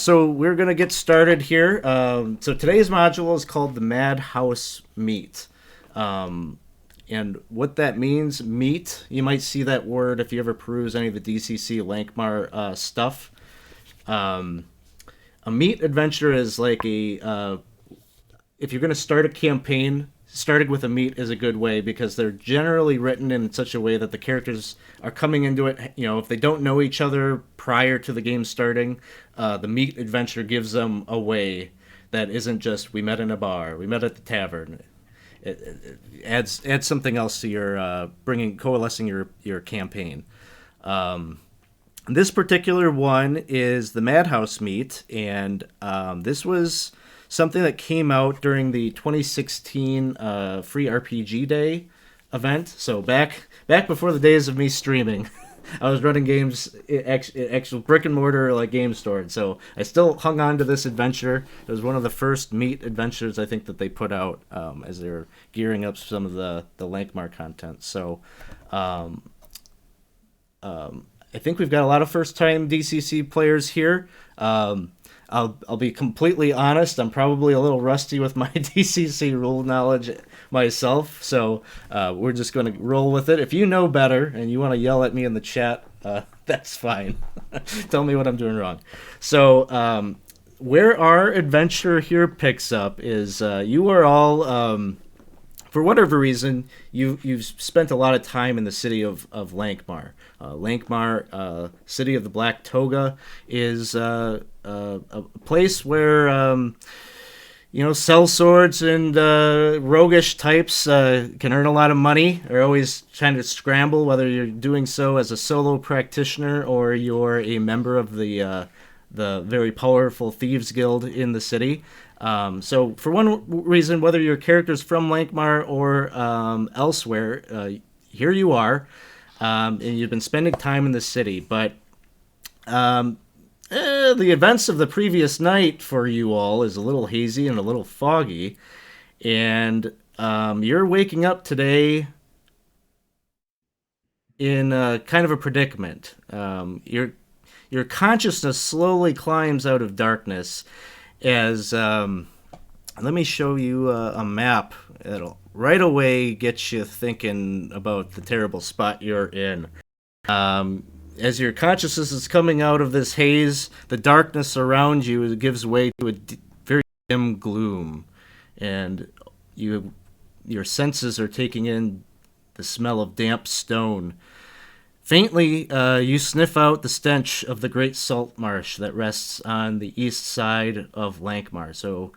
So we're gonna get started here. So today's module is called the Madhouse Meet, um, and what that means, meet. You might see that word if you ever peruse any of the DCC Lankhmar stuff. Um, a meet adventure is like if you're gonna start a campaign, starting with a meet is a good way because they're generally written in such a way that the characters are coming into it. You know, if they don't know each other prior to the game starting, the meet adventure gives them a way that isn't just we met in a bar, we met at the tavern. It adds something else to your coalescing your campaign. This particular one is the Madhouse Meet, and this was something that came out during the 2016 Free RPG Day event. So back before the days of me streaming, I was running games actual brick and mortar like game store. And so I still hung on to this adventure. It was one of the first meet adventures I think that they put out as they were gearing up some of the Lankhmar content. So I think we've got a lot of first time DCC players here. I'll be completely honest. I'm probably a little rusty with my DCC rule knowledge myself, so we're just going to roll with it. If you know better and you want to yell at me in the chat, that's fine. Tell me what I'm doing wrong. So where our adventure here picks up is you are all, for whatever reason, you've spent a lot of time in the city of Lankhmar. Lankhmar, city of the Black Toga, is a place where sellswords and roguish types can earn a lot of money. They're always trying to scramble, whether you're doing so as a solo practitioner or you're a member of the very powerful thieves guild in the city. So for one reason, whether your character's from Lankhmar or elsewhere, here you are, and you've been spending time in the city. But the events of the previous night for you all is a little hazy and a little foggy, and you're waking up today in kind of a predicament. Your consciousness slowly climbs out of darkness as let me show you a map that'll right away get you thinking about the terrible spot you're in. As your consciousness is coming out of this haze, the darkness around you gives way to a very dim gloom, and your senses are taking in the smell of damp stone. Faintly, you sniff out the stench of the great salt marsh that rests on the east side of Lankhmar. So,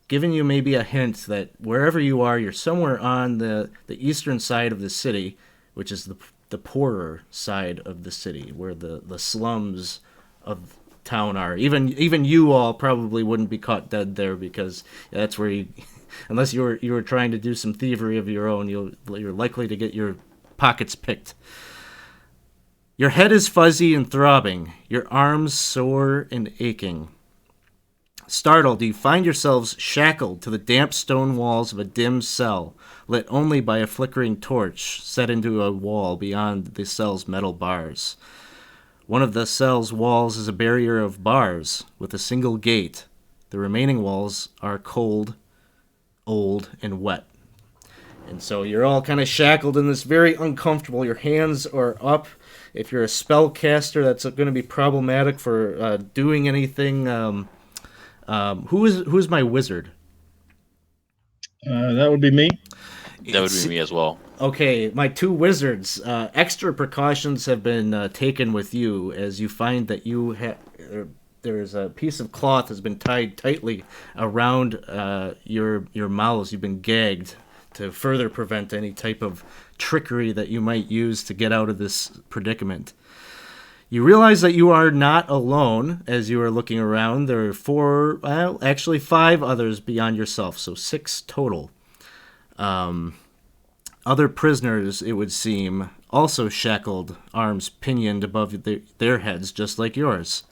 giving you maybe a hint that wherever you are, you're somewhere on the eastern side of the city, which is the poorer side of the city, where the slums of town are. Even you all probably wouldn't be caught dead there, because that's where you, unless you were trying to do some thievery of your own, you're likely to get your pockets picked. Your head is fuzzy and throbbing, your arms sore and aching. Startled, you find yourselves shackled to the damp stone walls of a dim cell, lit only by a flickering torch set into a wall beyond the cell's metal bars. One of the cell's walls is a barrier of bars with a single gate. The remaining walls are cold, old, and wet. And so you're all kind of shackled in this very uncomfortable. Your hands are up. If you're a spellcaster, that's going to be problematic for doing anything. Who's my wizard? That would be me. That would be me as well. Okay, my two wizards. Extra precautions have been taken with you, as you find that there's a piece of cloth has been tied tightly around your mouths. You've been gagged to further prevent any type of trickery that you might use to get out of this predicament. You realize that you are not alone as you are looking around. There are actually 5 others beyond yourself, so 6 total. Other prisoners, it would seem, also shackled, arms pinioned above their heads, just like yours.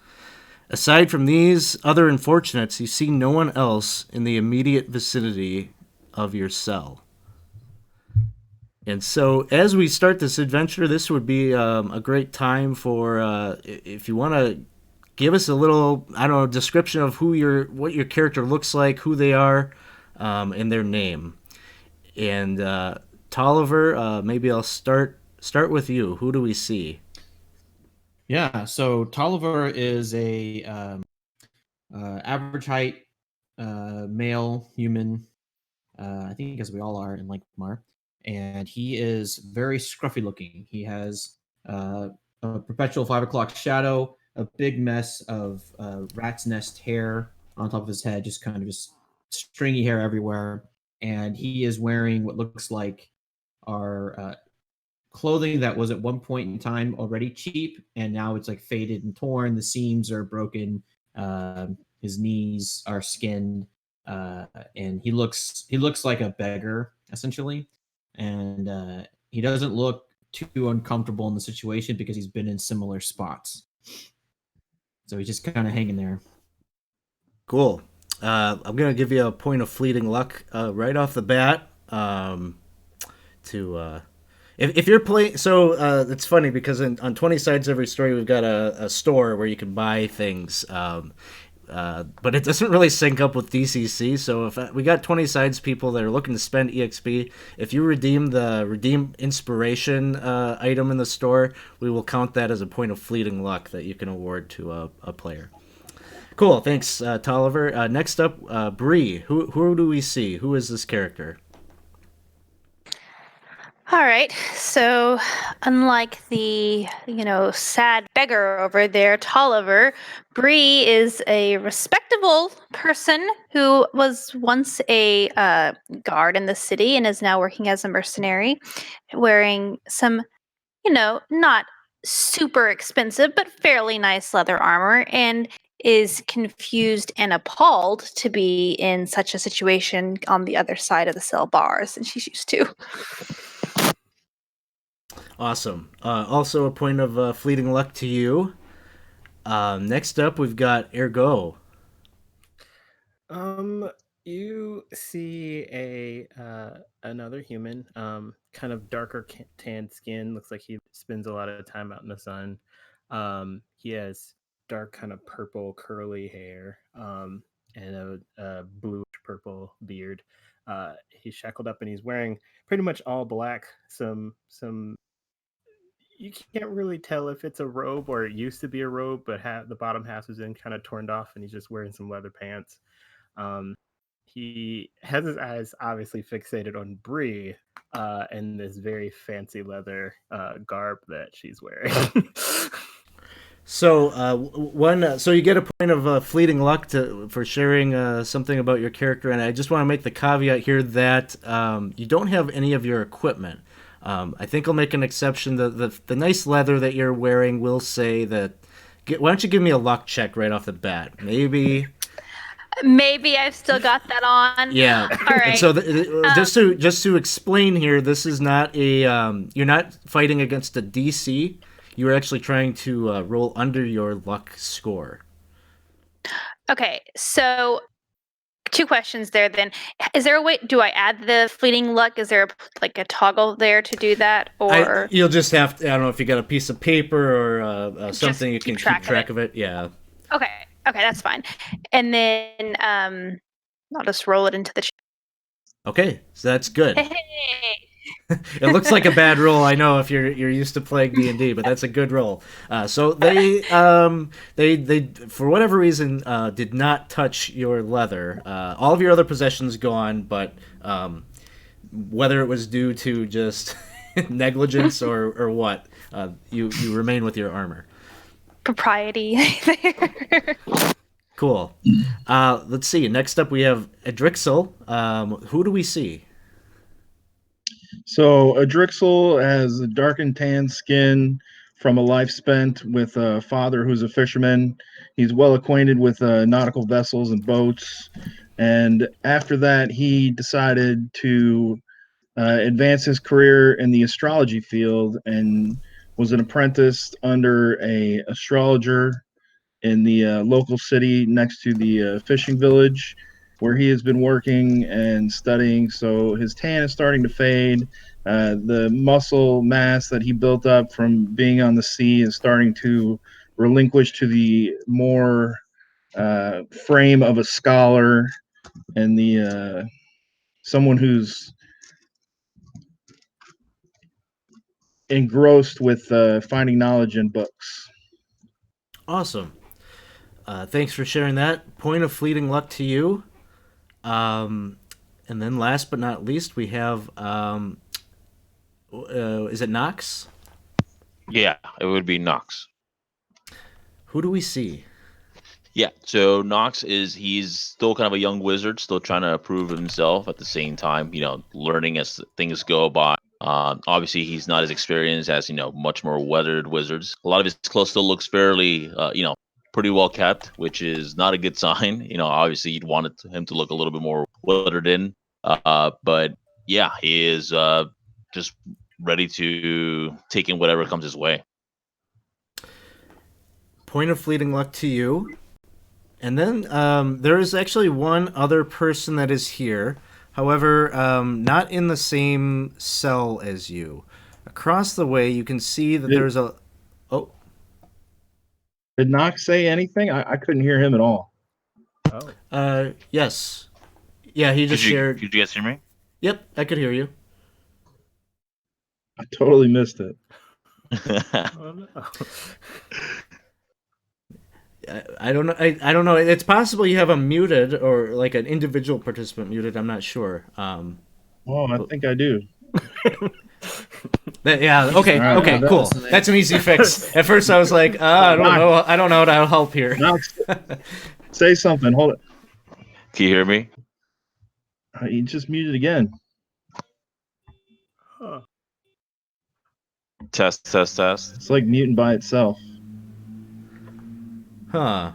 Aside from these other unfortunates, you see no one else in the immediate vicinity of your cell. And so as we start this adventure, this would be a great time for, if you want to give us a little, I don't know, description of what your character looks like, who they are, and their name. And Tolliver, maybe I'll start with you. Who do we see? Yeah, so Tolliver is a average height male human. I think as we all are in Lankhmar, and he is very scruffy looking. He has a perpetual 5 o'clock shadow, a big mess of rat's nest hair on top of his head, just kind of just stringy hair everywhere, and he is wearing what looks like our clothing that was at one point in time already cheap, and now it's like faded and torn. The seams are broken. His knees are skinned, and he looks like a beggar essentially, and he doesn't look too uncomfortable in the situation because he's been in similar spots. So he's just kind of hanging there. Cool. I'm gonna give you a point of fleeting luck right off the bat. To if you're playing, so it's funny because on 20 sides every story we've got a store where you can buy things, but it doesn't really sync up with DCC. So if we got 20 sides people that are looking to spend EXP, if you redeem the redeem inspiration item in the store, we will count that as a point of fleeting luck that you can award to a player. Cool, thanks, Tolliver. Next up, Bree. Who do we see? Who is this character? All right. So, unlike the, sad beggar over there, Tolliver, Bree is a respectable person who was once a guard in the city and is now working as a mercenary, wearing some, not super expensive, but fairly nice leather armor, and is confused and appalled to be in such a situation on the other side of the cell bars than she's used to. Awesome. Also, a point of fleeting luck to you. Next up, we've got Ergo. You see another human, kind of darker tan skin. Looks like he spends a lot of time out in the sun. He has dark, kind of purple, curly hair, and a bluish purple beard. He's shackled up and he's wearing pretty much all black. Some you can't really tell if it's a robe or it used to be a robe, but the bottom half is in kind of torn off, and he's just wearing some leather pants. He has his eyes obviously fixated on Bree and this very fancy leather garb that she's wearing. So so you get a point of fleeting luck for sharing something about your character, and I just want to make the caveat here that you don't have any of your equipment. I think I'll make an exception. The nice leather that you're wearing will say that. Why don't you give me a luck check right off the bat? Maybe I've still got that on. Yeah. All right. And so just to explain here, this is not a you're not fighting against a DC. You are actually trying to roll under your luck score. Okay, so 2 questions there then. Is there a way, do I add the fleeting luck? Is there a toggle there to do that? Or you'll just have to, I don't know if you got a piece of paper or something you can keep track of it. Yeah. Okay, that's fine. And then I'll just roll it into the chat. Okay, so that's good. Hey. It looks like a bad roll, I know, if you're used to playing D&D, but that's a good roll. So they for whatever reason did not touch your leather. All of your other possessions gone, but whether it was due to just negligence or what, you remain with your armor. Propriety. Cool. Let's see. Next up, we have Adrixel. Who do we see? So Adrixel has a dark and tan skin from a life spent with a father who's a fisherman. He's well acquainted with nautical vessels and boats. And after that, he decided to advance his career in the astrology field and was an apprentice under an astrologer in the local city next to the fishing village, where he has been working and studying. So his tan is starting to fade. The muscle mass that he built up from being on the sea is starting to relinquished to the more frame of a scholar and the someone who's engrossed with finding knowledge in books. Awesome. Thanks for sharing that. Point of fleeting luck to you. And then last but not least, we have, is it Nox? Yeah, it would be Nox. Who do we see? Yeah, so Nox he's still kind of a young wizard, still trying to prove himself at the same time, learning as things go by. Obviously, he's not as experienced as, much more weathered wizards. A lot of his clothes still looks fairly, pretty well kept, which is not a good sign. Obviously, you'd want him to look a little bit more weathered in. But yeah, he is just ready to take in whatever comes his way. Point of fleeting luck to you. And then there is actually one other person that is here. However, not in the same cell as you. Across the way, you can see that there's a... Oh. Did Knox say anything? I couldn't hear him at all. Oh. Yes. Yeah, he just shared... Could you guys hear me? Yep, I could hear you. I totally missed it. Oh, no. I don't know. I don't know. It's possible you have him muted or like an individual participant muted. I'm not sure. I think I do. Yeah. Okay. Right, okay. Cool. That's an easy fix. At first, I was like, I don't know. I don't know how to help here. Knox, say something. Hold it. Can you hear me? You just muted again. Huh. Test. It's like muting by itself. Huh.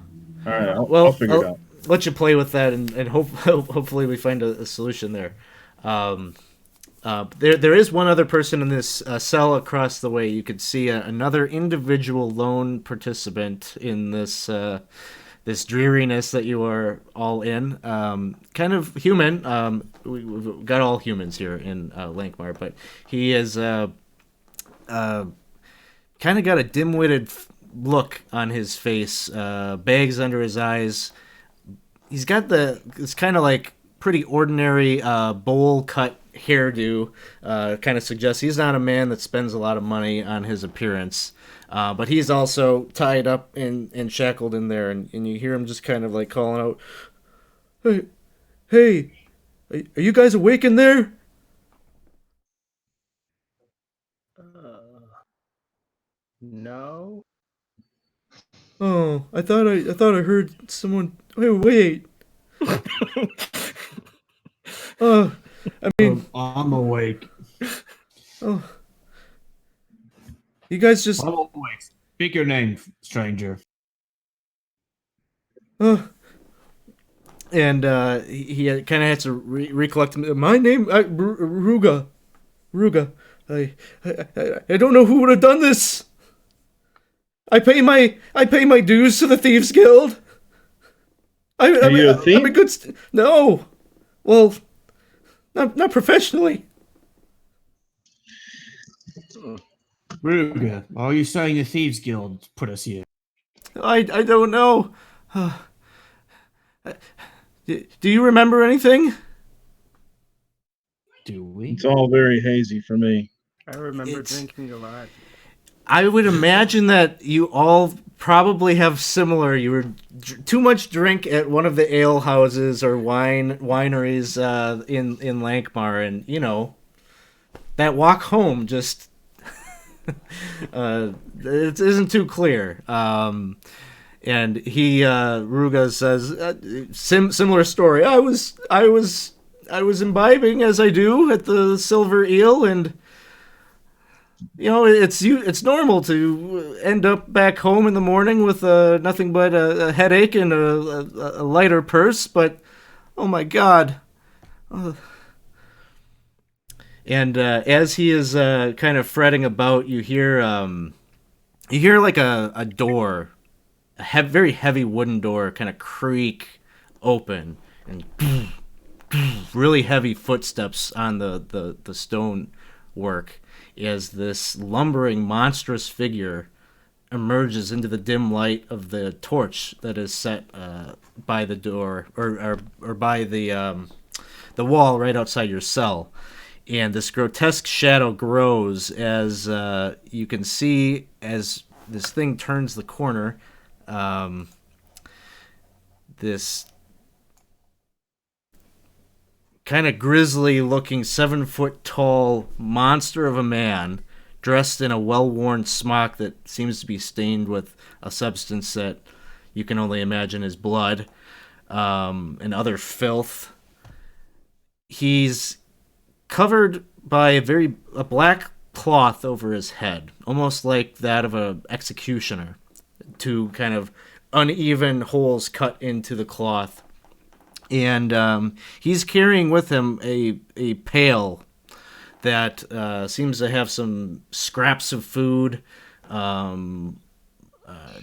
All right. I'll figure it out. Let you play with that, and hopefully we find a solution there. There is one other person in this cell across the way. You could see another individual lone participant in this this dreariness that you are all in. Kind of human. We've got all humans here in Lankhmar, but he is kind of got a dim-witted look on his face, bags under his eyes. He's got it's kind of like pretty ordinary bowl cut hairdo. Kind of suggests he's not a man that spends a lot of money on his appearance. But he's also tied up and shackled in there, and you hear him just kind of like calling out, Hey, are you guys awake in there? No. Oh, I thought I heard someone. Wait. Oh, I mean, I'm awake. oh, you guys just. I'm awake. Speak your name, stranger. Oh, and he kind of has to recollect. My name, Ruga. I don't know who would have done this. I pay my dues to the Thieves Guild. Are you a thief? I'm a good. No, well, not professionally. Ruga, are you saying the Thieves Guild put us here? I don't know. Do you remember anything? Do we? It's all very hazy for me. I remember drinking a lot. I would imagine that you all probably have similar. You were too much drink at one of the ale houses or wineries in Lankhmar, and that walk home just it isn't too clear. And he Ruga says similar story. I was imbibing as I do at the Silver Eel, and it's normal to end up back home in the morning with nothing but a headache and a lighter purse. But oh my God! And as he is kind of fretting about, you hear like a door, very heavy wooden door, kind of creak open, and really heavy footsteps on the stone work as this lumbering monstrous figure emerges into the dim light of the torch that is set by the door or by the wall right outside your cell. And this grotesque shadow grows as you can see as this thing turns the corner. This kind of grisly looking 7-foot tall monster of a man dressed in a well-worn smock that seems to be stained with a substance that you can only imagine is blood and other filth. He's covered by a black cloth over his head, almost like that of an executioner. Two kind of uneven holes cut into the cloth. And he's carrying with him a pail that seems to have some scraps of food,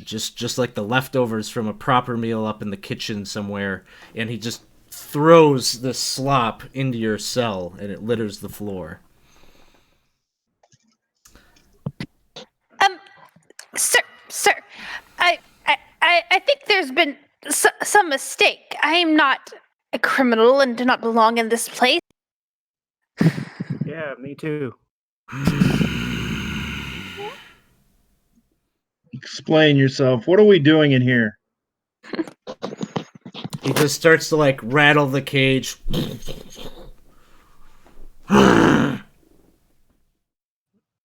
just like the leftovers from a proper meal up in the kitchen somewhere. And he just throws the slop into your cell, and it litters the floor. Sir, I think there's been some mistake. I am not a criminal and do not belong in this place. Yeah, me too. Explain yourself. What are we doing in here? He just starts to like rattle the cage.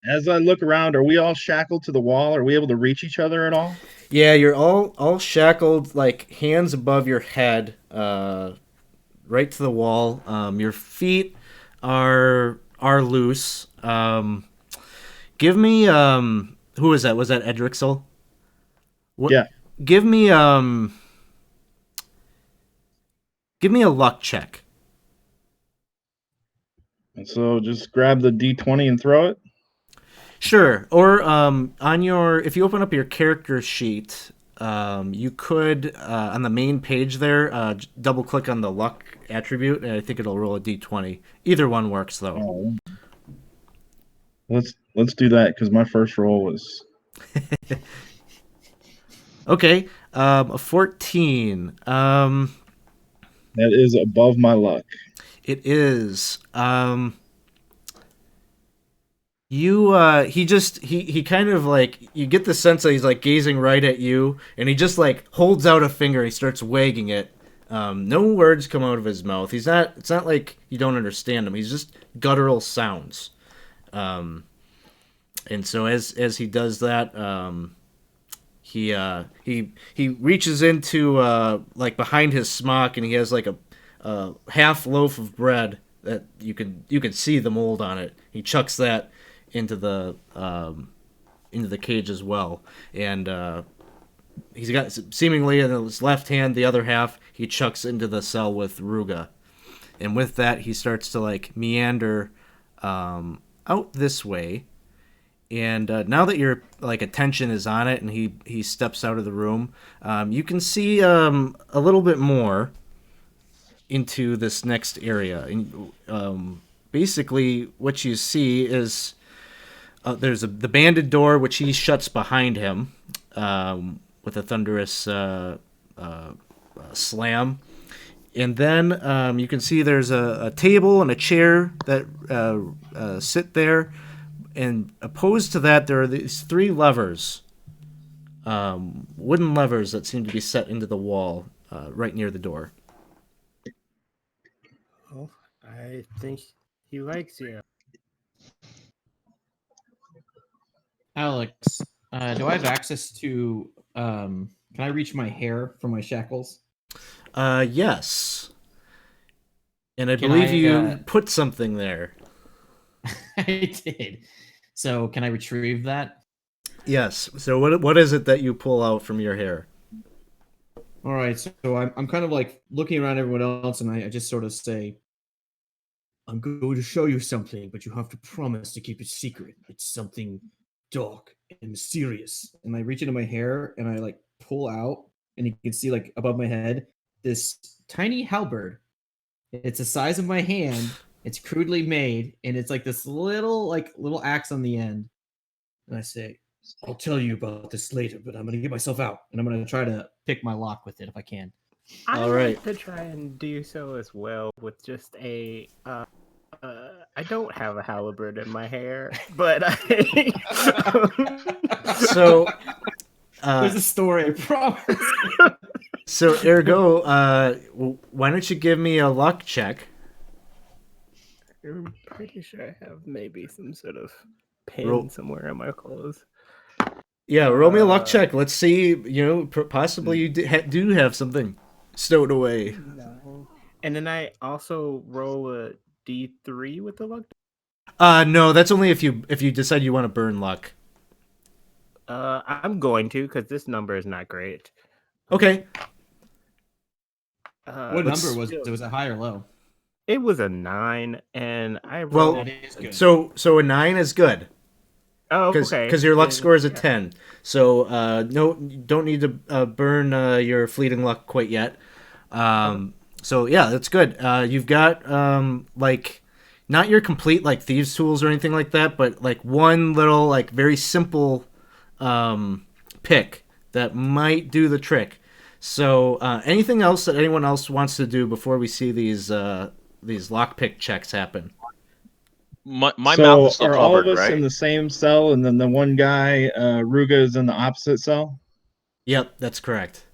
As I look around, are we all shackled to the wall? Are we able to reach each other at all? Yeah, you're all shackled, like hands above your head, right to the wall. Your feet are loose. Give me who was that? Was that Edrixel? Yeah. Give me a luck check. And so just grab the D20 and throw it. Sure. Or on your, if you open up your character sheet, you could on the main page there double click on the luck attribute, and I think it'll roll a D20. Either one works though. Oh. Let's do that because my first roll was Okay. A 14. that is above my luck. It is. He kind of like, you get the sense that he's like gazing right at you, and he just like holds out a finger. He starts wagging it. No words come out of his mouth. It's not like you don't understand him. He's just guttural sounds. And so as he does that, he reaches into like behind his smock, and he has like a half loaf of bread that you can see the mold on it. He chucks that into the cage as well, and he's got seemingly in his left hand the other half he chucks into the cell with Ruga, and with that he starts to like meander out this way. And now that your like attention is on it, and he steps out of the room, you can see a little bit more into this next area. And basically, what you see is there's the banded door, which he shuts behind him with a thunderous slam. And then you can see there's a table and a chair that sit there. And opposed to that, there are these 3 levers, wooden levers that seem to be set into the wall right near the door. Oh, I think he likes you. Alex, do I have access to? Can I reach my hair from my shackles? Yes. And I Can believe I, you put something there. I did. So can I retrieve that? Yes. So what is it that you pull out from your hair? All right. So I'm kind of like looking around everyone else, and I just sort of say, "I'm going to show you something, but you have to promise to keep it secret. It's something dark and mysterious." And I reach into my hair and I like pull out, and you can see like above my head this tiny halberd. It's the size of my hand. It's crudely made, and it's like this little axe on the end. And I say, I'll tell you about this later, but I'm gonna get myself out, and I'm gonna try to pick my lock with it if I can. I All like right. to try and do so as well with just a. I don't have a halberd in my hair, but So, There's a story, I promise. so ergo, why don't you give me a luck check? I'm pretty sure I have maybe some sort of pin Roll- somewhere in my clothes. Yeah, roll me a luck Uh, check. Let's see. Possibly you do have something stowed away. No. And then I also roll a D3 with the luck. No, that's only if you decide you want to burn luck. I'm going to because this number is not great. Okay. What let's- number was it? Was it high or low? It was a 9, and I Well, rolled. That is good. So a 9 is good. Oh, Because okay. your luck Then- score is a yeah. 10. So no, you don't need to burn your fleeting luck quite yet. So yeah, that's good. You've got like not your complete like thieves tools or anything like that, but like one little like very simple pick that might do the trick. So anything else that anyone else wants to do before we see these lockpick checks happen? My So mouth is still are all of covered, us right? in the same cell, and then the one guy, Ruga, is in the opposite cell? Yep, that's correct.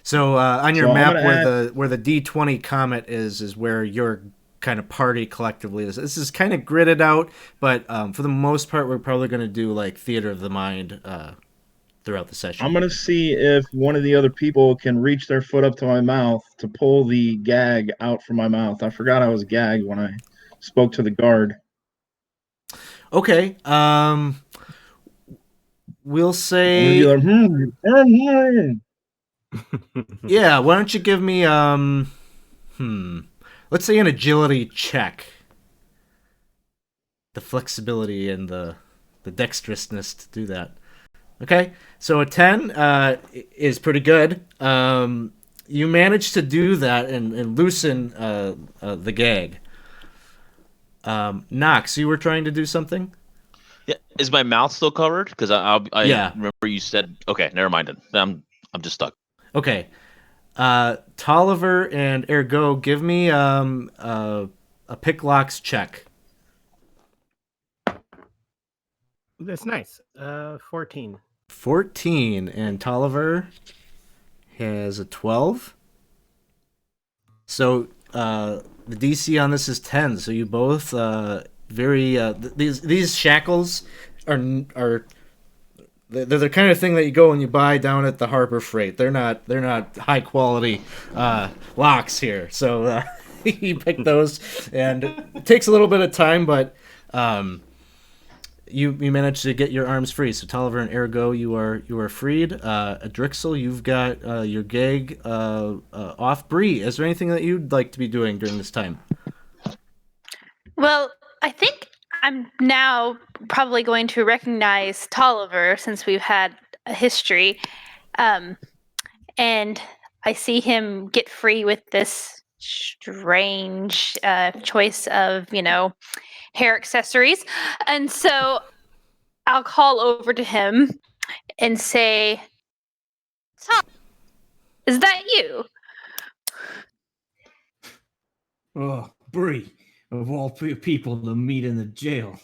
So on your So I'm map, gonna where the D20 comet is where your kind of party collectively is. This is kind of gridded out, but for the most part, we're probably going to do like theater of the mind throughout the session. I'm gonna see if one of the other people can reach their foot up to my mouth to pull the gag out from my mouth. I forgot I was gagged when I spoke to the guard. Okay. We'll I'm say gonna be like, yeah. Why don't you give me let's say an agility check. The flexibility and the dexterousness to do that. Okay, so a 10 is pretty good. You managed to do that and loosen the gag. Knox, you were trying to do something? Yeah. Is my mouth still covered? Because I Yeah. remember you said. Okay, never mind. Then. I'm just stuck. Okay. Tolliver and Ergo, give me a picklocks check. That's nice. 14. 14, and Tolliver has a 12. So the DC on this is 10. So you both very these shackles are they're the kind of thing that you go and you buy down at the Harbor Freight. They're not high quality locks here. So you pick those, and it takes a little bit of time, but you managed to get your arms free. So Tolliver and Ergo, you are freed. Adrixel, you've got your gag off. Bree, is there anything that you'd like to be doing during this time? Well, I think I'm now probably going to recognize Tolliver since we've had a history. And I see him get free with this strange choice of, hair accessories. And so I'll call over to him and say, Tom, is that you? Oh, Bree, of all people to meet in the jail.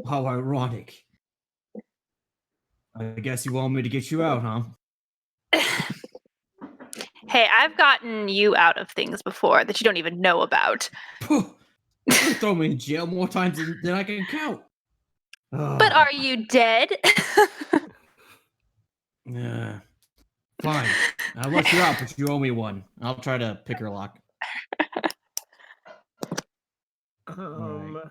How ironic. I guess you want me to get you out, huh? Hey, I've gotten you out of things before that you don't even know about. Phew, you throw me in jail more times than I can count. But are you dead? Yeah. Fine. I'll let you out, but you owe me one. I'll try to pick her lock. Um,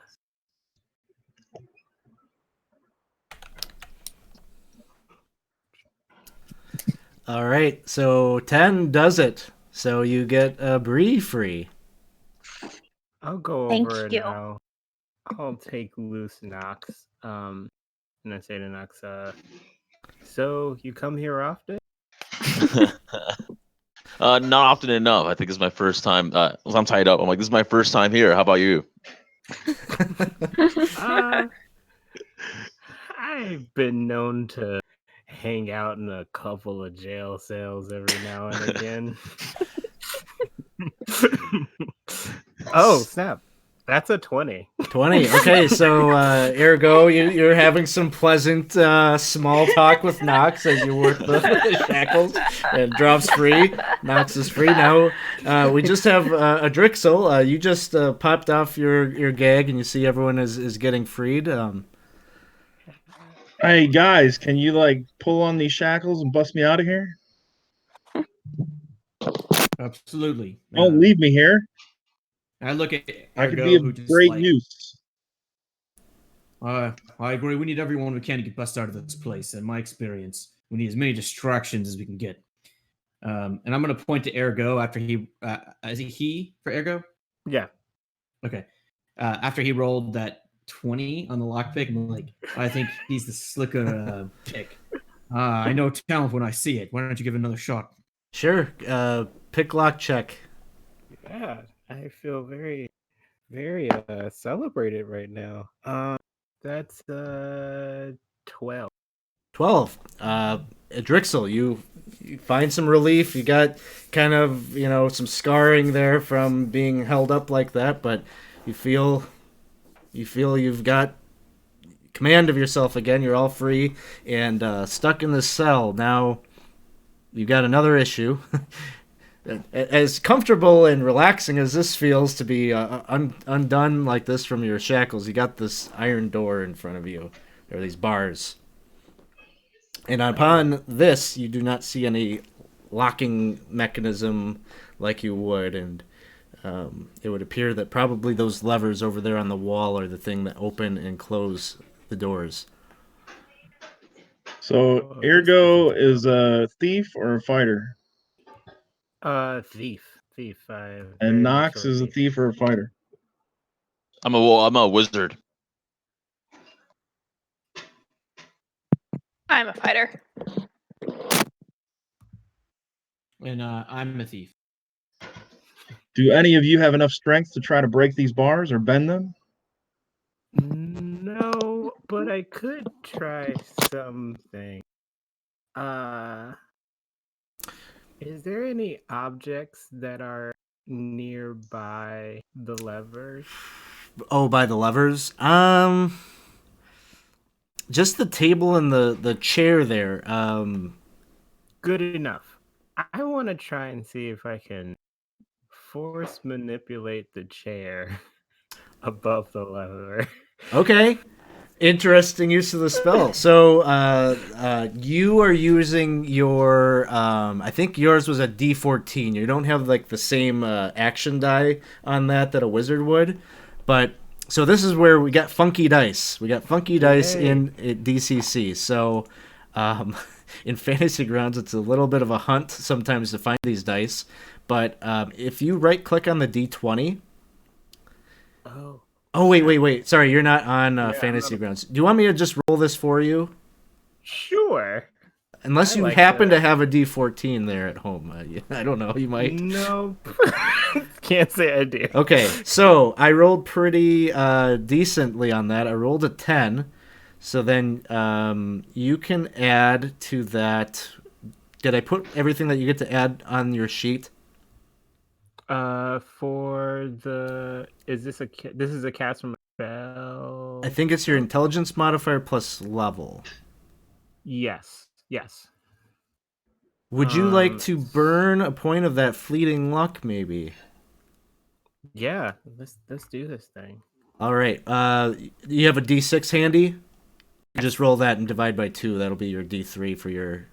All right, so 10 does it. So you get Bree free. I'll go Thank over you. now. I'll take loose Knox. And I say to Knox, so you come here often? Not often enough. I think it's my first time. I'm tied up. I'm like, this is my first time here. How about you? I've been known to hang out in a couple of jail cells every now and again. Oh, snap. That's a 20. 20. Okay, so ergo, you're having some pleasant small talk with Nox as you work the shackles and drops free. Nox is free. Now we just have a Drixel. You just popped off your gag and you see everyone is getting freed. Hey guys, can you like pull on these shackles and bust me out of here? Absolutely. Don't leave me here. I look at I could Ergo, be of who just great like, use. I agree. We need everyone we can to get bust out of this place. In my experience, we need as many distractions as we can get. And I'm going to point to Ergo after he. Is it he for Ergo? Yeah. Okay. After he rolled that 20 on the lockpick, I'm like, I think he's the slicker pick. I know talent when I see it. Why don't you give it another shot? Sure. Pick lock check. Yeah, I feel very, very celebrated right now. That's 12. 12. Drixel, you find some relief. You got kind of, some scarring there from being held up like that, but you feel you've got command of yourself again. You're all free and stuck in this cell. Now you've got another issue. As comfortable and relaxing as this feels to be undone like this from your shackles, you got this iron door in front of you. There are these bars. And upon this, you do not see any locking mechanism like you would, and it would appear that probably those levers over there on the wall are the thing that open and close the doors. So Ergo is a thief or a fighter? Thief. And Nox is a thief or a fighter? I'm a wizard. I'm a fighter. And I'm a thief. Do any of you have enough strength to try to break these bars or bend them? No, but I could try something. Is there any objects that are nearby the levers? Oh, by the levers? Just the table and the chair there. Good enough. I want to try and see if I can force manipulate the chair above the lever. Okay. Interesting use of the spell. So you are using your I think yours was a D14. You don't have like the same action die on that a wizard would, but so this is where we got funky dice. We got funky dice in DCC. So in Fantasy Grounds, it's a little bit of a hunt sometimes to find these dice, but if you right click on the D20. Oh, wait. Sorry, you're not on Fantasy Grounds. Do you want me to just roll this for you? Sure. Unless you happen to have a D14 there at home. I don't know. You might. Nope. Can't say I do. Okay, so I rolled pretty decently on that. I rolled a 10. So then you can add to that. Did I put everything that you get to add on your sheet? This is a cast from a spell? I think it's your intelligence modifier plus level. Yes. Would you like to burn a point of that fleeting luck, maybe? Yeah, let's do this thing. All right. You have a D6 handy? Just roll that and divide by 2. That'll be your D3 for your...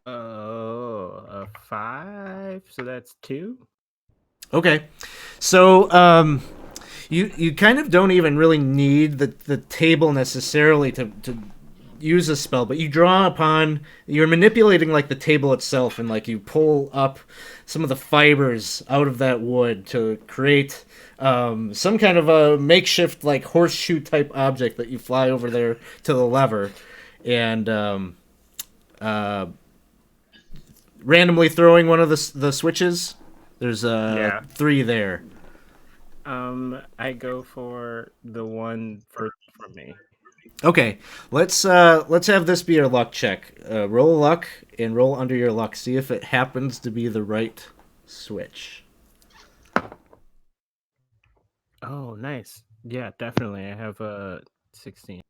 Oh, a 5, so that's 2. Okay. So you kind of don't even really need the table necessarily to use a spell, but you draw upon, you're manipulating like the table itself, and like you pull up some of the fibers out of that wood to create some kind of a makeshift like horseshoe type object that you fly over there to the lever, and randomly throwing one of the switches. There's 3 there. I go for the one for me. Okay, let's have this be your luck check. Roll a luck and roll under your luck. See if it happens to be the right switch. Oh, nice. Yeah, definitely. I have 16.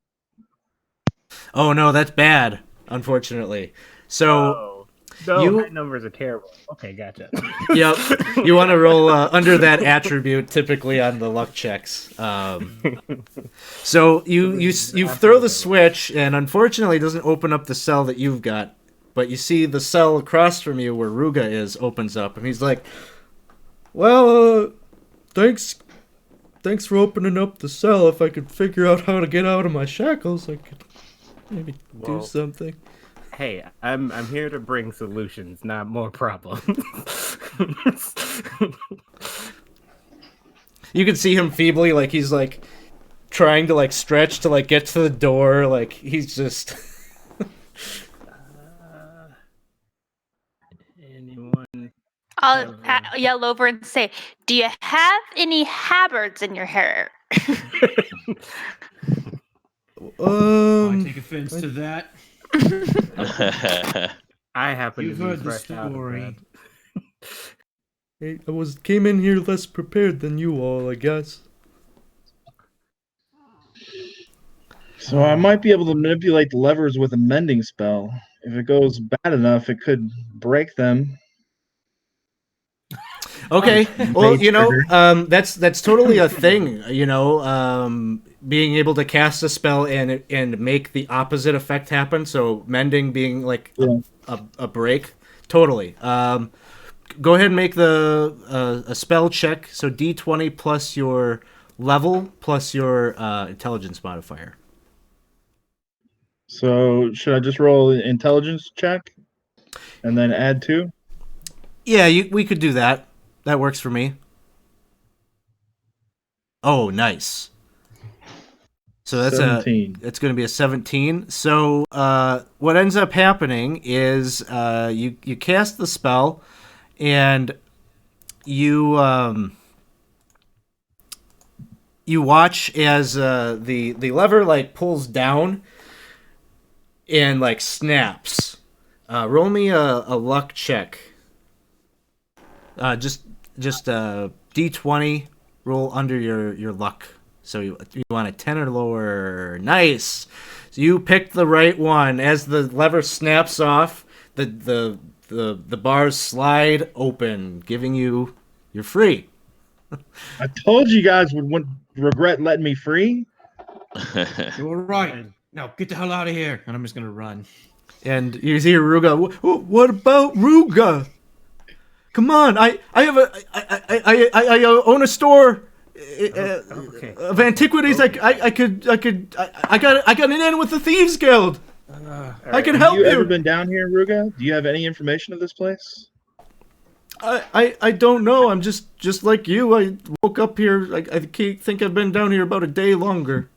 Oh no, that's bad. Unfortunately, so No, you- high numbers are terrible. Okay, gotcha. yep, you want to roll under that attribute typically on the luck checks. So you throw the switch, and unfortunately, it doesn't open up the cell that you've got. But you see the cell across from you where Ruga is opens up, and he's like, "Well, thanks for opening up the cell. If I could figure out how to get out of my shackles, I could maybe do Well, something." Hey, I'm here to bring solutions, not more problems. You can see him feebly, like he's like trying to like stretch to like get to the door, like he's just. Anyone? I'll yell over and say, "Do you have any habards in your hair?" I take offense to that. I happen You've to be heard the fresh out of story. bed. I came in here less prepared than you all, I guess. So I might be able to manipulate the levers with a mending spell. If it goes bad enough, it could break them. Okay, well, May trigger. that's totally a thing, being able to cast a spell and make the opposite effect happen. So mending being like a break, totally. Go ahead and make a spell check. So D20 plus your level plus your intelligence modifier. So should I just roll an intelligence check and then add 2? Yeah, we could do that. That works for me. Oh, nice. So that's 17. it's going to be a 17. So what ends up happening is you cast the spell, and you watch as the lever like pulls down and like snaps. Roll me a luck check. Just D20. Roll under your luck. So you want a 10 or lower. Nice. So you picked the right one. As the lever snaps off, the bars slide open, giving you're free. I told you guys wouldn't regret letting me free. You're right. Now get the hell out of here. And I'm just gonna run. And you see Ruga. What about Ruga? Come on, I own a store of antiquities. I got an in with the Thieves Guild. I can help Have you you. ever been down here, Ruga? Do you have any information of this place? I don't know. I'm just like you. I woke up here. I think I've been down here about a day longer.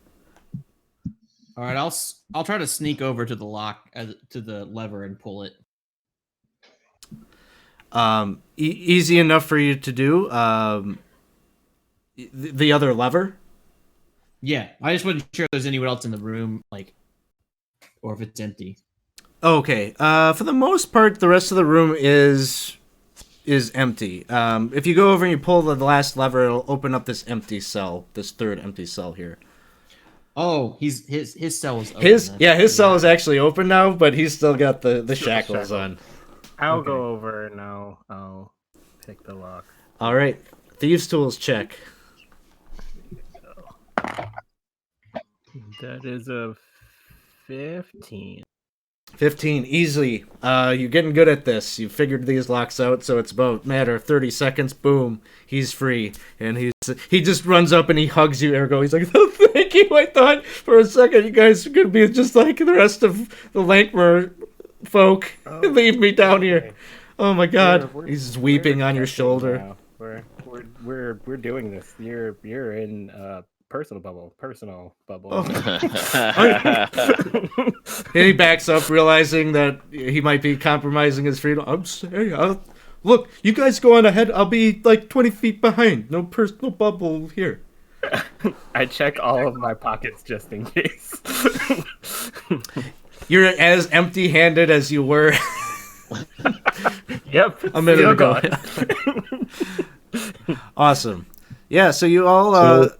All right, I'll try to sneak over to the lock to the lever and pull it. Easy enough for you to do. The other lever. Yeah, I just wasn't sure if there's anyone else in the room, or if it's empty. Okay. For the most part, the rest of the room is empty. If you go over and you pull the last lever, it'll open up this empty cell, this third empty cell here. Oh, his cell is open. His cell is actually open now, but he's still got the shackles on. I'll go over and I'll pick the lock. All right, Thieves' Tools check. That is a 15. 15, easily. You're getting good at this. You figured these locks out, so it's about a matter of 30 seconds. Boom, he's free, and he just runs up and he hugs you, Ergo. He's like, "Oh, thank you. I thought for a second you guys were gonna be just like the rest of the Lankhmar folk. Leave me down here." Oh my God, he's just weeping on your shoulder. Now. We're doing this. You're in personal bubble. And he backs up, realizing that he might be compromising his freedom. I'm sorry. Look, you guys go on ahead. I'll be like 20 feet behind. No personal bubble here. I check all of my pockets just in case. You're as empty-handed as you were Yep. a minute still ago. gone. Awesome. Yeah, so you all So-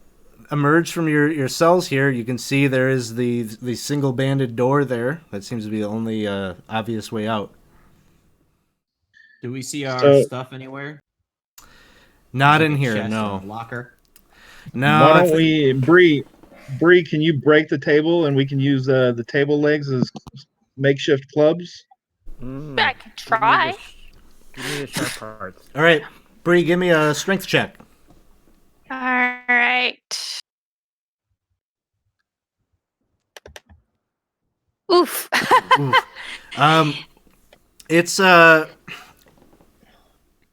emerge from your cells here. You can see there is the single banded door there. That seems to be the only obvious way out. Do we see our So- stuff anywhere? Not There's in like a here, chest or no. a locker. No. Why I don't thi- we, Bree? Can you break the table and we can use the table legs as makeshift clubs? I could try. Give me the sharp parts. All right, Bree, give me a strength check. All right. Oof. Oof. It's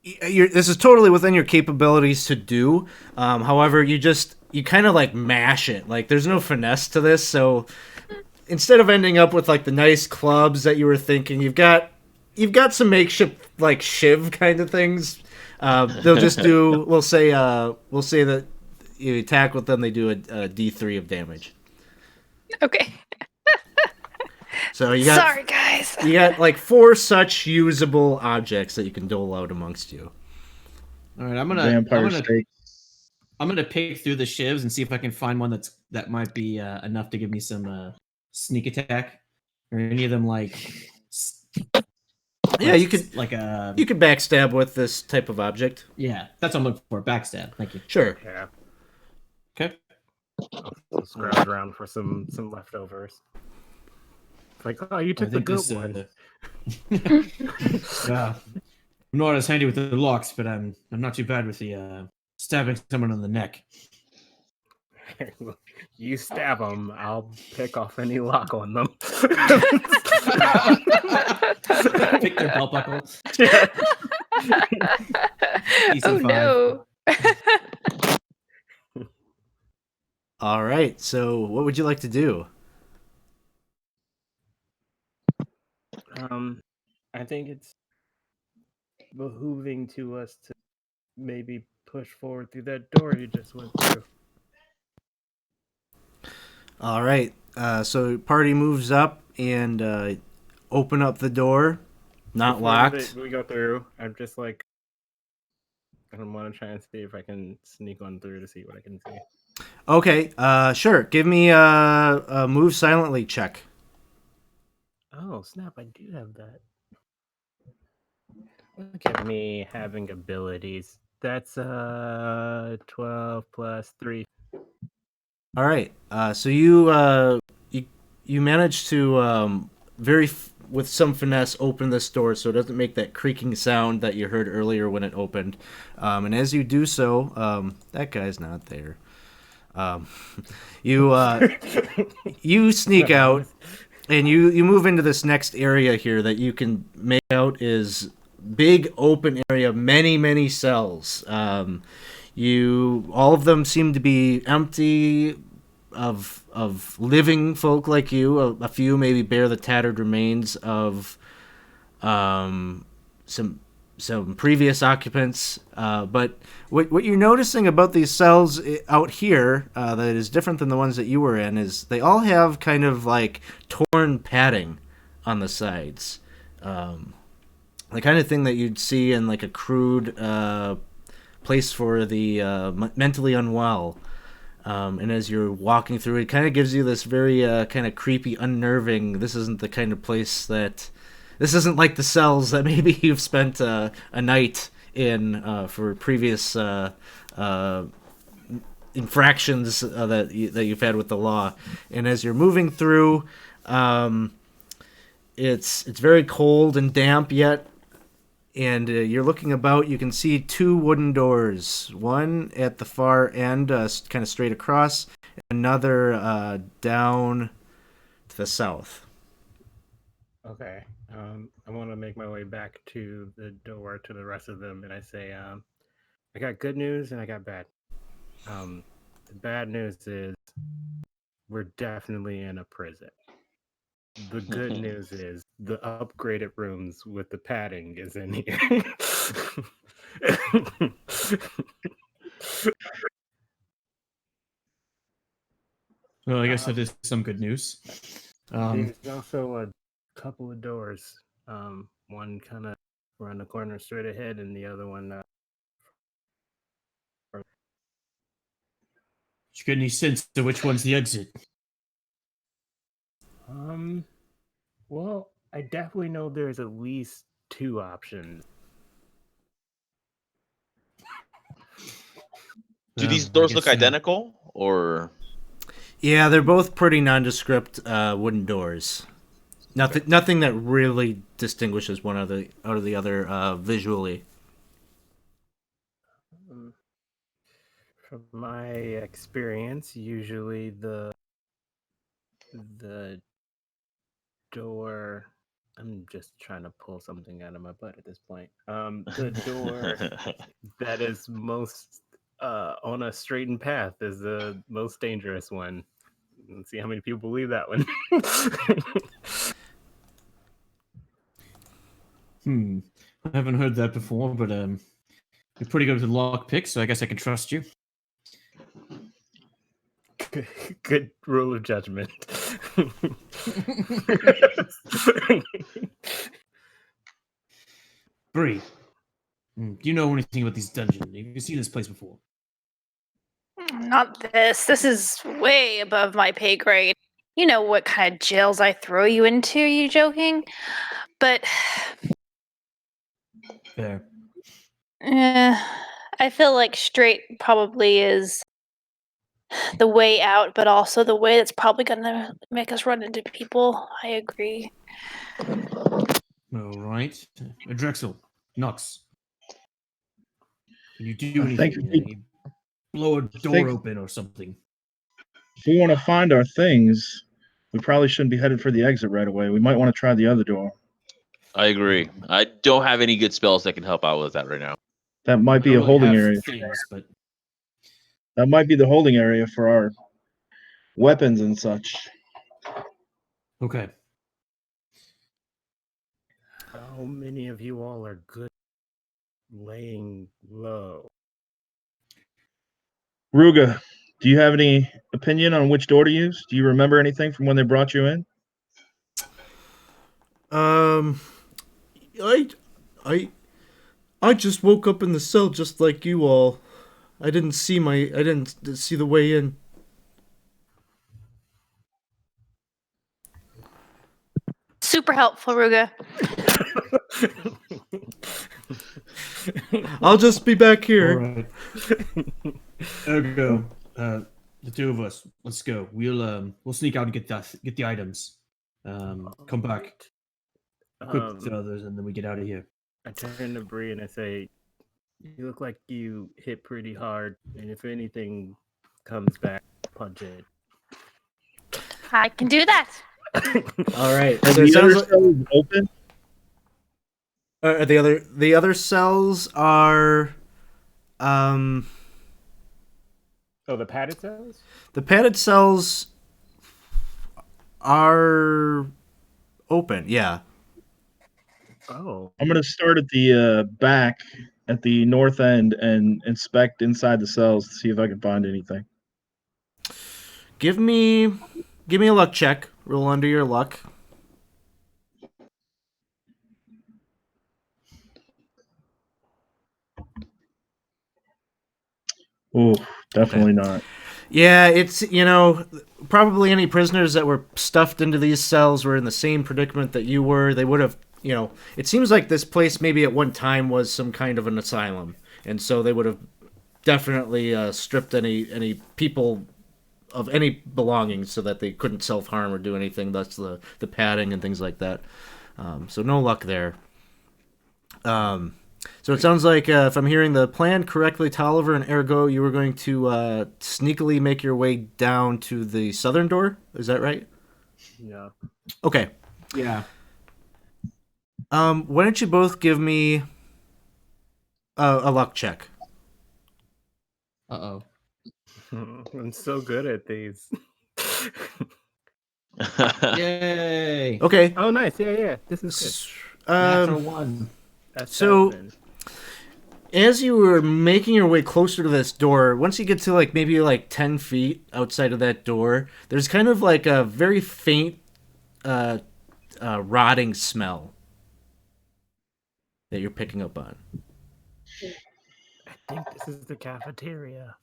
this is totally within your capabilities to do. However, you kind of like mash it. Like there's no finesse to this, so instead of ending up with like the nice clubs that you were thinking, you've got some makeshift like shiv kind of things. They'll just do. We'll say that you attack with them. They do a D3 of damage. Okay. So you got Sorry, guys. you got like 4 such usable objects that you can dole out amongst you. All right, I'm Vampire gonna steak. pick through the shivs and see if I can find one that might be enough to give me some sneak attack. Or any of them like Yeah, you could backstab with this type of object. Yeah, that's what I'm looking for. Backstab. Thank you. Sure. Yeah. Okay. I'll scrounge around for some leftovers. It's like, oh, you took the good one. I'm not as handy with the locks, but I'm not too bad with the stabbing someone on the neck. You stab them, I'll pick off any lock on them. Pick their belt buckle. Yeah. Oh no. All right. So, what would you like to do? I think it's behooving to us to maybe push forward through that door you just went through. All right. So, party moves up and open up the door. Not Before locked. we go through, I'm just like, I want to try and see if I can sneak on through to see what I can see. Okay. Sure. Give me a move silently check. Oh, snap, I do have that. Look at me having abilities. That's 12 plus 3. All right. So you manage to with some finesse open this door so it doesn't make that creaking sound that you heard earlier when it opened. And as you do so, that guy's not there. You sneak out and you move into this next area here that you can make out is big open area, many cells. All of them seem to be empty of living folk like you. A few maybe bear the tattered remains of some previous occupants. But what you're noticing about these cells out here that is different than the ones that you were in is they all have kind of like torn padding on the sides. The kind of thing that you'd see in like a crude place for the mentally unwell. And as you're walking through, it kind of gives you this very kind of creepy, unnerving. This isn't the kind of place that. This isn't like the cells that maybe you've spent a night in for previous infractions that you've had with the law. And as you're moving through, it's very cold and damp yet. And you're looking about, you can see 2 wooden doors. One at the far end, kind of straight across, another down to the south. Okay. I want to make my way back to the door to the rest of them, and I say, I got good news and I got bad. The bad news is we're definitely in a prison. The good news is the upgraded rooms with the padding is in here. Well, I guess that is some good news. There's also a couple of doors. One kind of around the corner straight ahead, and the other one. Did you get any sense to which one's the exit? Well, I definitely know there's at least two options. Do these I doors look guess, identical, or Yeah, they're both pretty nondescript wooden doors. Nothing that really distinguishes one out of the other visually. From my experience, usually the door. I'm just trying to pull something out of my butt at this point. The door that is most on a straightened path is the most dangerous one. Let's see how many people believe that one. I haven't heard that before, but you're pretty good with lock picks, so I guess I can trust you. Good rule of judgment. Bree, do you know anything about these dungeons? Have you seen this place before? Not this. This is way above my pay grade. You know what kind of jails I throw you into, are you joking? But Fair. I feel like straight probably is the way out, but also the way that's probably gonna make us run into people. I agree. All right. Drexel, Nox. Can you do I think anything? You blow a door open or something? if we want to find our things, we probably shouldn't be headed for the exit right away. We might want to try the other door. I agree. I don't have any good spells that can help out with that right now. That might be I a don't really holding have area. things, but That might be the holding area for our weapons and such. okay. How many of you all are good laying low? Ruga, do you have any opinion on which door to use? Do you remember anything from when they brought you in? I just woke up in the cell just like you all. I didn't see the way in. Super helpful, Ruga. I'll just be back here. All right. Ergo, the two of us, let's go. We'll sneak out and get the items. Come back. Equip the others, and then we get out of here. I turn to Bree and I say, "You look like you hit pretty hard, and if anything comes back, punch it." I can do that. All right. Are So it the other sounds like cells open? the other cells are Oh, the padded cells? the padded cells are open. Yeah. Oh. I'm going to start at the back at the north end and inspect inside the cells to see if I can find anything. Give me a luck check. Roll under your luck. Oh, definitely not. Yeah, it's, probably any prisoners that were stuffed into these cells were in the same predicament that you were. They would have, it seems like this place maybe at one time was some kind of an asylum. And so they would have definitely stripped any people of any belongings so that they couldn't self-harm or do anything. That's the padding and things like that. So no luck there. So it sounds like, if I'm hearing the plan correctly, Tolliver and Ergo, you were going to sneakily make your way down to the southern door. Is that right? Yeah. Okay. Yeah. Why don't you both give me a luck check? Uh-oh. I'm so good at these. Yay! Okay. Oh, nice. Yeah. This is Natural Um, one. good. That's so- seven. As you were making your way closer to this door, once you get to like maybe like 10 feet outside of that door, there's kind of like a very faint uh, rotting smell that you're picking up on. I think this is the cafeteria.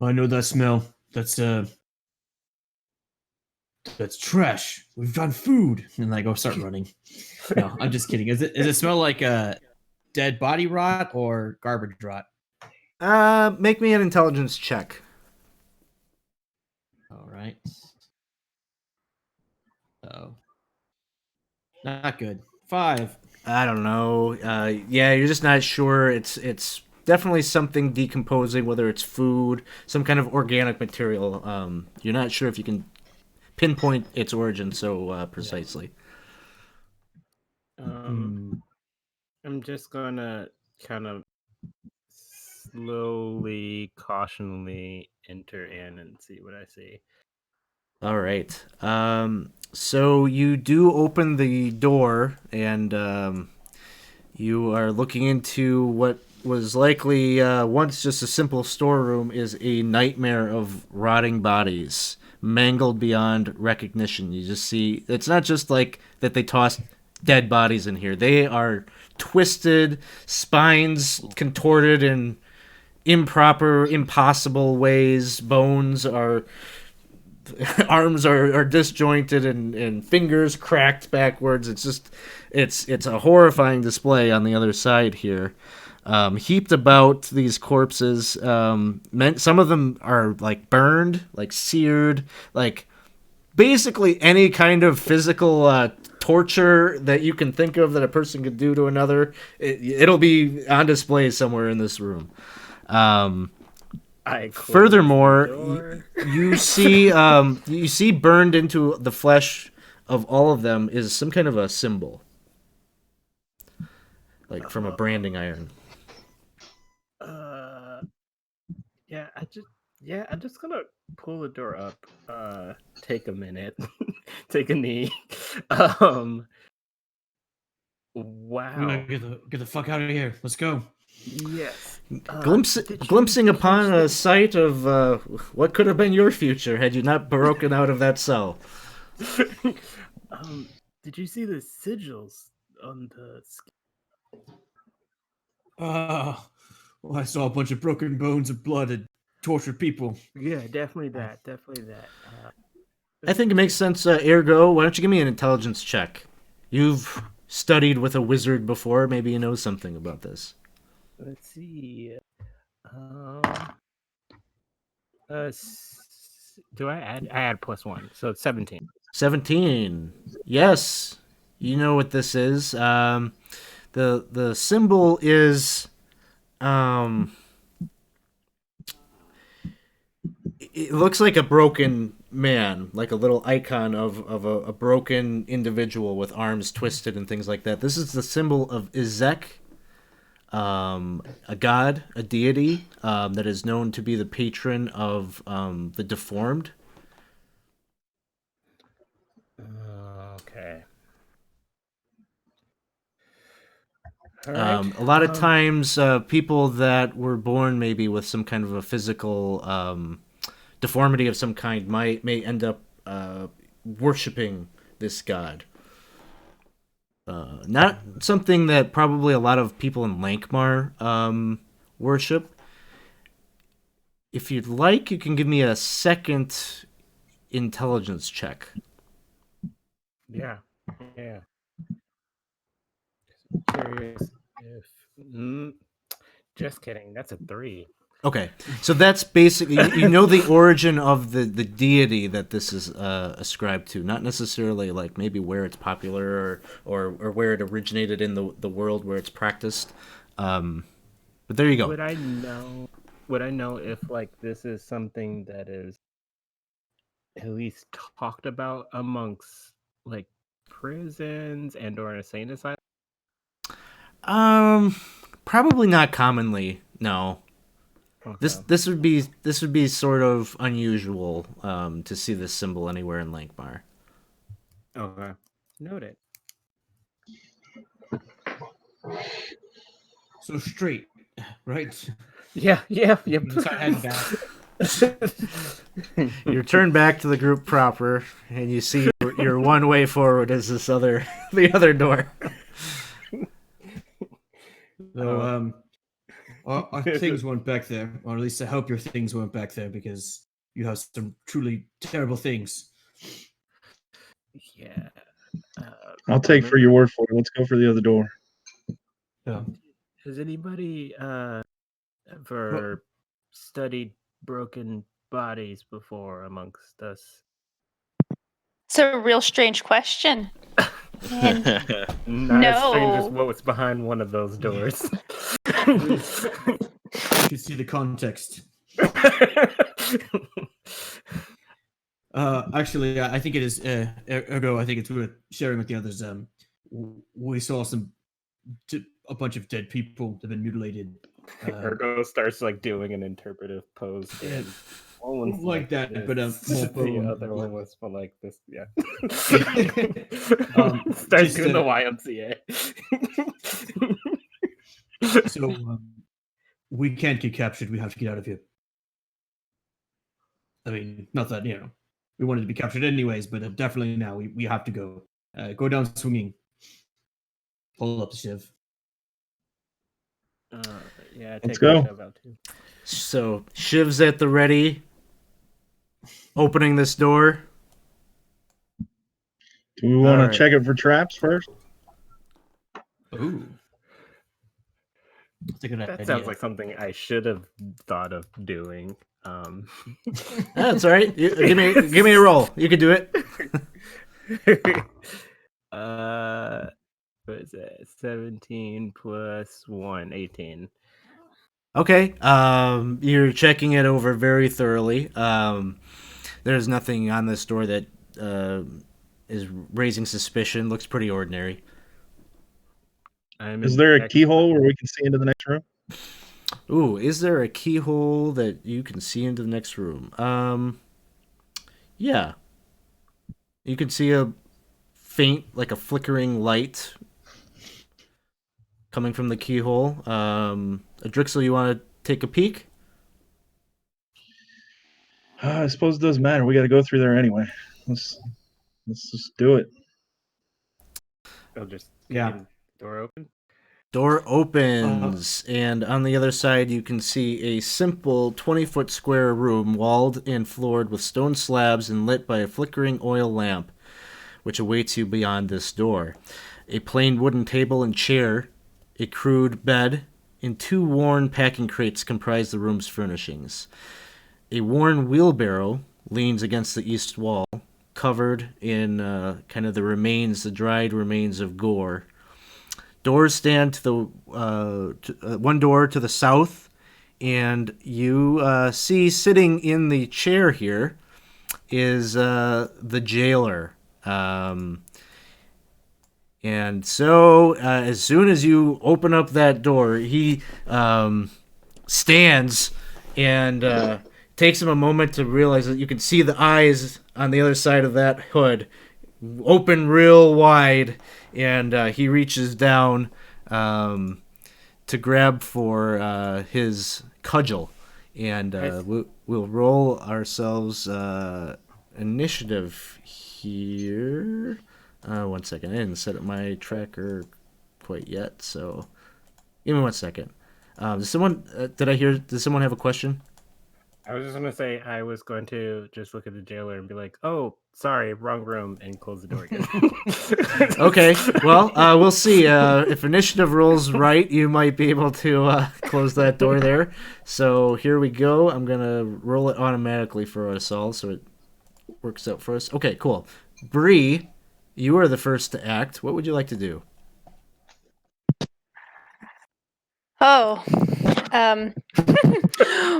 I know that smell. That's trash. We've got food. And I go start running. No, I'm just kidding. Does it smell like dead body rot or garbage rot? Make me an intelligence check. All right. Oh. Not good. 5. I don't know. Yeah, you're just not sure. It's definitely something decomposing, whether it's food, some kind of organic material. You're not sure if you can pinpoint its origin so precisely. I'm just gonna kind of slowly, cautionally enter in and see what I see. All right. So you do open the door, and you are looking into what was likely once just a simple storeroom is a nightmare of rotting bodies, mangled beyond recognition. You just see it's not just like that they tossed dead bodies in here. They are twisted, spines contorted in improper, impossible ways. Bones are arms are disjointed and fingers cracked backwards. It's a horrifying display on the other side here. Heaped about these corpses, some of them are like burned, like seared, like basically any kind of physical torture that you can think of that a person could do to another. It'll be on display somewhere in this room. Furthermore, you see burned into the flesh of all of them is some kind of a symbol, like from a branding iron. I'm just gonna pull the door up. Take a minute, take a knee. Wow. Get the fuck out of here. Let's go. Yes. Glimpsing upon a sight of what could have been your future had you not broken out of that cell. Did you see the sigils on the skin? Well, I saw a bunch of broken bones and blood and tortured people. Yeah, definitely that. I think it makes sense. Ergo, why don't you give me an intelligence check? You've studied with a wizard before. Maybe you know something about this. Let's see. Do I add? I add +1, so it's 17. 17. Yes, you know what this is. The symbol is it looks like a broken man, like a little icon of a broken individual with arms twisted and things like that. This is the symbol of Izek, a god, a deity that is known to be the patron of the deformed. Okay. All right. A lot of times, people that were born maybe with some kind of a physical deformity of some kind may end up worshiping this god. Not something that probably a lot of people in Lankhmar worship. If you'd like, you can give me a second intelligence check. Yeah. Curious if. Just kidding. That's a 3. Okay, so that's basically you know the origin of the deity that this is ascribed to, not necessarily like maybe where it's popular or where it originated in the world where it's practiced. But there you go. Would I know if like this is something that is at least talked about amongst like prisons and or insane asylum? Probably not commonly. No. Okay. This would be sort of unusual to see this symbol anywhere in Lankhmar. Okay. Noted. So straight, right? Yeah. Head back. You turn back to the group proper, and you see your one way forward is the other door. So, our things went back there, or at least I hope your things went back there, because you have some truly terrible things. Yeah. I'll take for your word for it. Let's go for the other door. Yeah. Has anybody ever studied broken bodies before amongst us? It's a real strange question. And Not as strange as No. what was behind one of those doors. You can see the context. Actually, I think it is. Ergo, I think it's worth sharing with the others. We saw a bunch of dead people that have been mutilated. Ergo starts like doing an interpretive pose. Yeah, One one's like that, this, but more the bone. other one was for like this. Yeah. Starts Just, doing the YMCA. So we can't get captured. We have to get out of here. I mean, not that we wanted to be captured anyways, but definitely now we have to go. Go down swinging. Pull up the shiv. Yeah, Let's take my go. shove out too. So Shiv's at the ready, opening this door. Do we want Alright. to check it for traps first? Ooh. That's a good That idea. sounds like something I should have thought of doing. That's all right. Give me a roll. You can do it. What is it? 17 plus 1, 18. Okay. You're checking it over very thoroughly. There's nothing on this door that is raising suspicion. Looks pretty ordinary. Is there a keyhole where we can see into the next room? Ooh, is there a keyhole that you can see into the next room? Yeah. You can see a faint, like a flickering light coming from the keyhole. Adrixel, you want to take a peek? I suppose it doesn't matter. We got to go through there anyway. Let's just do it. I'll just Yeah. door open. Door opens, and on the other side you can see a simple 20-foot square room, walled and floored with stone slabs and lit by a flickering oil lamp, which awaits you beyond this door. A plain wooden table and chair, a crude bed, and 2 worn packing crates comprise the room's furnishings. A worn wheelbarrow leans against the east wall, covered in kind of the dried remains of gore. Doors stand to the one door to the south, and you see sitting in the chair here is the jailer. And so as soon as you open up that door, he stands and takes him a moment to realize that you can see the eyes on the other side of that hood open real wide, and he reaches down to grab for his cudgel, and we'll roll ourselves initiative here. 1 second. I didn't set up my tracker quite yet, so give me 1 second. Does someone have a question? I was just going to say I was going to just look at the jailer and be like, oh, sorry, wrong room, and close the door again. Okay, well, we'll see. If initiative rolls right, you might be able to close that door there. So here we go. I'm going to roll it automatically for us all so it works out for us. Okay, cool. Bree, you are the first to act. What would you like to do? Oh.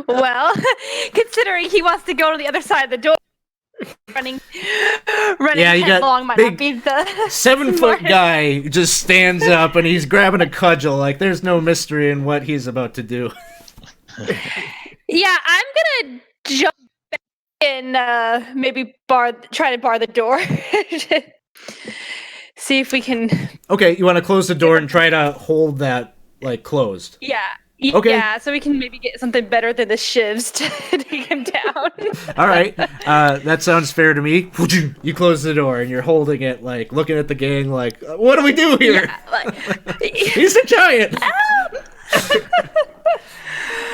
Well, considering he wants to go to the other side of the door, running Yeah, you got headlong might big not be the 7-foot smartest. guy just stands up and he's grabbing a cudgel. Like there's no mystery in what he's about to do. Yeah, I'm gonna jump back and maybe try to bar the door. see if we can. Okay, you want to close the door and try to hold that like closed. Yeah. Okay. Yeah, so we can maybe get something better than the shivs to take him down. All right, that sounds fair to me. You close the door and you're holding it, like looking at the gang, like, what do we do here? Yeah, like, He's a giant.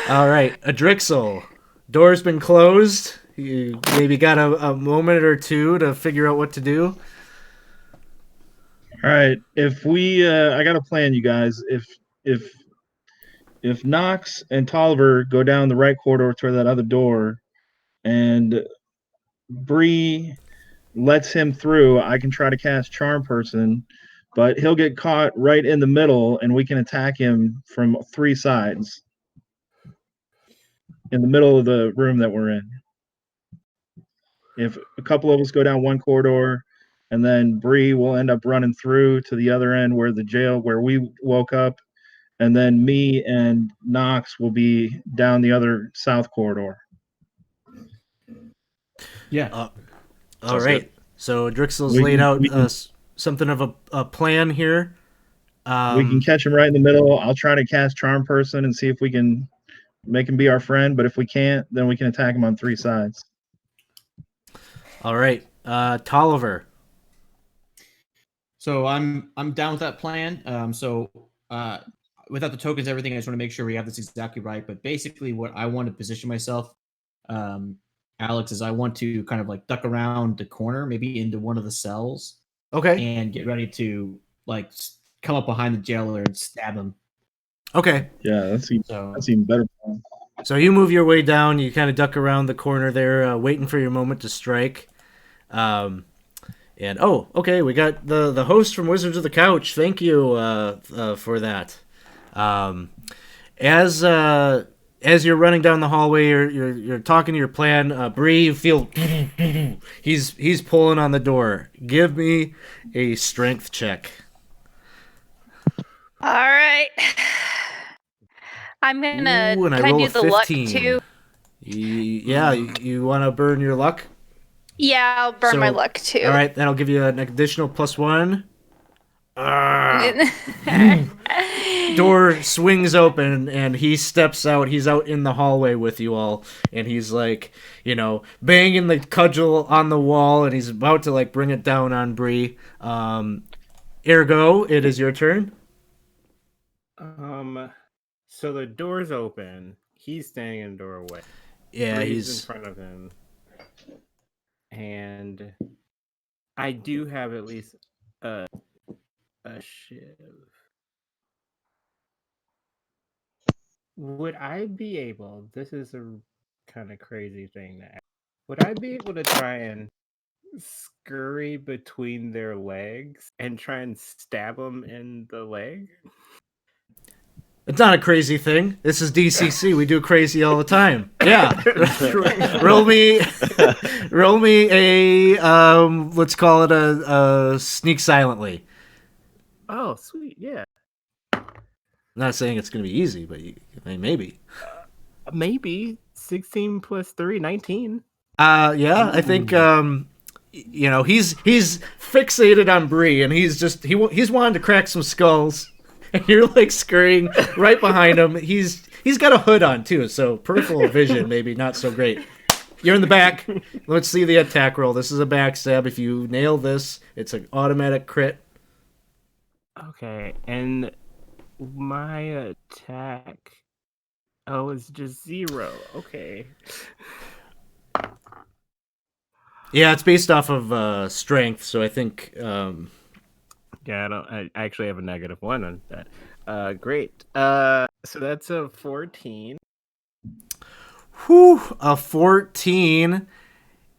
All right, Adrixel. Door's been closed. You maybe got a moment or two to figure out what to do. All right. If we, I got a plan, you guys. If Knox and Tolliver go down the right corridor toward that other door, and Bree lets him through, I can try to cast Charm Person, but he'll get caught right in the middle, and we can attack him from 3 sides in the middle of the room that we're in. If a couple of us go down one corridor, and then Bree will end up running through to the other end where we woke up, and then me and Knox will be down the other south corridor. Yeah. All Sounds right. good. So Drixel's We laid can- out we can- something of a plan here. We can catch him right in the middle. I'll try to cast Charm Person and see if we can make him be our friend. But if we can't, then we can attack him on 3 sides. All right, Tolliver. So I'm down with that plan. Without the tokens, everything, I just want to make sure we have this exactly right. But basically, what I want to position myself, Alex, is I want to kind of like duck around the corner, maybe into one of the cells, Okay. and get ready to like come up behind the jailer and stab him. Okay. Yeah, that's So even better. So you move your way down. You kind of duck around the corner there, waiting for your moment to strike. Okay, we got the host from Wizards of the Couch. Thank you for that. As you're running down the hallway, you're talking to your plan. Bree, you feel he's pulling on the door. Give me a strength check. All right. I'm gonna. Ooh, and I can I roll do a the luck 15. too? You want to burn your luck? Yeah, I'll burn my So, luck too. All right, that'll give you an additional +1. Door swings open and he steps out. He's out in the hallway with you all, and he's like, banging the cudgel on the wall, and he's about to like bring it down on Bree. Ergo, it is your turn. So the door's open. He's standing in the doorway. Yeah, Bree's in he's front of him. And I do have at least a shiv. Would I be able, this is a kind of crazy thing to ask, would I be able to try and scurry between their legs and try and stab them in the leg? It's not a crazy thing. This is DCC. We do crazy all the time. Yeah. roll me a let's call it a sneak silently. Oh, sweet, yeah. I'm not saying it's going to be easy, but maybe. Maybe 16 plus 3, 19. Yeah, I think he's fixated on Bree, and he's wanting to crack some skulls, and you're like scurrying right behind him. He's got a hood on too, so peripheral vision maybe not so great. You're in the back. Let's see the attack roll. This is a backstab. If you nail this, it's an automatic crit. Okay, and my attack, it's just 0. Okay. Yeah, it's based off of strength, so I think. Yeah, I actually have a -1 on that. Great. So that's a 14. Whew, a 14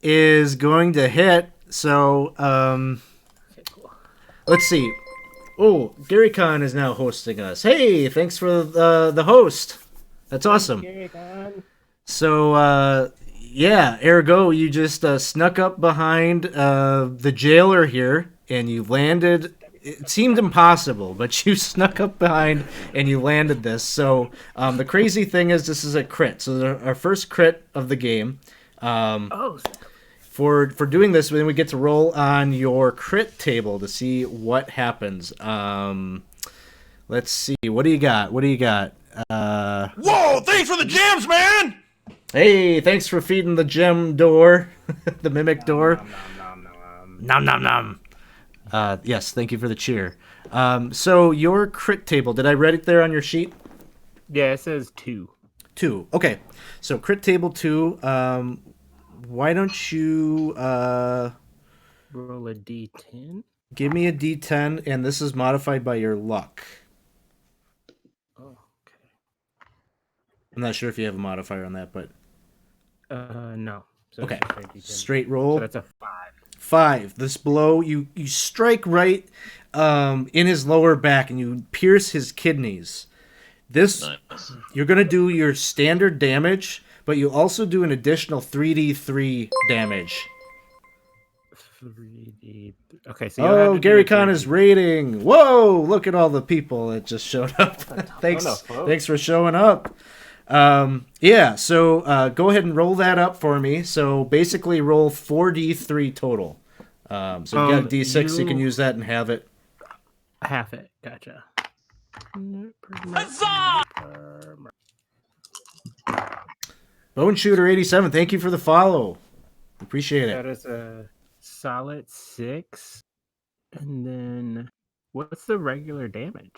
is going to hit. So, Okay, cool. let's see. Oh, Gary Khan is now hosting us. Hey, thanks for the host. That's awesome. Okay, done. So, ergo, you just snuck up behind the jailer here, and you landed. It seemed impossible, but you snuck up behind and you landed this. So, the crazy thing is this is a crit. So, our first crit of the game. Oh, for doing this, then we get to roll on your crit table to see what happens. Let's see. What do you got? Whoa! Thanks for the gems, man. Hey, thanks for feeding the gem door, the mimic door. Nom nom nom. Yes, thank you for the cheer. So your crit table, did I write it there on your sheet? Yeah, it says 2. 2. Okay. So crit table 2. Why don't you Roll a d10. give me a d10, and this is modified by your luck. Oh, okay. I'm not sure if you have a modifier on that, but No. So okay. it's just a D10. Straight roll. So that's a 5. 5. This blow, you strike right in his lower back, and you pierce his kidneys. This, Nice. you're going to do your standard damage, but you also do an additional 3d3 damage. 3D. Okay, so you'll have Oh, to do Gary the Con 3D. is rating. Whoa, look at all the people that just showed up. Thanks for showing up. Yeah, so go ahead and roll that up for me. So basically roll 4d3 total. So you got a d6, you can use that and have it. Half it. Gotcha. Bone Shooter 87, thank you for the follow. Appreciate That it. is a solid 6. And then what's the regular damage?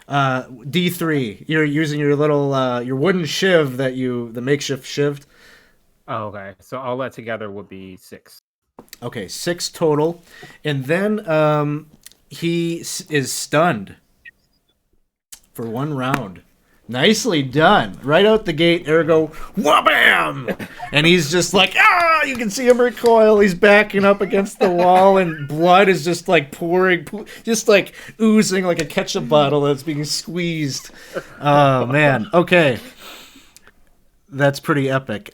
D3. You're using your little your wooden shiv the makeshift shiv. Oh, okay. So all that together would be 6. Okay, 6 total. And then he is stunned for 1 round. Nicely done. Right out the gate, Ergo, wha-bam! And he's just like, you can see him recoil. He's backing up against the wall, and blood is just like pouring, just like oozing like a ketchup bottle that's being squeezed. Oh, man. Okay. That's pretty epic.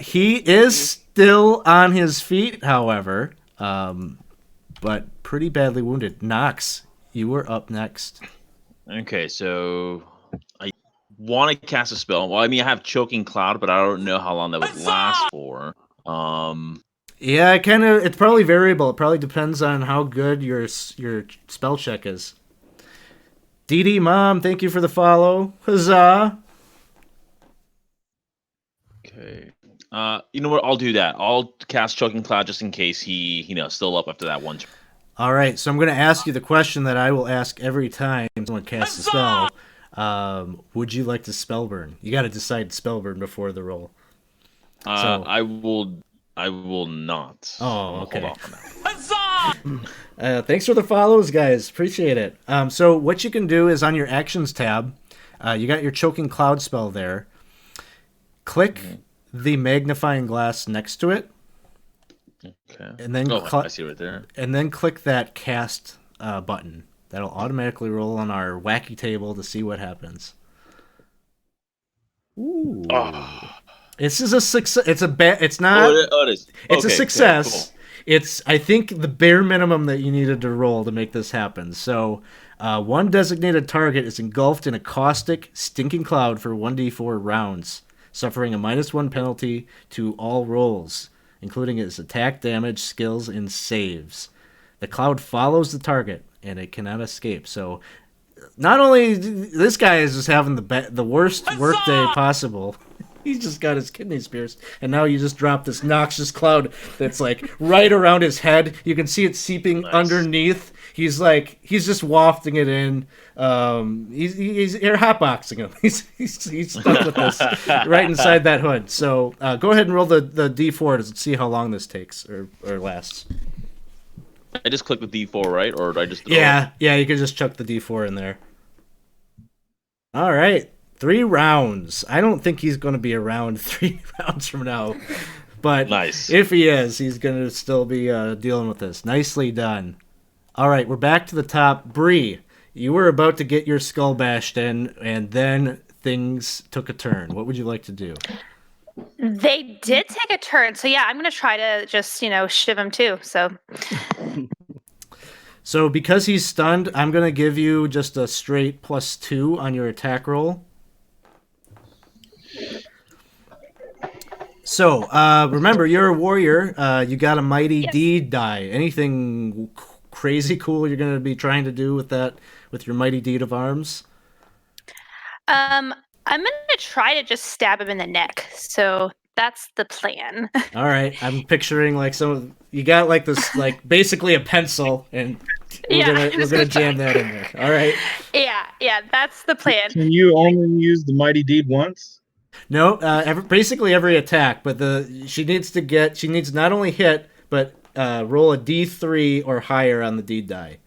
He is still on his feet, however, but pretty badly wounded. Nox, you were up next. Okay, so I want to cast a spell. Well, I mean, I have Choking Cloud, but I don't know how long that would last for. Yeah, it's probably variable. It probably depends on how good your spell check is. DD Mom, thank you for the follow. Huzzah! Okay. You know what? I'll do that. I'll cast Choking Cloud just in case he, still up after that one. All right, so I'm going to ask you the question that I will ask every time someone casts a spell. Would you like to spellburn? You got to decide spellburn before the roll. I will not. Oh, okay. Hold off on that. Thanks for the follows, guys. Appreciate it. So what you can do is on your actions tab, you got your Choking Cloud spell there. Click the magnifying glass next to it. Okay. And then I see it right there. And then click that cast button. That'll automatically roll on our wacky table to see what happens. Ooh. Oh. This is a success. It's not. It is. It's a Okay, success. cool. It's, I think, the bare minimum that you needed to roll to make this happen. So, one designated target is engulfed in a caustic, stinking cloud for 1d4 rounds, suffering a -1 penalty to all rolls, including its attack, damage, skills, and saves. The cloud follows the target, and it cannot escape. So, not only this guy is just having the worst workday possible. He's just got his kidneys pierced, and now you just drop this noxious cloud that's like right around his head. You can see it seeping underneath. He's just wafting it in. He's you're hotboxing him. He's stuck with this right inside that hood. So go ahead and roll the D4 to see how long this takes or lasts. I just click the D4, right? Or did I just throw Yeah, you can just chuck the D4 in there. All right. 3 rounds. I don't think he's going to be around 3 rounds from now. But Nice. if he is, he's going to still be dealing with this. Nicely done. All right, we're back to the top. Bree, you were about to get your skull bashed in, and then things took a turn. What would you like to do? They did take a turn. So yeah, I'm going to try to just, shiv him too. So So because he's stunned, I'm going to give you just a straight +2 on your attack roll. So, remember, you're a warrior. You got a mighty Yes. deed die. Anything crazy cool you're going to be trying to do with that, with your mighty deed of arms? I'm gonna try to just stab him in the neck. So that's the plan. All right, I'm picturing like you got like this, like basically a pencil, and we're Yeah, gonna just jam that in there. All right. yeah, that's the plan. Can you only use the mighty deed once? No, basically every attack, but she needs not only hit but roll a D3 or higher on the deed die.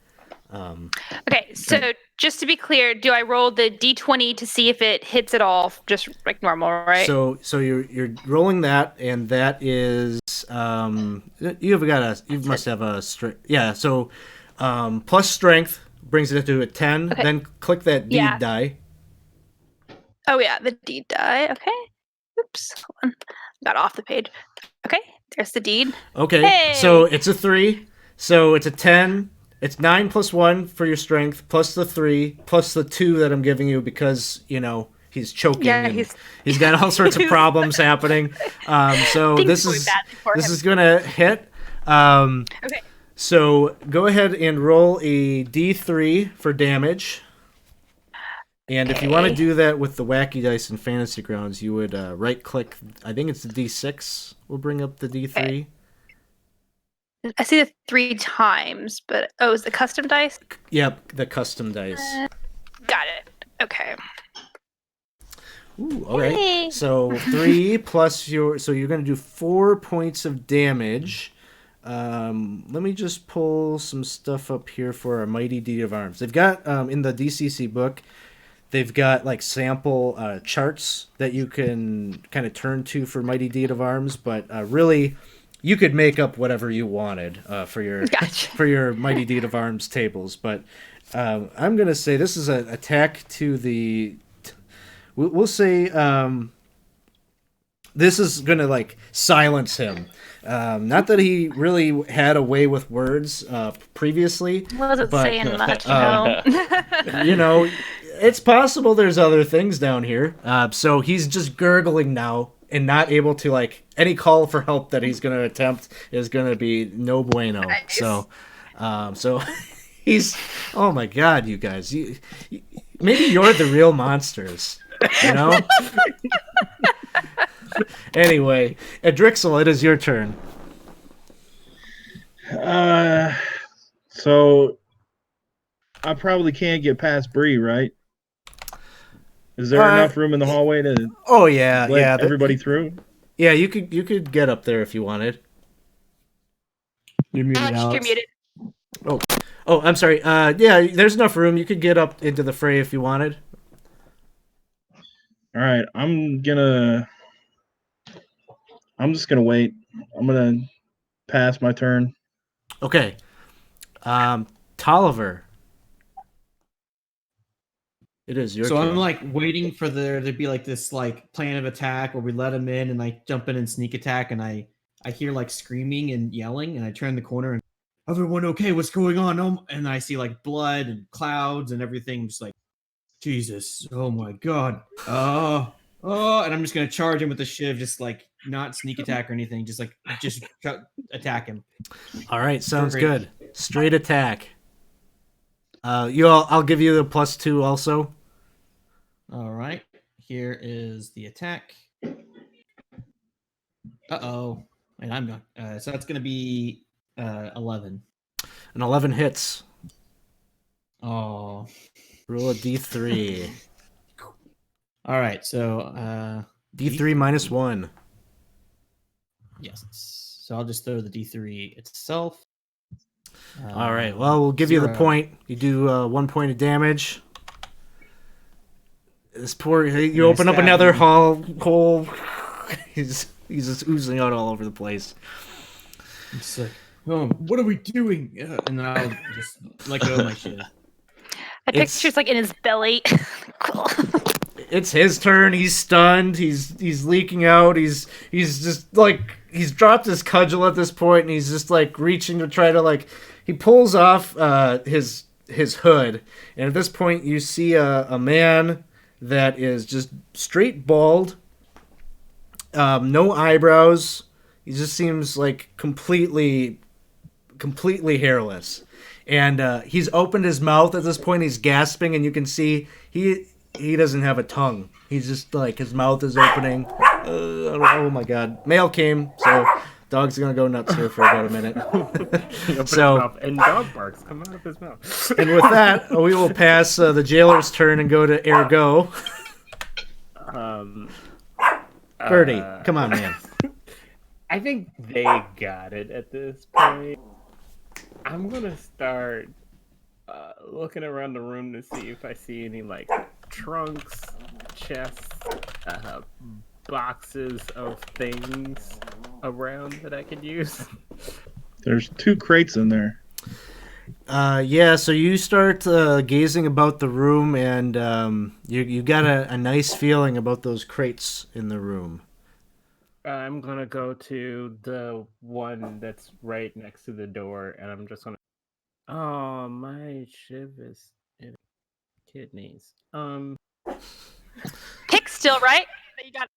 Okay, so just to be clear, do I roll the d20 to see if it hits at all, just like normal, right? So you're rolling that, and that is you must have a strength. Yeah, so plus strength brings it to a 10. Okay. Then click that deed Yeah. die. Oh yeah, the deed die. Okay. Oops, hold on. Got off the page. Okay, there's the deed. Okay, Hey! so it's a 3. So it's a 10. It's 9 plus 1 for your strength, plus the 3, plus the 2 that I'm giving you because, he's choking. Yeah, and he's got all sorts of problems happening. So Things this going is badly for him. going to hit. Okay. So go ahead and roll a D3 for damage. And if you want to Okay. do that with the wacky dice and fantasy grounds, you would right-click. I think it's the D6. We'll bring up the D3. Okay. I see the 3 times, but is the custom dice? Yep, the custom dice. Got it. Okay. Ooh, all right. Yay. So 3 plus so you're going to do 4 points of damage. Let me just pull some stuff up here for our Mighty Deed of Arms. They've got in the DCC book, they've got like sample charts that you can kind of turn to for Mighty Deed of Arms, but really you could make up whatever you wanted for your Gotcha. for your Mighty Deed of Arms tables. But I'm gonna say this is an attack to the. We'll say this is gonna like silence him. Not that he really had a way with words previously. Wasn't but, saying much, no. It's possible there's other things down here. So he's just gurgling now and not able to, like, any call for help that he's going to attempt is going to be no bueno. Nice. So he's, oh my God, you guys, maybe you're the real monsters, Anyway, Adrixel, it is your turn. So I probably can't get past Bree, right? Is there enough room in the hallway to Oh yeah, let everybody through? Yeah, you could get up there if you wanted. You're muted, You're Alex. muted. Oh, I'm sorry. Yeah, there's enough room. You could get up into the fray if you wanted. All right, I'm just gonna wait. I'm gonna pass my turn. Okay. Tolliver. It is your So turn. I'm like waiting for there to be like this like plan of attack where we let him in and I jump in and sneak attack and I hear like screaming and yelling and I turn the corner and everyone okay, what's going on? And I see like blood and clouds and everything. I'm just like, Jesus, oh my God. And I'm just gonna charge him with the shiv, just like not sneak attack or anything, just attack him. All right, sounds Great. good. Straight attack. I'll give you the +2 also. All right, here is the attack. And I'm not. So that's gonna be 11. An 11 hits. Oh. Roll a D3. All right, so D3 minus 1. yes. So I'll just throw the D3 itself. All right. Well, we'll give you the 0. point. You do 1 point of damage. This poor. You open up stab another him. hole. He's just oozing out all over the place. It's like, what are we doing? And then I'll just let go of my shit. I It's- picture's like in his belly. It's his turn. He's stunned. He's leaking out. He's just like he's dropped his cudgel at this point, and he's just like reaching to try to like he pulls off his hood, and at this point you see a man that is just straight bald, No eyebrows. He just seems like completely hairless. And he's opened his mouth at this point. He's gasping, and you can see he doesn't have a tongue. He's just like his mouth is opening. Oh my God! Mail came, so dog's gonna go nuts here for about a minute. He opened So- his mouth and dog barks come out of his mouth. And with that, we will pass the jailer's turn and go to Ergo. Um, Birdie, come on, man. I think they got it at this point. I'm gonna start looking around the room to see if I see any like trunks, chests, boxes of things around that I could use. There's 2 crates in there. Yeah, so you start gazing about the room, and you got a nice feeling about those crates in the room. I'm gonna go to the one that's right next to the door, and I'm just gonna. Oh, my shiv is in kidneys. Pick still, right? That you got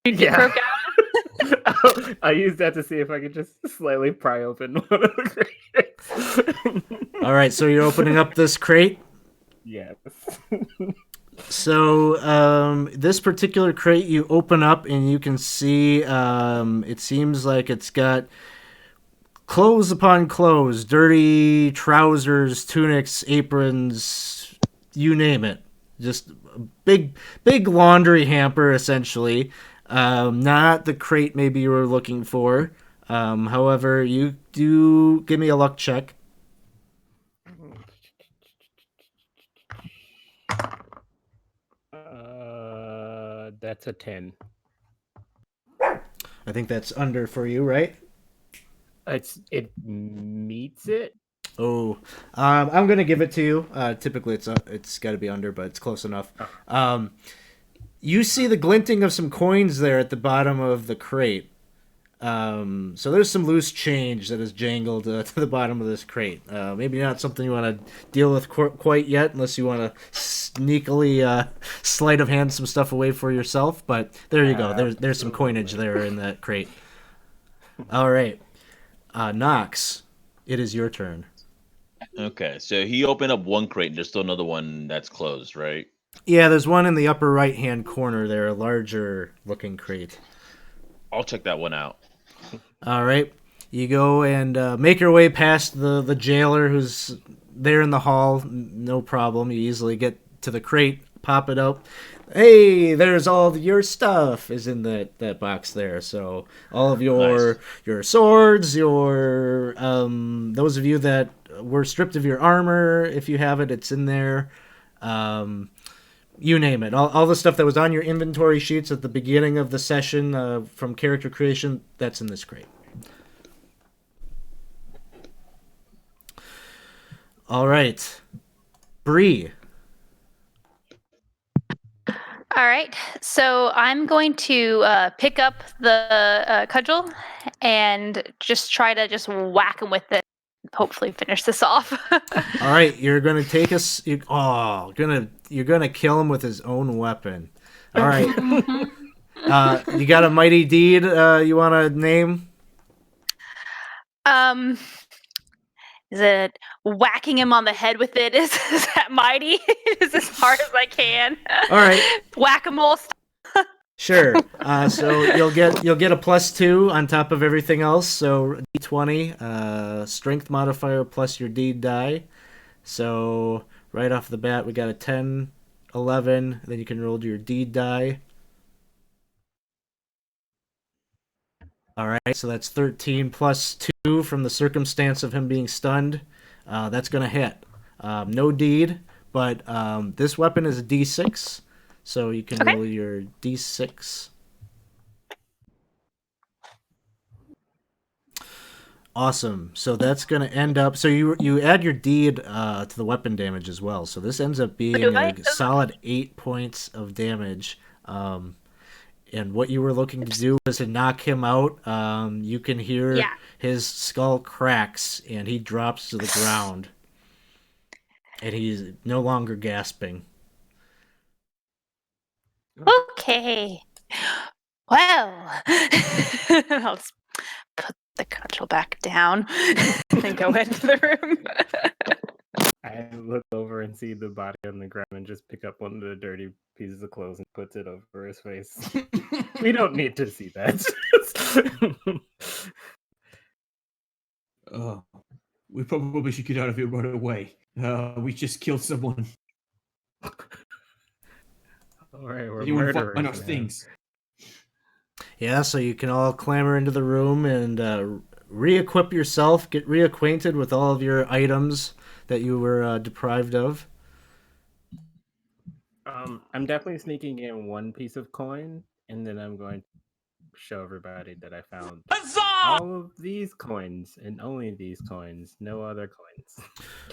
Yeah. broke out. I used that to see if I could just slightly pry open one of the crates. All right, so you're opening up this crate. Yes. So this particular crate you open up, and you can see it seems like it's got clothes upon clothes, dirty trousers, tunics, aprons, you name it. Just a big laundry hamper, essentially. Not the crate maybe you were looking for. However, you do give me a luck check. That's a 10. I think that's under for you, right? It meets it. Oh, I'm gonna give it to you. Typically, it's got to be under, but it's close enough. You see the glinting of some coins there at the bottom of the crate. So there's some loose change that is jangled to the bottom of this crate. Maybe not something you want to deal with quite yet, unless you want to sneakily sleight of hand some stuff away for yourself. But there you go. There's some coinage there in that crate. All right, Knox, it is your turn. Okay, so he opened up one crate, and there's still another one that's closed, right? Yeah, there's one in the upper right-hand corner there, a larger-looking crate. I'll check that one out. All right. You go and make your way past the jailer who's there in the hall. No problem. You easily get to the crate, pop it up. Hey, there's all your stuff is in that box there. So all of your swords, your those of you that were stripped of your armor, if you have it, it's in there. You name it. All the stuff that was on your inventory sheets at the beginning of the session from character creation, that's in this crate. All right. Bree. All right, so I'm going to pick up the cudgel and just try to just whack him with it. Hopefully, finish this off. All right, you're gonna take us. You're gonna kill him with his own weapon. All right. You got a mighty deed you want to name? Is it whacking him on the head with it? Is that mighty? Is as hard as I can? All right. Whack-a-mole. Sure. So you'll get a +2 on top of everything else. So D20, strength modifier plus your deed die. So right off the bat, we got a 10, 11. Then you can roll your deed die. All right. So that's 13 plus 2 from the circumstance of him being stunned. That's gonna hit. No deed, but this weapon is a D6. So you can roll your D6. Awesome. So that's going to end up... So you add your deed to the weapon damage as well. So this ends up being a solid 8 points of damage. And what you were looking to do was to knock him out. You can hear his skull cracks and he drops to the ground. And he's no longer gasping. Okay. Well, I'll just put the cudgel back down and go into the room. I look over and see the body on the ground and just pick up one of the dirty pieces of clothes and puts it over his face. We don't need to see that. We probably should get out of here right away. We just killed someone. All right, we're You want to murderers find our now. things. Yeah, so you can all clamber into the room and re-equip yourself, get reacquainted with all of your items that you were deprived of. I'm definitely sneaking in one piece of coin, and then I'm going to show everybody that I found all of these coins and only these coins, no other coins.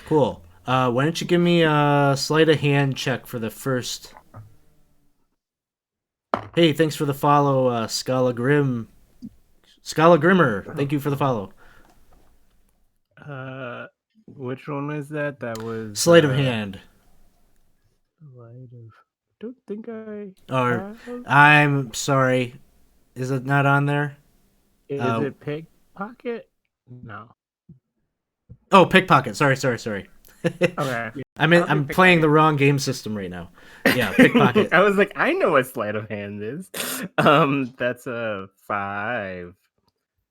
Cool. Why don't you give me a sleight of hand check for the first... Hey, thanks for the follow, Scala Grimmer. Thank you for the follow. Which one was that? That was Sleight of hand. Don't think I. Or, have. I'm sorry. Is it not on there? Is it pickpocket? No. Oh, pickpocket. Sorry. Okay. I'm playing the wrong game system right now. Yeah, pickpocket. I was like, I know what sleight of hand is. That's a 5.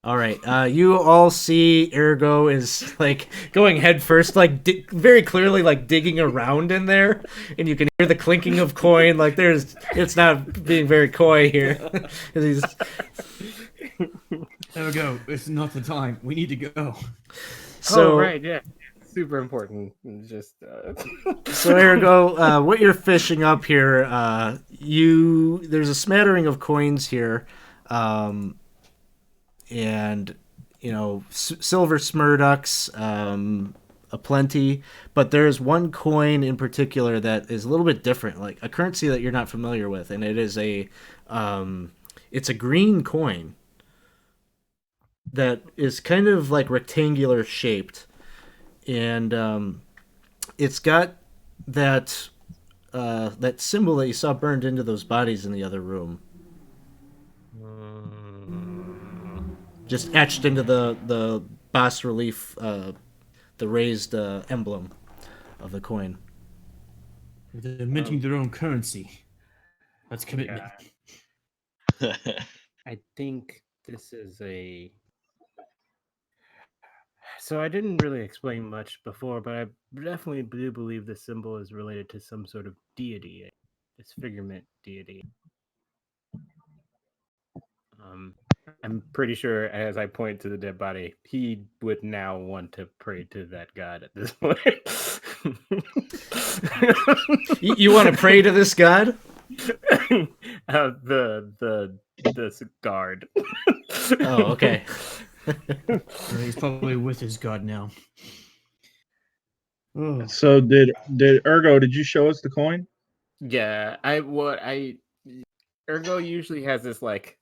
All right. You all see Ergo is like going head first, like very clearly like digging around in there, and you can hear the clinking of coin. Like it's not being very coy here. He's... There we go. It's not the time. We need to go. So right, yeah, super important. Just so Ergo, what you're fishing up here, there's a smattering of coins here. And silver smurducks aplenty, but there's one coin in particular that is a little bit different, like a currency that you're not familiar with, and it is it's a green coin that is kind of like rectangular shaped, and it's got that symbol that you saw burned into those bodies in the other room. Just etched into the bas relief, the raised emblem of the coin. They're minting their own currency. That's commitment. I think this is a. So I didn't really explain much before, but I definitely do believe this symbol is related to some sort of deity, a disfigurement deity. I'm pretty sure, as I point to the dead body, he would now want to pray to that god at this point. You want to pray to this god? The guard. Oh, okay. He's probably with his god now. Oh. So did Ergo? Did you show us the coin? Yeah, Ergo usually has this like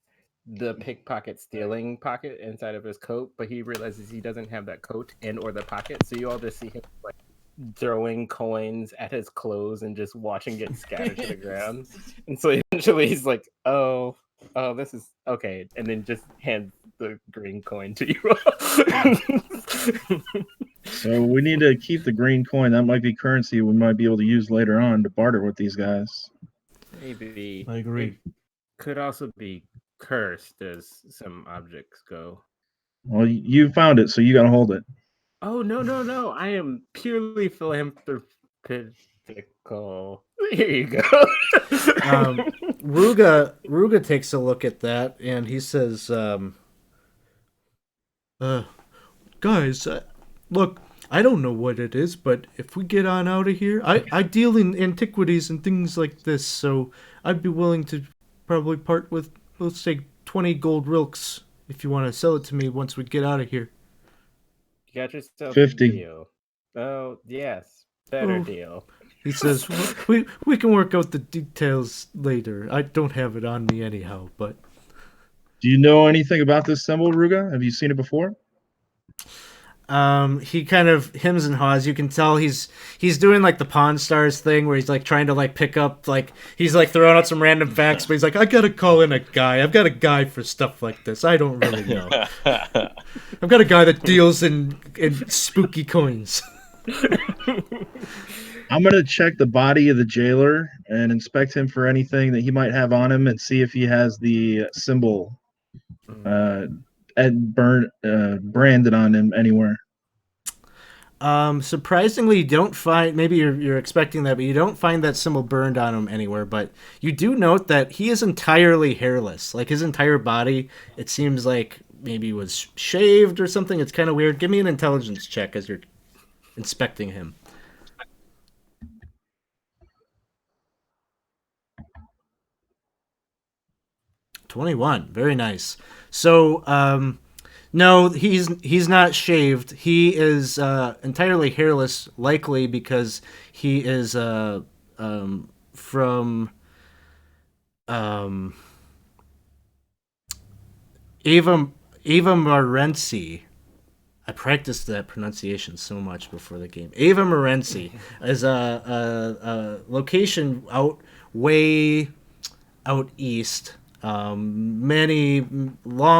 the pickpocket stealing pocket inside of his coat, but he realizes he doesn't have that coat and or the pocket, so you all just see him like throwing coins at his clothes and just watching get scattered to the ground. And so eventually he's like, oh, this is okay, and then just hands the green coin to you. So we need to keep the green coin. That might be currency we might be able to use later on to barter with these guys. Maybe. I agree. It could also be cursed, as some objects go. Well, you found it, so you got to hold it. Oh, no. I am purely philanthropical. Here you go. Ruga takes a look at that, and he says, guys, look, I don't know what it is, but if we get on out of here, I deal in antiquities and things like this, so I'd be willing to probably part with, let's say, 20 gold rilks if you want to sell it to me once we get out of here. You got yourself 50. a deal. Oh, yes. Better deal. He says, we can work out the details later. I don't have it on me anyhow, but... Do you know anything about this symbol, Ruga? Have you seen it before? He kind of hems and haws. You can tell he's doing like the Pawn Stars thing where he's like trying to like pick up, like he's like throwing out some random facts, but he's like, I gotta call in a guy. I've got a guy for stuff like this. I don't really know. I've got a guy that deals in spooky coins. I'm gonna check the body of the jailer and inspect him for anything that he might have on him, and see if he has the symbol branded on him anywhere. Surprisingly, you don't find. Maybe you're expecting that, but you don't find that symbol burned on him anywhere. But you do note that he is entirely hairless. Like his entire body, it seems like maybe was shaved or something. It's kind of weird. Give me an intelligence check as you're inspecting him. 21. Very nice. So, no, he's not shaved. He is entirely hairless, likely because he is from Ava Morenci. I practiced that pronunciation so much before the game. Ava Morenci is a location way out east. Long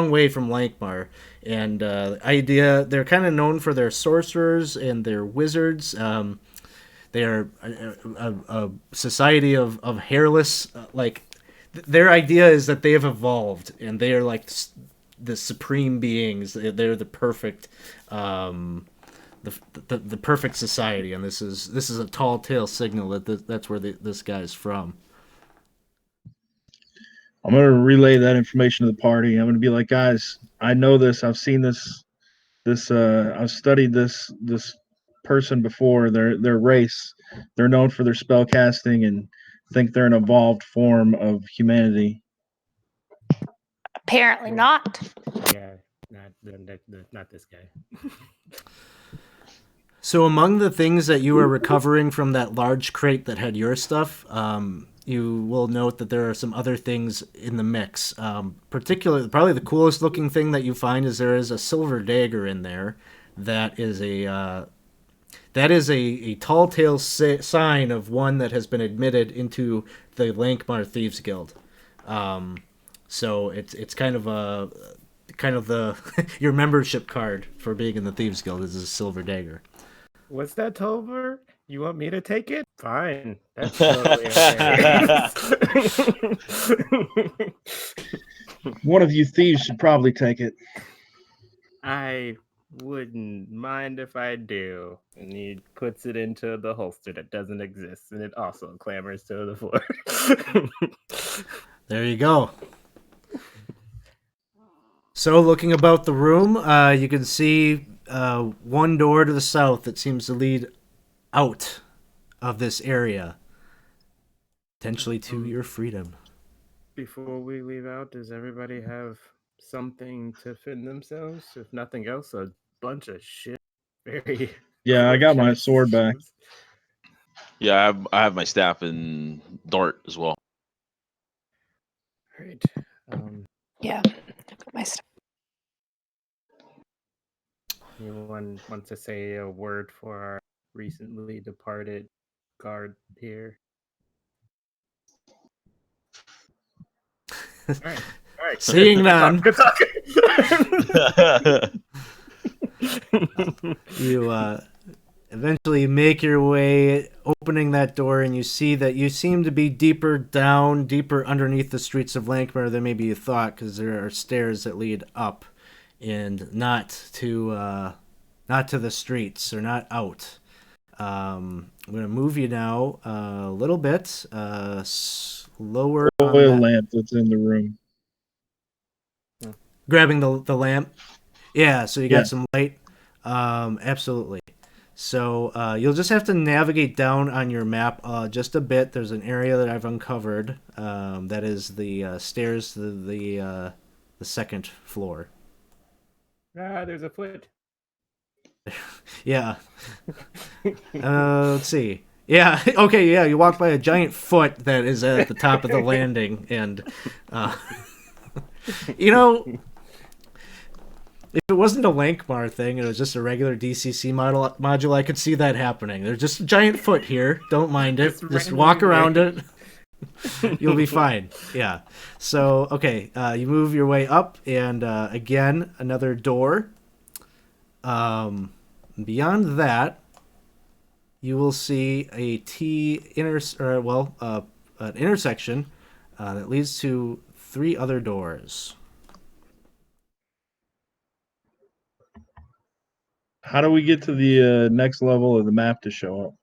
way from Lankhmar, and they're kind of known for their sorcerers and their wizards. They are a society of hairless. Their idea is that they have evolved, and they are like the supreme beings. They're the perfect, the perfect society, and this is a tall tale signal that that's where this guy's from. I'm going to relay that information to the party. I'm going to be like, guys, I know this. I've seen this. I've studied this person before. Their race. They're known for their spell casting and think they're an evolved form of humanity. Apparently not. Yeah, not this guy. So among the things that you are recovering from that large crate that had your stuff, you will note that there are some other things in the mix. Particularly, probably the coolest looking thing that you find is there is a silver dagger in there. That is a tall tale sign of one that has been admitted into the Lankhmar Thieves Guild. So it's kind of the your membership card for being in the Thieves Guild is a silver dagger. What's that, Tolver? You want me to take it? Fine. That's totally okay. One of you thieves should probably take it. I wouldn't mind if I do. And he puts it into the holster that doesn't exist, and it also clambers to the floor. There you go. So looking about the room, you can see one door to the south that seems to lead out of this area, potentially to your freedom. Before we leave out, does everybody have something to fend themselves? If nothing else, a bunch of shit. Very. Yeah, I got my sword back. Yeah, I have my staff and dart as well. Right. Yeah, my stuff. Anyone want to say a word for our recently departed guard here? All right. Seeing none. Good talk. You eventually make your way, opening that door, and you see that you seem to be deeper underneath the streets of Lankhmar than maybe you thought, because there are stairs that lead up, and not to the streets, or not out. I'm going to move you now a little bit slower. Oil lamp that's in the room. Grabbing the lamp. Yeah, so you got some light. Absolutely. So you'll just have to navigate down on your map just a bit. There's an area that I've uncovered. That is the stairs to the second floor. There's a foot. Yeah. Let's see. Yeah. Okay. Yeah. You walk by a giant foot that is at the top of the landing, and If it wasn't a Lankhmar thing, it was just a regular DCC module, I could see that happening. There's just a giant foot here. Don't mind it. Just walk around it. You'll be fine. Yeah. So, okay, you move your way up, and again, another door. Beyond that, you will see a an intersection that leads to 3 other doors. How do we get to the next level of the map to show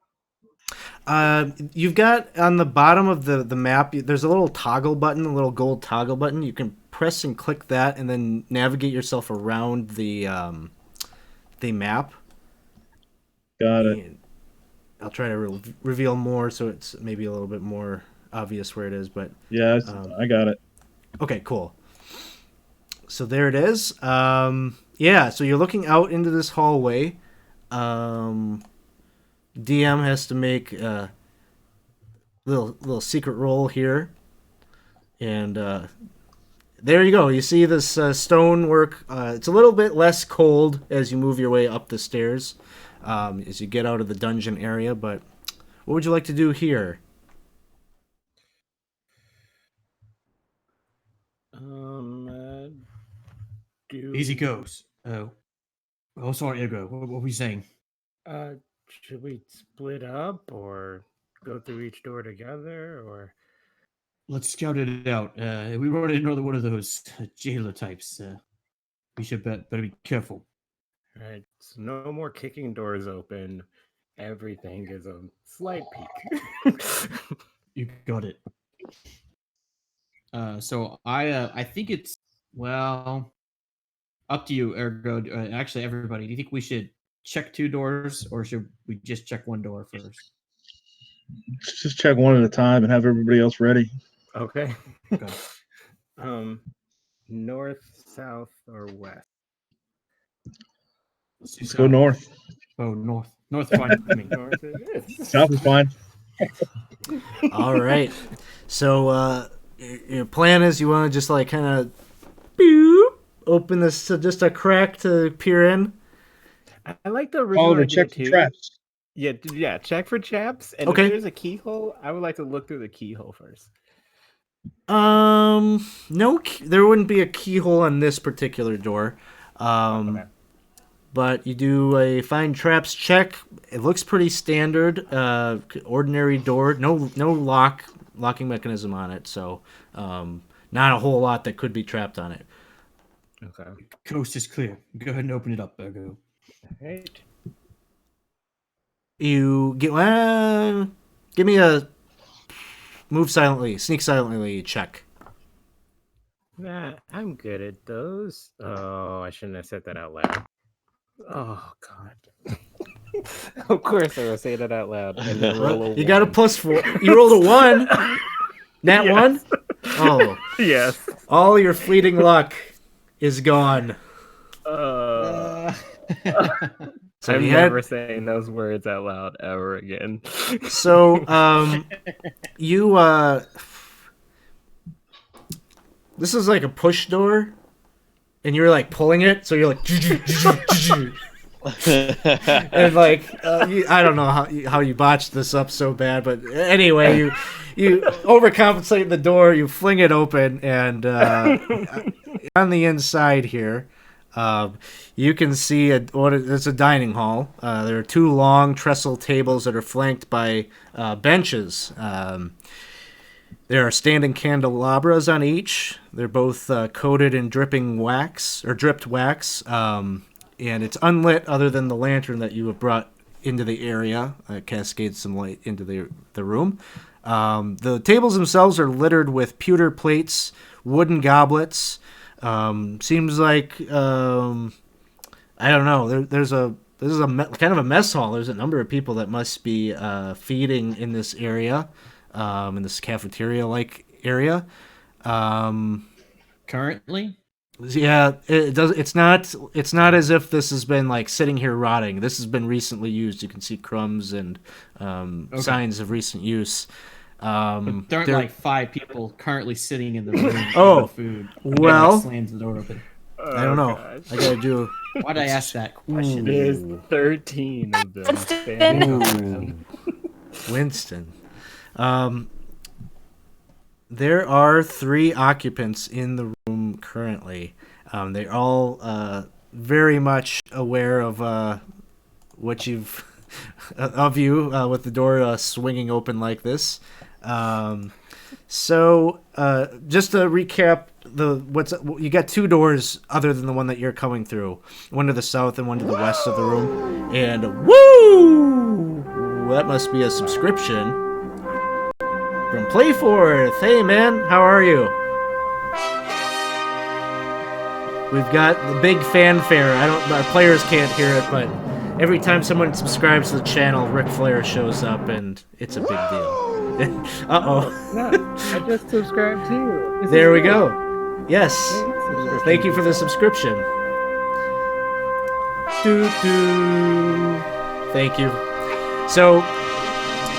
up? You've got on the bottom of the map, there's a little toggle button, a little gold toggle button. You can press and click that and then navigate yourself around the map. Got it. And I'll try to reveal more so it's maybe a little bit more obvious where it is. But Yeah, I got it. okay, cool. So there it is. Yeah, so you're looking out into this hallway. DM has to make a little secret roll here. And there you go. You see this stonework. It's a little bit less cold as you move your way up the stairs as you get out of the dungeon area. But what would you like to do here? Easy goes. Oh, sorry, Ego. What were you saying? Should we split up or go through each door together, or? Let's scout it out. We run into another one of those jailer types. We should better be careful. All right, so no more kicking doors open. Everything is a slight peek. You got it. So I think it's, well, up to you, Ergo. Actually, everybody. Do you think we should check 2 doors, or should we just check 1 door first? Let's just check one at a time and have everybody else ready. Okay. Okay. North, south, or west? Let's go north. Oh, north. North is fine with me. North it is. South is fine. All right. So your plan is you want to just like kind of open this to just a crack to peer in. I like the original Oliver, idea check the too. traps. Yeah, check for traps. And Okay. if there's a keyhole, I would like to look through the keyhole first. No, there wouldn't be a keyhole on this particular door. Okay. But you do a find traps check. It looks pretty standard, ordinary door. No locking mechanism on it. So, not a whole lot that could be trapped on it. Okay. Coast is clear. Go ahead and open it up, Ergo. Right. You give me a move silently, sneak silently check. Nah, I'm good at those. Oh, I shouldn't have said that out loud. Oh God. Of course I will say that out loud. And then roll a You got a 1. +4. You rolled a 1. Nat 1? Oh. Yes. All your fleeting luck is gone. So I'm you never had, saying those words out loud ever again. so you this is like a push door, and you're like pulling it, so you're like and like I don't know how you botched this up so bad, but anyway, you overcompensate the door, you fling it open, and on the inside here, you can see it's a dining hall. There are 2 long trestle tables that are flanked by benches. There are standing candelabras on each. They're both coated in dripping wax or dripped wax, and it's unlit other than the lantern that you have brought into the area. It cascades some light into the room. The tables themselves are littered with pewter plates, wooden goblets. Seems like I don't know. This is kind of a mess hall. There's a number of people that must be feeding in this area, in this cafeteria-like area. Currently? Yeah, it does. It's not as if this has been like sitting here rotting. This has been recently used. You can see crumbs and signs of recent use. But there aren't like 5 people currently sitting in the room Oh, eating food. well, slams the door open. I don't know. gosh. I gotta do. Why'd I ask that question? There's 13 of them. Winston. standing around. Winston. There are 3 occupants in the room currently. They're all very much aware of what you've of you with the door swinging open like this. So just to recap, you got 2 doors other than the one that you're coming through. One to the south and one to the west of the room. And woo! That must be a subscription from Playforth. Hey man, how are you? We've got the big fanfare. Our players can't hear it, but every time someone subscribes to the channel, Ric Flair shows up, and it's a big deal. Uh-oh. No, I just subscribed too. This There is we good. go. Yes. Thank you for the subscription. Doo-doo. Thank you. So,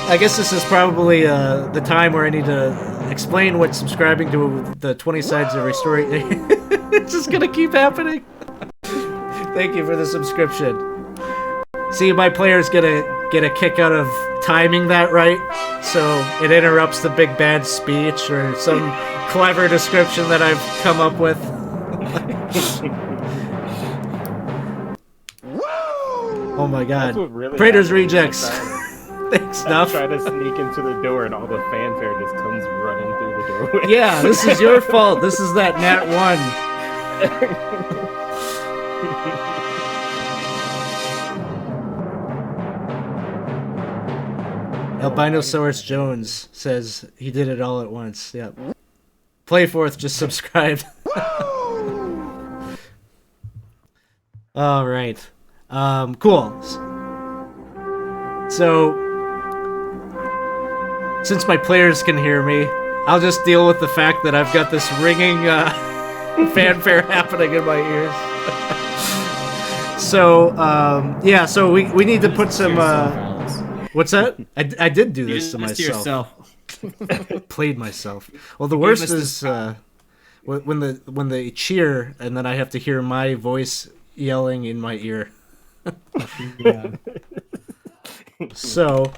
I guess this is probably the time where I need to explain what subscribing to the 20 sides of every story. It's just gonna keep happening. Thank you for the subscription. See, my players get a kick out of timing that right, so it interrupts the big bad speech or some clever description that I've come up with. Oh my god. That's what really Praetor's happened. Rejects. Thanks, I Nuff. try to sneak into the door and all the fanfare just comes running through the doorway. Yeah, this is your fault. This is that Nat 1. Albinosaurus Jones says he did it all at once. Yep. Playforth just subscribed. All right. Cool. So, since my players can hear me, I'll just deal with the fact that I've got this ringing fanfare happening in my ears. So, yeah, so we need to put some... what's that? I did do this to myself. Played myself. Well, the worst is when they cheer and then I have to hear my voice yelling in my ear. Yeah. So,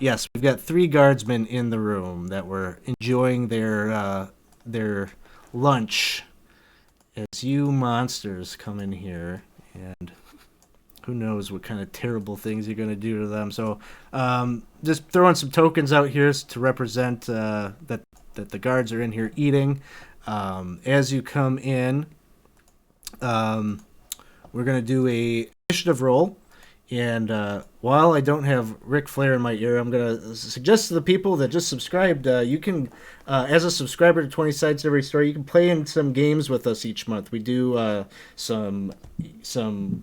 yes, we've got 3 guardsmen in the room that were enjoying their lunch as you monsters come in here, and who knows what kind of terrible things you're going to do to them. So, just throwing some tokens out here to represent that the guards are in here eating. As you come in, we're going to do a initiative roll. And while I don't have Ric Flair in my ear, I'm going to suggest to the people that just subscribed, you can, as a subscriber to 20 Sides Every Story, you can play in some games with us each month. We do some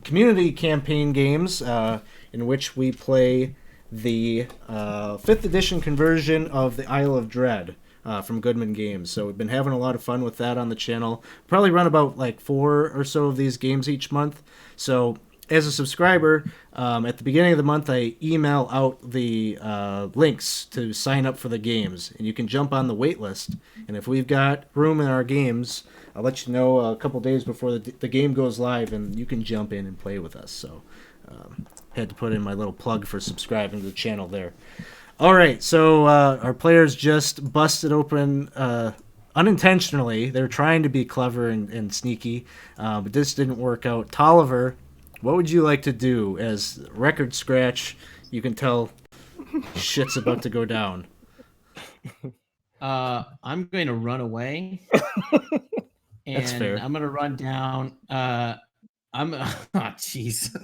community campaign games in which we play the 5th edition conversion of the Isle of Dread from Goodman Games. So we've been having a lot of fun with that on the channel. Probably run about like 4 or so of these games each month. So as a subscriber, at the beginning of the month, I email out the links to sign up for the games, and you can jump on the wait list. And if we've got room in our games, I'll let you know a couple days before the game goes live, and you can jump in and play with us. So, had to put in my little plug for subscribing to the channel there. All right, so our players just busted open unintentionally. They're trying to be clever and sneaky, but this didn't work out. Tolliver, what would you like to do? As record scratch, you can tell shit's about to go down. I'm going to run away. And That's fair. I'm going to run down. Jeez.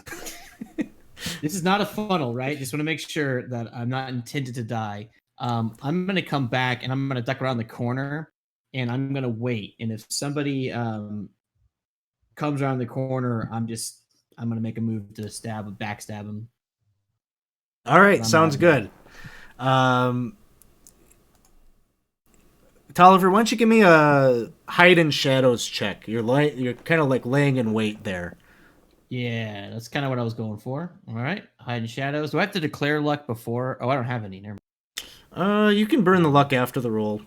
This is not a funnel, right? Just want to make sure that I'm not intended to die. I'm going to come back and I'm going to duck around the corner and I'm going to wait. And if somebody comes around the corner, I'm going to make a move to backstab him. All right, sounds good. Tolliver, why don't you give me a hide in shadows check? You're kind of like laying in wait there. Yeah, that's kind of what I was going for. All right, hide in shadows. Do I have to declare luck before? Oh, I don't have any. Never mind. You can burn the luck after the roll.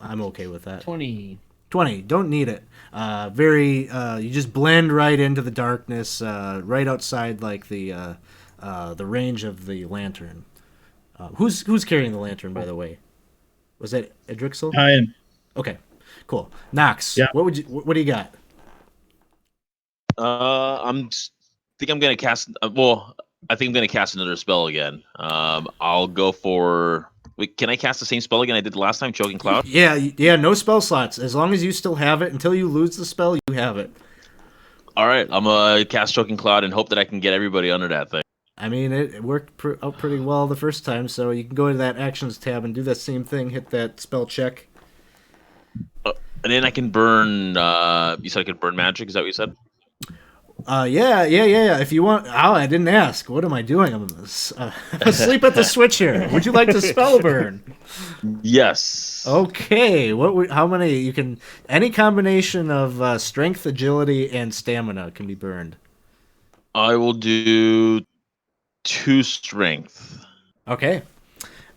I'm okay with that. 20. 20. Don't need it. You just blend right into the darkness, right outside like the range of the lantern. Who's carrying the lantern, by the way? Was that Edrixel? I am. Okay, cool. Nox, Yeah. what do you got? Think I'm gonna cast. I think I'm gonna cast another spell again. I'll go for. Wait, can I cast the same spell again I did last time, Choking Cloud? Yeah. No spell slots. As long as you still have it, until you lose the spell, you have it. All right, I'm gonna cast Choking Cloud and hope that I can get everybody under that thing. I mean, it worked out pretty well the first time, so you can go to that Actions tab and do that same thing. Hit that spell check. And then I can burn. You said I could burn magic. Is that what you said? Yeah. If you want, I didn't ask. What am I doing? I'm asleep at the switch here. Would you like to spell burn? Yes. Okay. How many? You can. Any combination of strength, agility, and stamina can be burned. I will do 2 strength. Okay.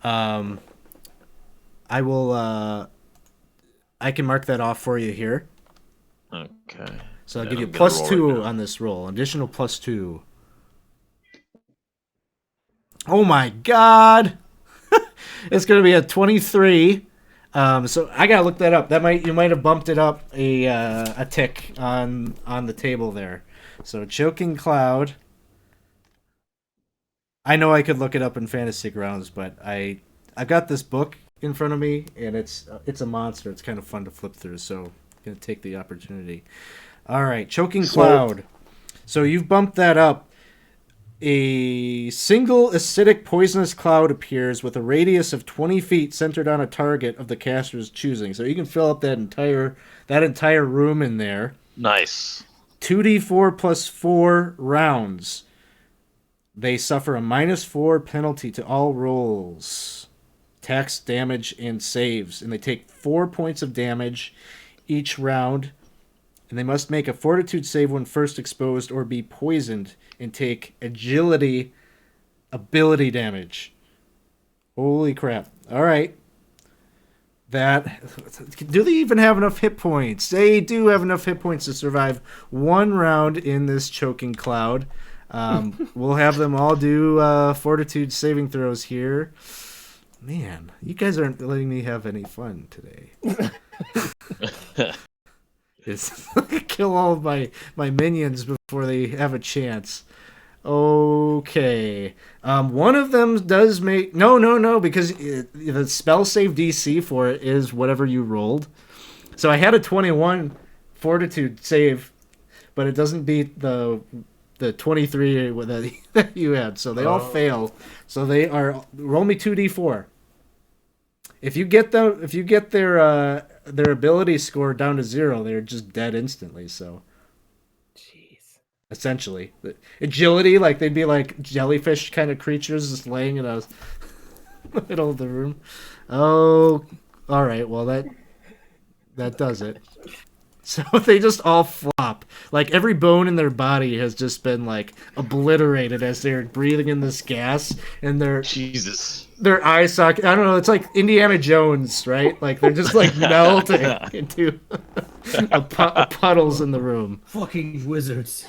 I will. I can mark that off for you here. Okay. So I'll Yeah, give you I'm gonna roll +2 right now. on this roll. Additional +2. Oh my god! It's gonna be a 23. So I gotta look that up. You might have bumped it up a tick on the table there. So Choking Cloud. I know I could look it up in Fantasy Grounds, but I've got this book in front of me, and it's a monster. It's kind of fun to flip through, so I'm gonna take the opportunity. All right, Choking Cloud. So you've bumped that up. A single acidic poisonous cloud appears with a radius of 20 feet centered on a target of the caster's choosing. So you can fill up that entire room in there. Nice. 2d4 plus 4 rounds. They suffer a -4 penalty to all rolls, attacks, damage, and saves. And they take 4 points of damage each round. And they must make a fortitude save when first exposed or be poisoned and take agility ability damage. Holy crap. All right. Do they even have enough hit points? They do have enough hit points to survive 1 round in this Choking Cloud. We'll have them all do fortitude saving throws here. Man, you guys aren't letting me have any fun today. It's kill all of my minions before they have a chance. Okay. One of them does make... No, because the spell save DC for it is whatever you rolled. So I had a 21 fortitude save, but it doesn't beat the 23 that you had. So they all fail. So they are... Roll me 2d4. If you get their ability score down to 0, they're just dead instantly. So, Jeez. Essentially, agility, like they'd be like jellyfish kind of creatures just laying in a middle of the room. Oh, all right. Well, that does it. So they just all flop. Like every bone in their body has just been like obliterated as they're breathing in this gas, and Jesus. Their eye socket. I don't know. It's like Indiana Jones, right? Like they're just like melting into puddles in the room. Fucking wizards.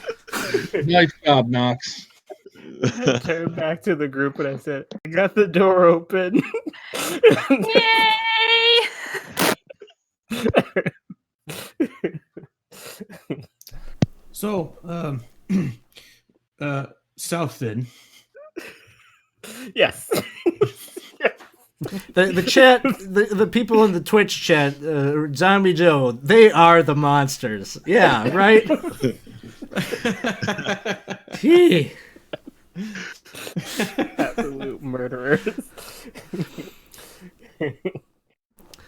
Nice job, Nox. I turned back to the group and I said, I got the door open. Yay! So, Southden. Yes. The chat, the people in the Twitch chat, Zombie Joe, they are the monsters. Yeah, right? Gee. Absolute murderers.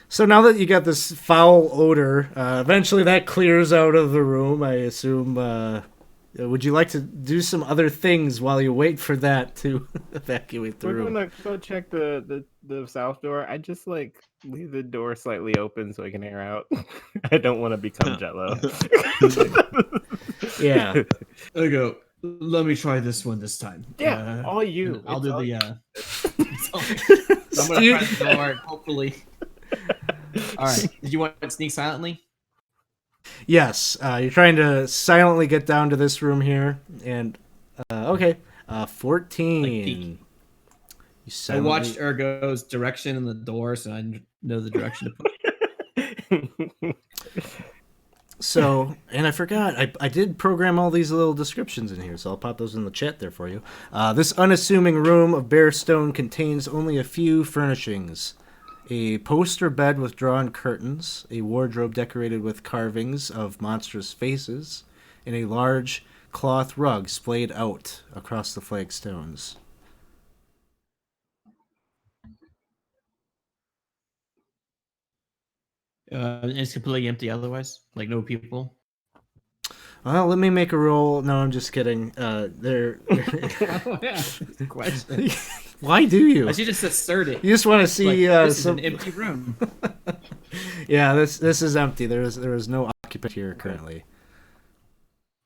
So now that you got this foul odor, eventually that clears out of the room, I assume. Would you like to do some other things while you wait for that to evacuate the We're room? gonna go check the south door. I just like leave the door slightly open so I can air out. I don't want to become Jello. Yeah. I go. Let me try this one this time. Yeah, all you. I'll It's do all the. I'm gonna Steve- press the door. Hopefully. All right. Did you want to sneak silently? Yes, you're trying to silently get down to this room here, and okay, 14. You I silently... watched Ergo's direction in the door, so I know the direction to put. So, and I forgot, I did program all these little descriptions in here, so I'll pop those in the chat there for you. This unassuming room of bare stone contains only a few furnishings. A poster bed with drawn curtains, a wardrobe decorated with carvings of monstrous faces, and a large cloth rug splayed out across the flagstones. It's completely empty otherwise, like no people. Well, let me make a roll. No, I'm just kidding. They're... Oh, yeah. Question. Why do you? I should just assert it. You just want to see this some... is an empty room. Yeah, this is empty. There is no occupant here currently.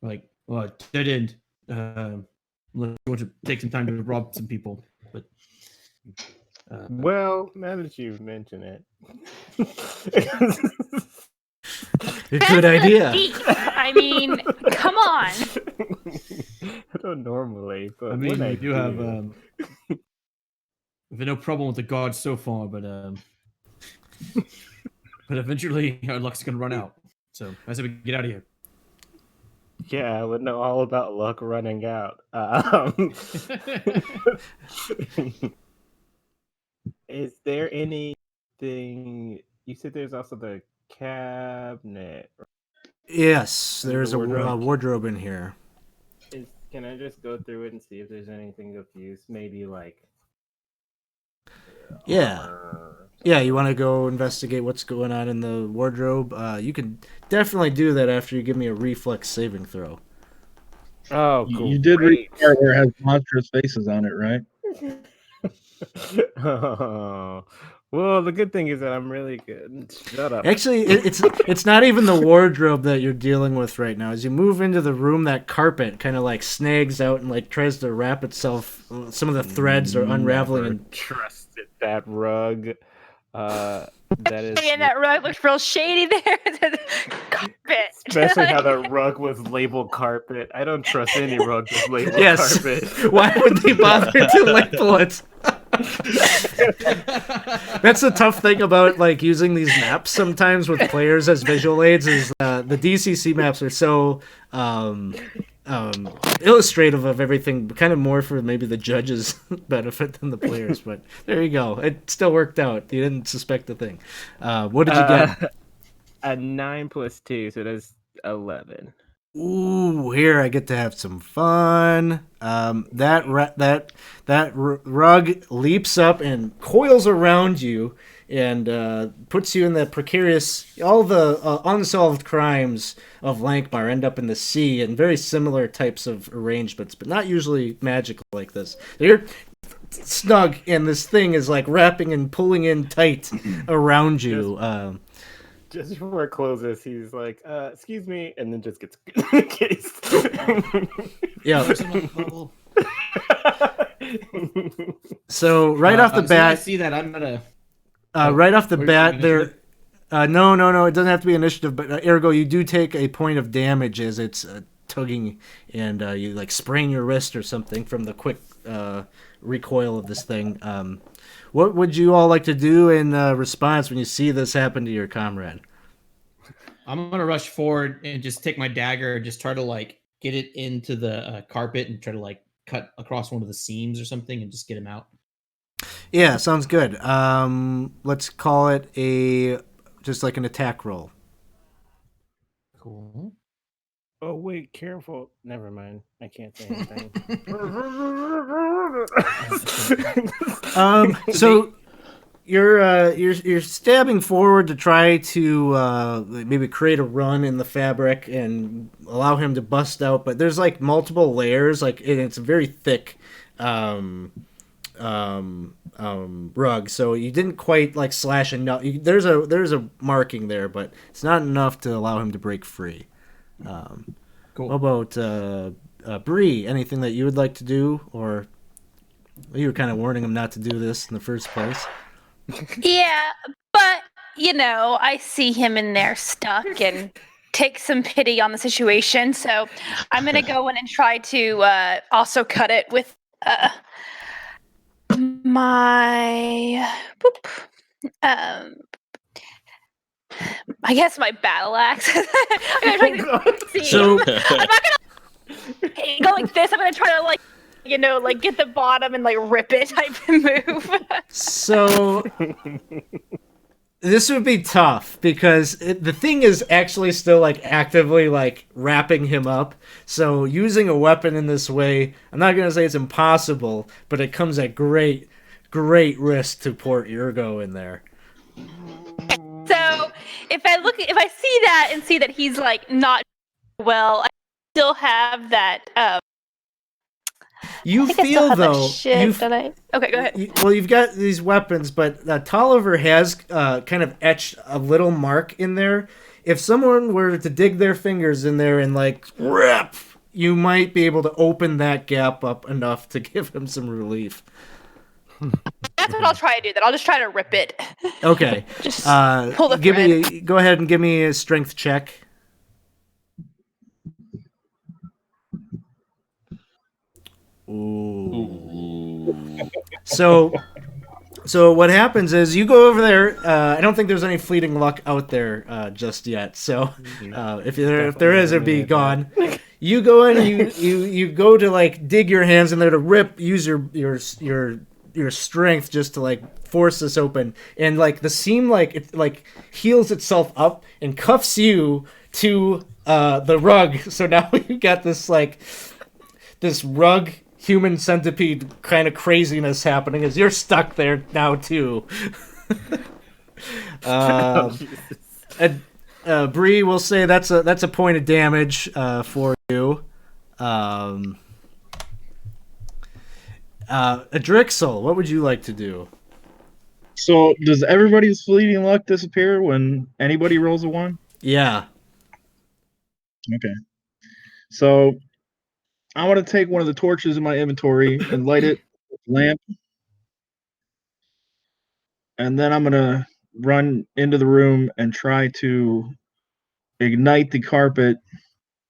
Like, well, dead end. Unless you want to take some time to rob some people, but. Well, now that you've mentioned it. Good idea. I mean, come on. I don't normally, but I mean, when we do have we've had no problem with the gods so far, but eventually our luck's gonna run out. So I said we get out of here. Yeah, I would know all about luck running out. Is there anything? You said there's also the cabinet. Yes, there's a wardrobe. wardrobe in here. Can I just go through it and see if there's anything of use? Maybe like. Yeah. Yeah, you want to go investigate what's going on in the wardrobe? You can definitely do that after you give me a reflex saving throw. Oh, cool. You did read the part where it has monstrous faces on it, right? Oh. Well, the good thing is that I'm really good. Shut up. Actually, it's not even the wardrobe that you're dealing with right now. As you move into the room, that carpet kind of like snags out and like tries to wrap itself. Some of the threads are unraveling. Never trusted that rug. That is. And that rug looks real shady there. The carpet. Especially how that rug was labeled carpet. I don't trust any rug that's labeled Yes. carpet. Why would they bother to label it? That's the tough thing about like using these maps sometimes with players as visual aids is the DCC maps are so illustrative of everything, kind of more for maybe the judges' benefit than the players. But there you go. It still worked out. You didn't suspect a thing. What did you get? A 9 plus 2, so that's 11. Ooh, here I get to have some fun. That rug leaps up and coils around you and puts you in the precarious. All the unsolved crimes of Lankhmar end up in the sea in very similar types of arrangements, but not usually magical like this. You're snug, and this thing is like wrapping and pulling in tight around you. Just before it closes, he's like, excuse me, and then just gets cased. Yeah. So right off the bat, I see that I'm gonna. Right off the bat, there. No. It doesn't have to be initiative, but ergo, you do take a point of damage as it's tugging, and you like sprain your wrist or something from the quick recoil of this thing. What would you all like to do in response when you see this happen to your comrade? I'm gonna rush forward and just take my dagger and just try to like get it into the carpet and try to like cut across one of the seams or something and just get him out. Yeah, sounds good. Let's call it just like an attack roll. Cool. Oh wait, careful. Never mind. I can't say anything. So you're stabbing forward to try to maybe create a run in the fabric and allow him to bust out, but there's like multiple layers, like and it's a very thick rug, so you didn't quite like slash enough. There's a marking there, but it's not enough to allow him to break free. Cool. How about Bree? Anything that you would like to do, or you were kind of warning him not to do this in the first place? Yeah, but I see him in there stuck, and take some pity on the situation. So I'm gonna go in and try to also cut it with my I guess my battle axe. I'm gonna try to see. So- I'm not gonna go like this. I'm gonna try to like get the bottom and like rip it type of move. So this would be tough because the thing is actually still like actively like wrapping him up. So using a weapon in this way, I'm not gonna say it's impossible, but it comes at great risk to poor Ergo in there. So if I see that and see that he's like not well, I still have that. You I think I still feel have that though, shit, don't I? Okay, go ahead. you've got these weapons, but Tolliver has kind of etched a little mark in there. If someone were to dig their fingers in there and like rip, you might be able to open that gap up enough to give him some relief. That's what I'll try to do. Then I'll just try to rip it. Okay. Just pull the thread. Go ahead and give me a strength check. Ooh. So what happens is you go over there. I don't think there's any fleeting luck out there just yet. So if there is, it'd be gone. You go in. You go to like dig your hands in there to rip. Use your strength just to like force this open, and like the seam like it like heals itself up and cuffs you to the rug. So now you got this like this rug human centipede kind of craziness happening as you're stuck there now too. Bree will say that's a point of damage for you. Adrixel, what would you like to do? So, does everybody's fleeting luck disappear when anybody rolls a 1? Yeah. Okay. So, I want to take one of the torches in my inventory and light it with a lamp. And then I'm going to run into the room and try to ignite the carpet,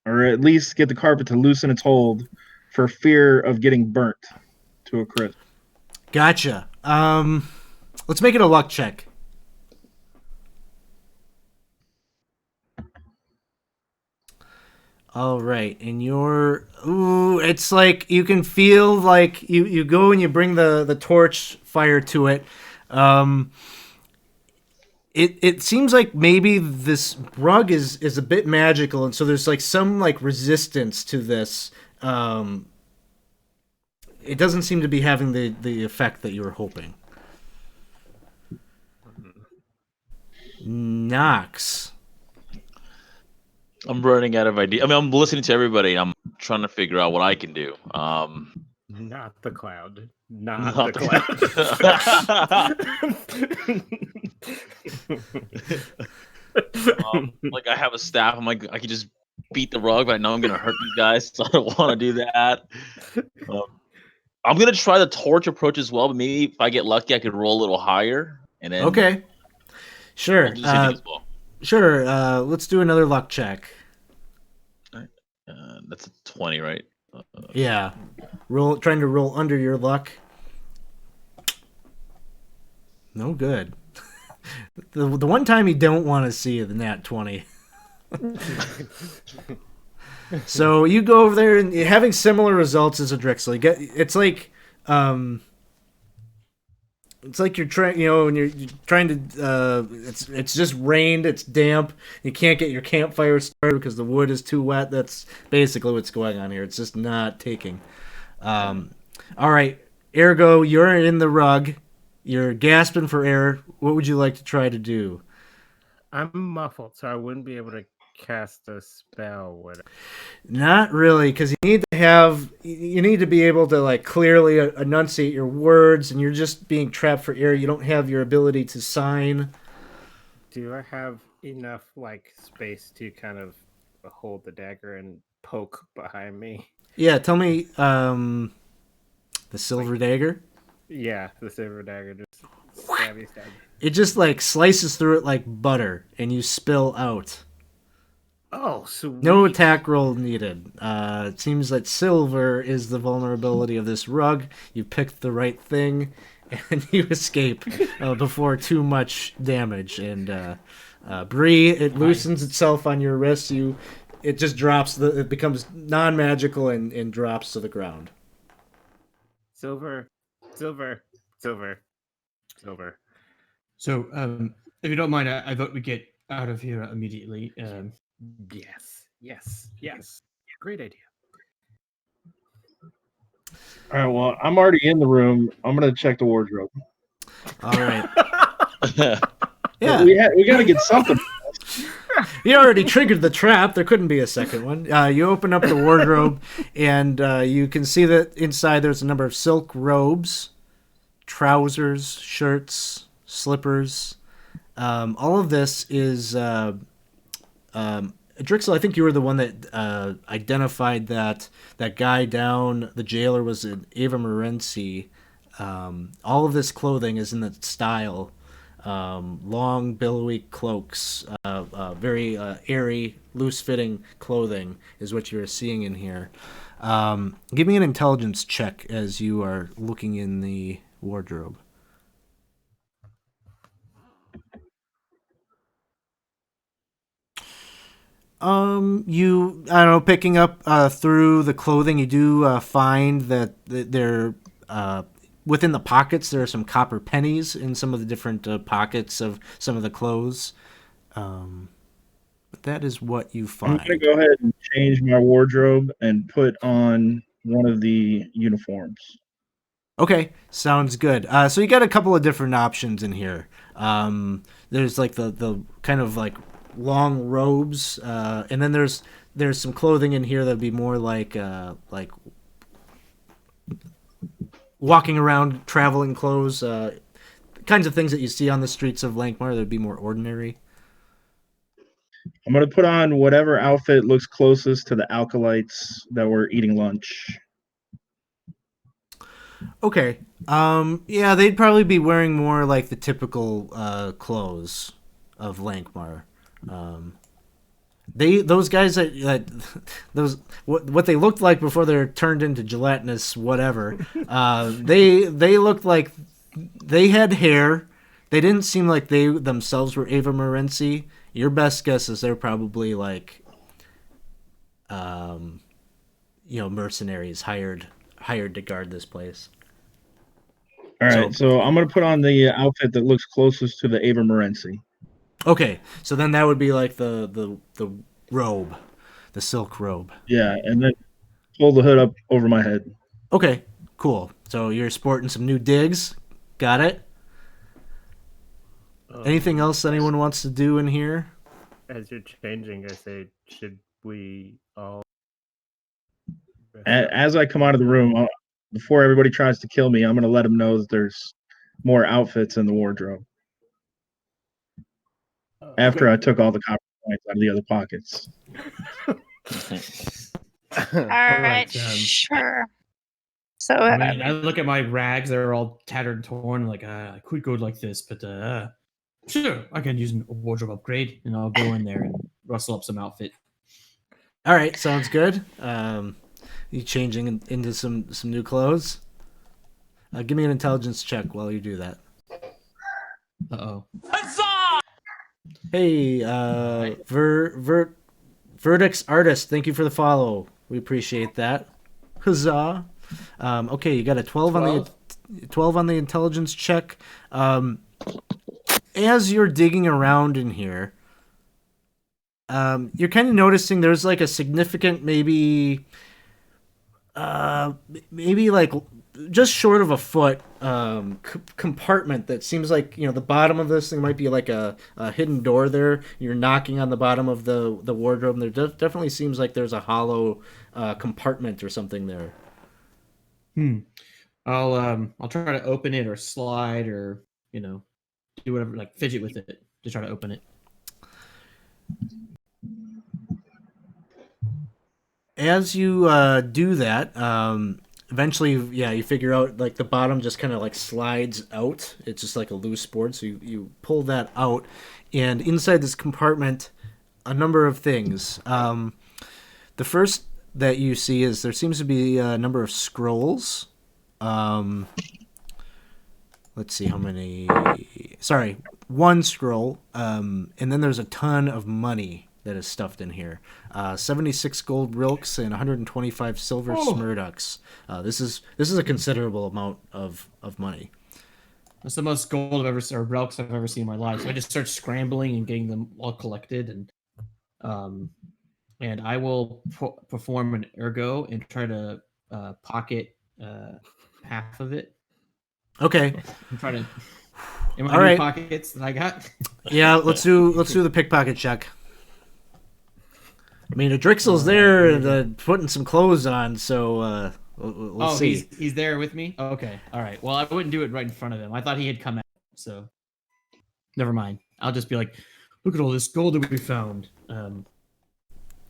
or at least get the carpet to loosen its hold for fear of getting burnt to a crisp. Gotcha. Let's make it a luck check. All right, and it's like you can feel like you go and you bring the torch fire to it. It seems like maybe this rug is a bit magical, and so there's like some like resistance to this. It doesn't seem to be having the effect that you were hoping. Nox. I'm running out of ideas. I mean, I'm listening to everybody. I'm trying to figure out what I can do. Not the cloud. Not Not the cloud. like I have a staff. I'm like, I could just beat the rug, but I know I'm gonna hurt you guys, so I don't want to do that. I'm gonna try the torch approach as well, but maybe if I get lucky, I could roll a little higher, and then Okay. Sure. I'll do the same thing as well. Sure. Let's do another luck check. That's a 20, right? Yeah. Trying to roll under your luck. No good. The one time you don't want to see the nat 20. So you go over there and you're having similar results as a Drexel. It's like you're trying, when you're trying to. It's just rained. It's damp. You can't get your campfire started because the wood is too wet. That's basically what's going on here. It's just not taking. All right, Ergo, you're in the rug. You're gasping for air. What would you like to try to do? I'm muffled, so I wouldn't be able to cast a spell. Would I? Not really, because you need to be able to like clearly enunciate your words, and you're just being trapped for air. You don't have your ability to sign. Do I have enough like space to kind of hold the dagger and poke behind me? Yeah, tell me the silver dagger. Yeah, the silver dagger just stabby. It just like slices through it like butter, and you spill out. Oh, sweet. No attack roll needed. It seems that silver is the vulnerability of this rug. You picked the right thing, and you escape before too much damage. And Bree, it loosens itself on your wrist. It just drops. It becomes non-magical and drops to the ground. Silver. So, if you don't mind, I vote we get out of here immediately. Yes. Great idea. All right. Well, I'm already in the room. I'm gonna check the wardrobe. All right. Yeah. We got to get something. You already triggered the trap. There couldn't be a second one. You open up the wardrobe, and you can see that inside there's a number of silk robes, trousers, shirts, slippers. All of this is... Drixel, I think you were the one that identified that guy down, the jailer, was an Ava Morency. All of this clothing is in the style. Long, billowy cloaks, very airy, loose-fitting clothing is what you're seeing in here. Give me an intelligence check as you are looking in the wardrobe. I don't know, picking up through the clothing, you do find that they're within the pockets. There are some copper pennies in some of the different pockets of some of the clothes. But that is what you find. I'm gonna go ahead and change my wardrobe and put on one of the uniforms. Okay, sounds good. So you got a couple of different options in here. There's like the kind of like long robes, and then there's some clothing in here that'd be more like walking around, traveling clothes, kinds of things that you see on the streets of Lankhmar that'd be more ordinary. I'm gonna put on whatever outfit looks closest to the acolytes that were eating lunch. Okay. Yeah, they'd probably be wearing more like the typical clothes of Lankhmar. Those guys that those what they looked like before they're turned into gelatinous whatever. They looked like they had hair. They didn't seem like they themselves were Ava Morency. Your best guess is they're probably like mercenaries hired to guard this place. All right, so I'm gonna put on the outfit that looks closest to the Ava Morency. Okay, so then that would be like the robe, the silk robe. Yeah, and then pull the hood up over my head. Okay, cool. So you're sporting some new digs. Got it? Anything else anyone wants to do in here? As you're changing, I say, should we all... As I come out of the room, before everybody tries to kill me, I'm going to let them know that there's more outfits in the wardrobe. After I took all the copper points out of the other pockets. All right, sure. So I look at my rags; they're all tattered and torn. Like I could go like this, but sure, I can use a wardrobe upgrade, and I'll go in there and rustle up some outfit. All right, sounds good. You changing into some new clothes? Give me an intelligence check while you do that. Uh-oh. Hey, Verdict's Artist, thank you for the follow. We appreciate that. Huzzah. Okay, you got a 12 on the intelligence check. As you're digging around in here, you're kind of noticing there's like a significant maybe like just short of a foot compartment that seems like, the bottom of this thing might be like a hidden door there. You're knocking on the bottom of the wardrobe, and there definitely seems like there's a hollow compartment or something there. I'll try to open it or slide or do whatever, like fidget with it to try to open it. As you do that, eventually, you figure out like the bottom just kind of like slides out. It's just like a loose board, so you pull that out, and inside this compartment, a number of things. The first that you see is there seems to be a number of scrolls. Let's see how many. Sorry, one scroll. And then there's a ton of money that is stuffed in here. 76 gold rilks and 125 silver smurducks. This is a considerable amount of money. That's the most gold I've ever or relics I've ever seen in my life. So I just start scrambling and getting them all collected, and I will perform an ergo and try to pocket half of it. Okay. I'm trying to. In All right. pockets that I got. Yeah, let's do the pickpocket check. I mean, Drixel's there putting some clothes on, so we'll see. He's there with me? Oh, okay. All right. Well, I wouldn't do it right in front of him. I thought he had come out, so never mind. I'll just be like, look at all this gold that we found.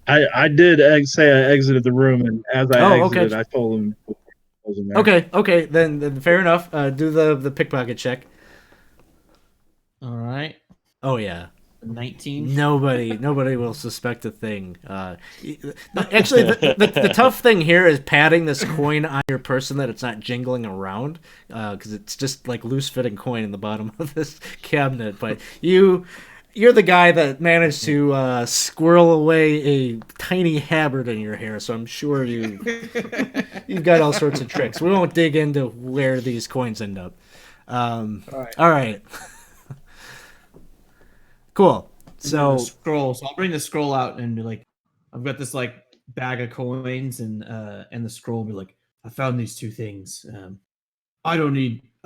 I did say I exited the room, and as I exited, okay. I told him I wasn't there. Okay. Then fair enough. Do the pickpocket check. All right. Oh yeah. 19. Nobody will suspect a thing. Actually, the tough thing here is patting this coin on your person that it's not jingling around, because it's just like loose fitting coin in the bottom of this cabinet. But you're the guy that managed to squirrel away a tiny habit in your hair, so I'm sure you've got all sorts of tricks. We won't dig into where these coins end up. All right. Cool. So scroll. So I'll bring the scroll out and be like, I've got this like bag of coins, and the scroll will be like, I found these two things. I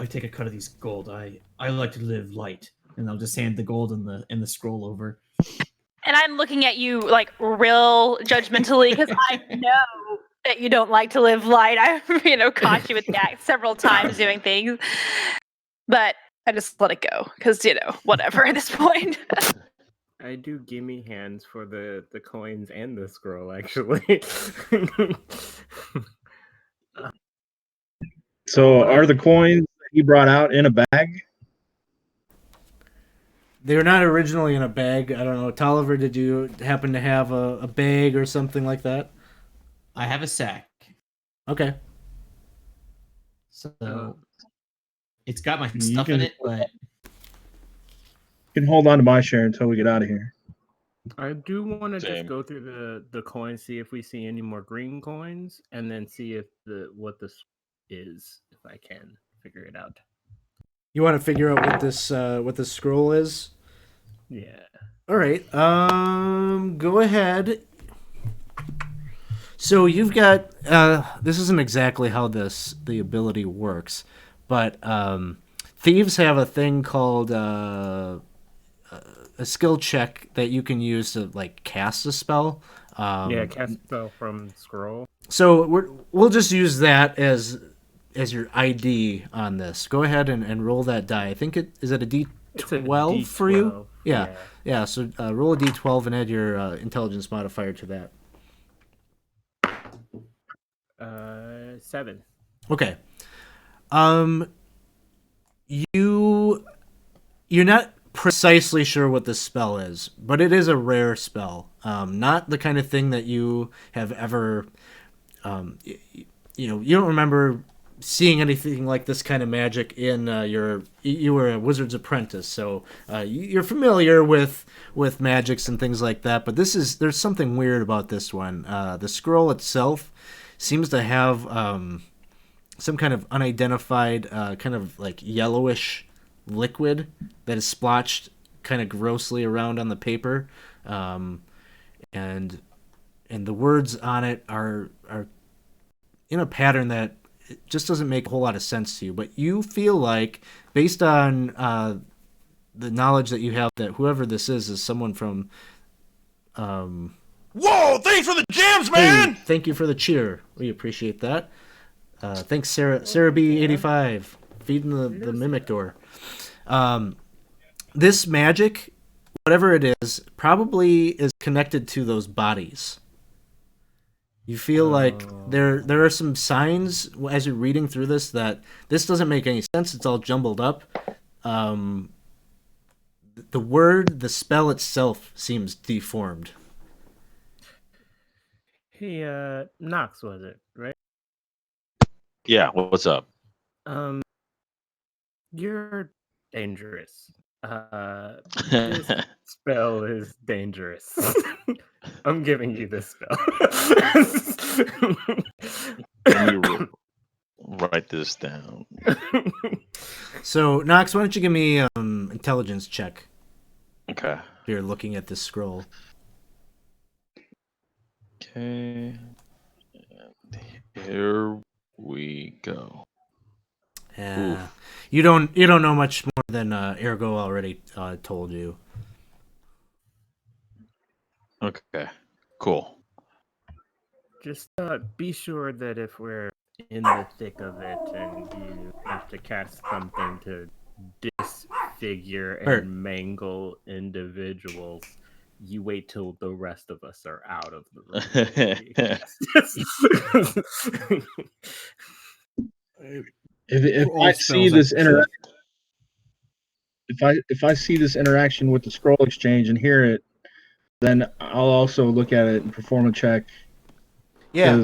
take a cut of these gold. I like to live light, and I'll just hand the gold and the scroll over. And I'm looking at you like real judgmentally because I know that you don't like to live light. I've caught you with that several times doing things, but I just let it go because whatever at this point. I do gimme hands for the coins and the scroll, actually. So are the coins that he brought out in a bag? they were not originally in a bag. I don't know. Tolliver, did you happen to have a bag or something like that? I have a sack. Okay. So it's got my stuff in it, but You can hold on to my share until we get out of here. I do want to Same. just go through the coins, see if we see any more green coins, and then see if what this is, if I can figure it out. You want to figure out what this scroll is? Yeah. All right. Go ahead. So you've got this isn't exactly how the ability works, but thieves have a thing called a skill check that you can use to like cast a spell. Cast spell from scroll. So we'll just use that as your ID on this. Go ahead and roll that die. I think is it a D12 for you? Yeah. So roll a D12 and add your intelligence modifier to that. 7. Okay. You're not precisely sure what this spell is, but it is a rare spell. Not the kind of thing that you have ever, you don't remember seeing anything like this kind of magic in you were a wizard's apprentice, so you're familiar with magics and things like that. But there's something weird about this one. The scroll itself seems to have some kind of unidentified, kind of like yellowish liquid that is splotched kind of grossly around on the paper, and the words on it are in a pattern that just doesn't make a whole lot of sense to you. But you feel like, based on the knowledge that you have, that whoever this is someone from. Whoa! Thanks for the gems, man. Hey, thank you for the cheer. We appreciate that. Thanks, Sarah B85, feeding the mimic door. This magic, whatever it is, probably is connected to those bodies. You feel like there are some signs as you're reading through this that this doesn't make any sense. It's all jumbled up. the spell itself seems deformed. Hey, Knox, was it right? Yeah, what's up? You're dangerous. This spell is dangerous. I'm giving you this spell. Let me write this down. So, Knox, why don't you give me intelligence check? Okay. If you're looking at this scroll. Okay. And here we go. Yeah. You don't know much more than Ergo already told you. Okay. Cool. Just be sure that if we're in the thick of it and you have to cast something to disfigure and mangle individuals, you wait till the rest of us are out of the room. If I see this if I see this interaction with the scroll exchange and hear it, then I'll also look at it and perform a check. Yeah.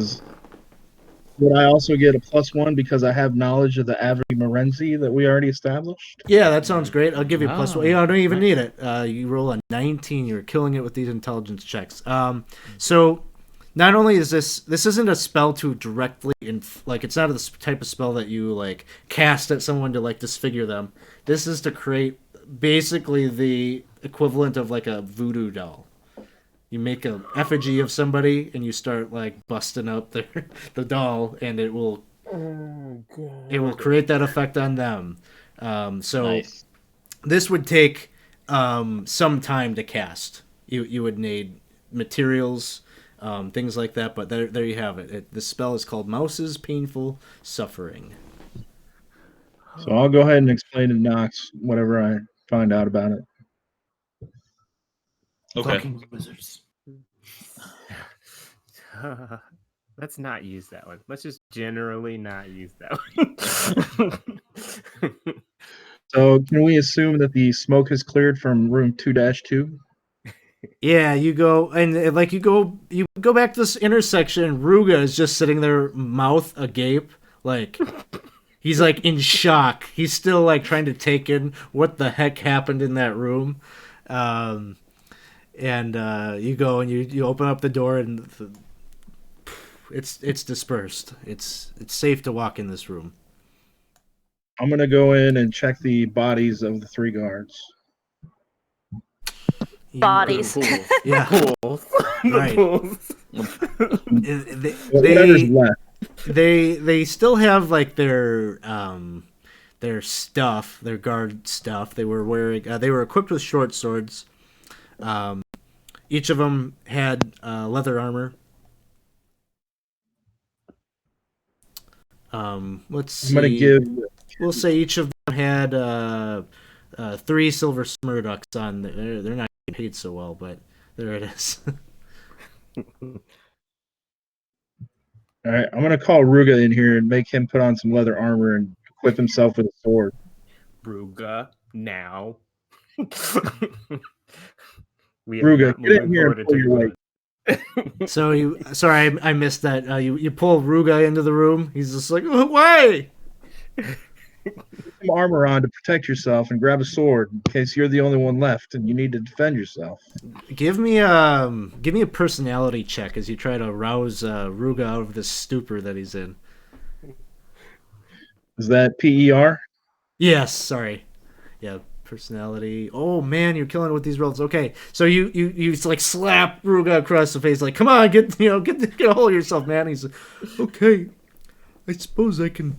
Would I also get a +1 because I have knowledge of the Avi Morenzi that we already established? Yeah, that sounds great. I'll give you a +1. You don't even nice. need it. You roll a 19. You're killing it with these intelligence checks. So not only is this isn't a spell to directly it's not a type of spell that you like cast at someone to like disfigure them. This is to create basically the equivalent of like a voodoo doll. You make an effigy of somebody and you start like busting up the doll, and it will create that effect on them. So Nice. this would take some time to cast. You would need materials, things like that. But there you have it. The spell is called Mouse's Painful Suffering. So I'll go ahead and explain to Knox whatever I find out about it. Okay. Fucking wizards. Let's not use that one. Let's just generally not use that one. So can we assume that the smoke has cleared from room 2-2? Yeah, you go and like you go back to this intersection, and Ruga is just sitting there, mouth agape, like he's like in shock. He's still like trying to take in what the heck happened in that room. And you go and you open up the door, and it's dispersed. It's safe to walk in this room. I'm going to go in and check the bodies of the 3 guards. Bodies. Yeah. Pools. Right. Whatever's left. They still have like their stuff, their guard stuff. They were wearing. They were equipped with short swords. Each of them had leather armor. Let's see. I'm going to give. We'll say each of them had 3 silver smurducks on. They're not getting paid so well, but there it is. All right, I'm going to call Ruga in here and make him put on some leather armor and equip himself with a sword. Ruga, now. Ruga, get in here and pull your weight. So sorry, I missed that. You pull Ruga into the room. He's just like, why? Put some armor on to protect yourself and grab a sword in case you're the only one left and you need to defend yourself. Give me a personality check as you try to rouse Ruga out of this stupor that he's in. Is that PER? Yes, sorry. Yeah, personality. Oh man, you're killing it with these rolls. Okay, so you like slap Ruga across the face, like, come on, get a hold of yourself, man. He's like, okay, I suppose I can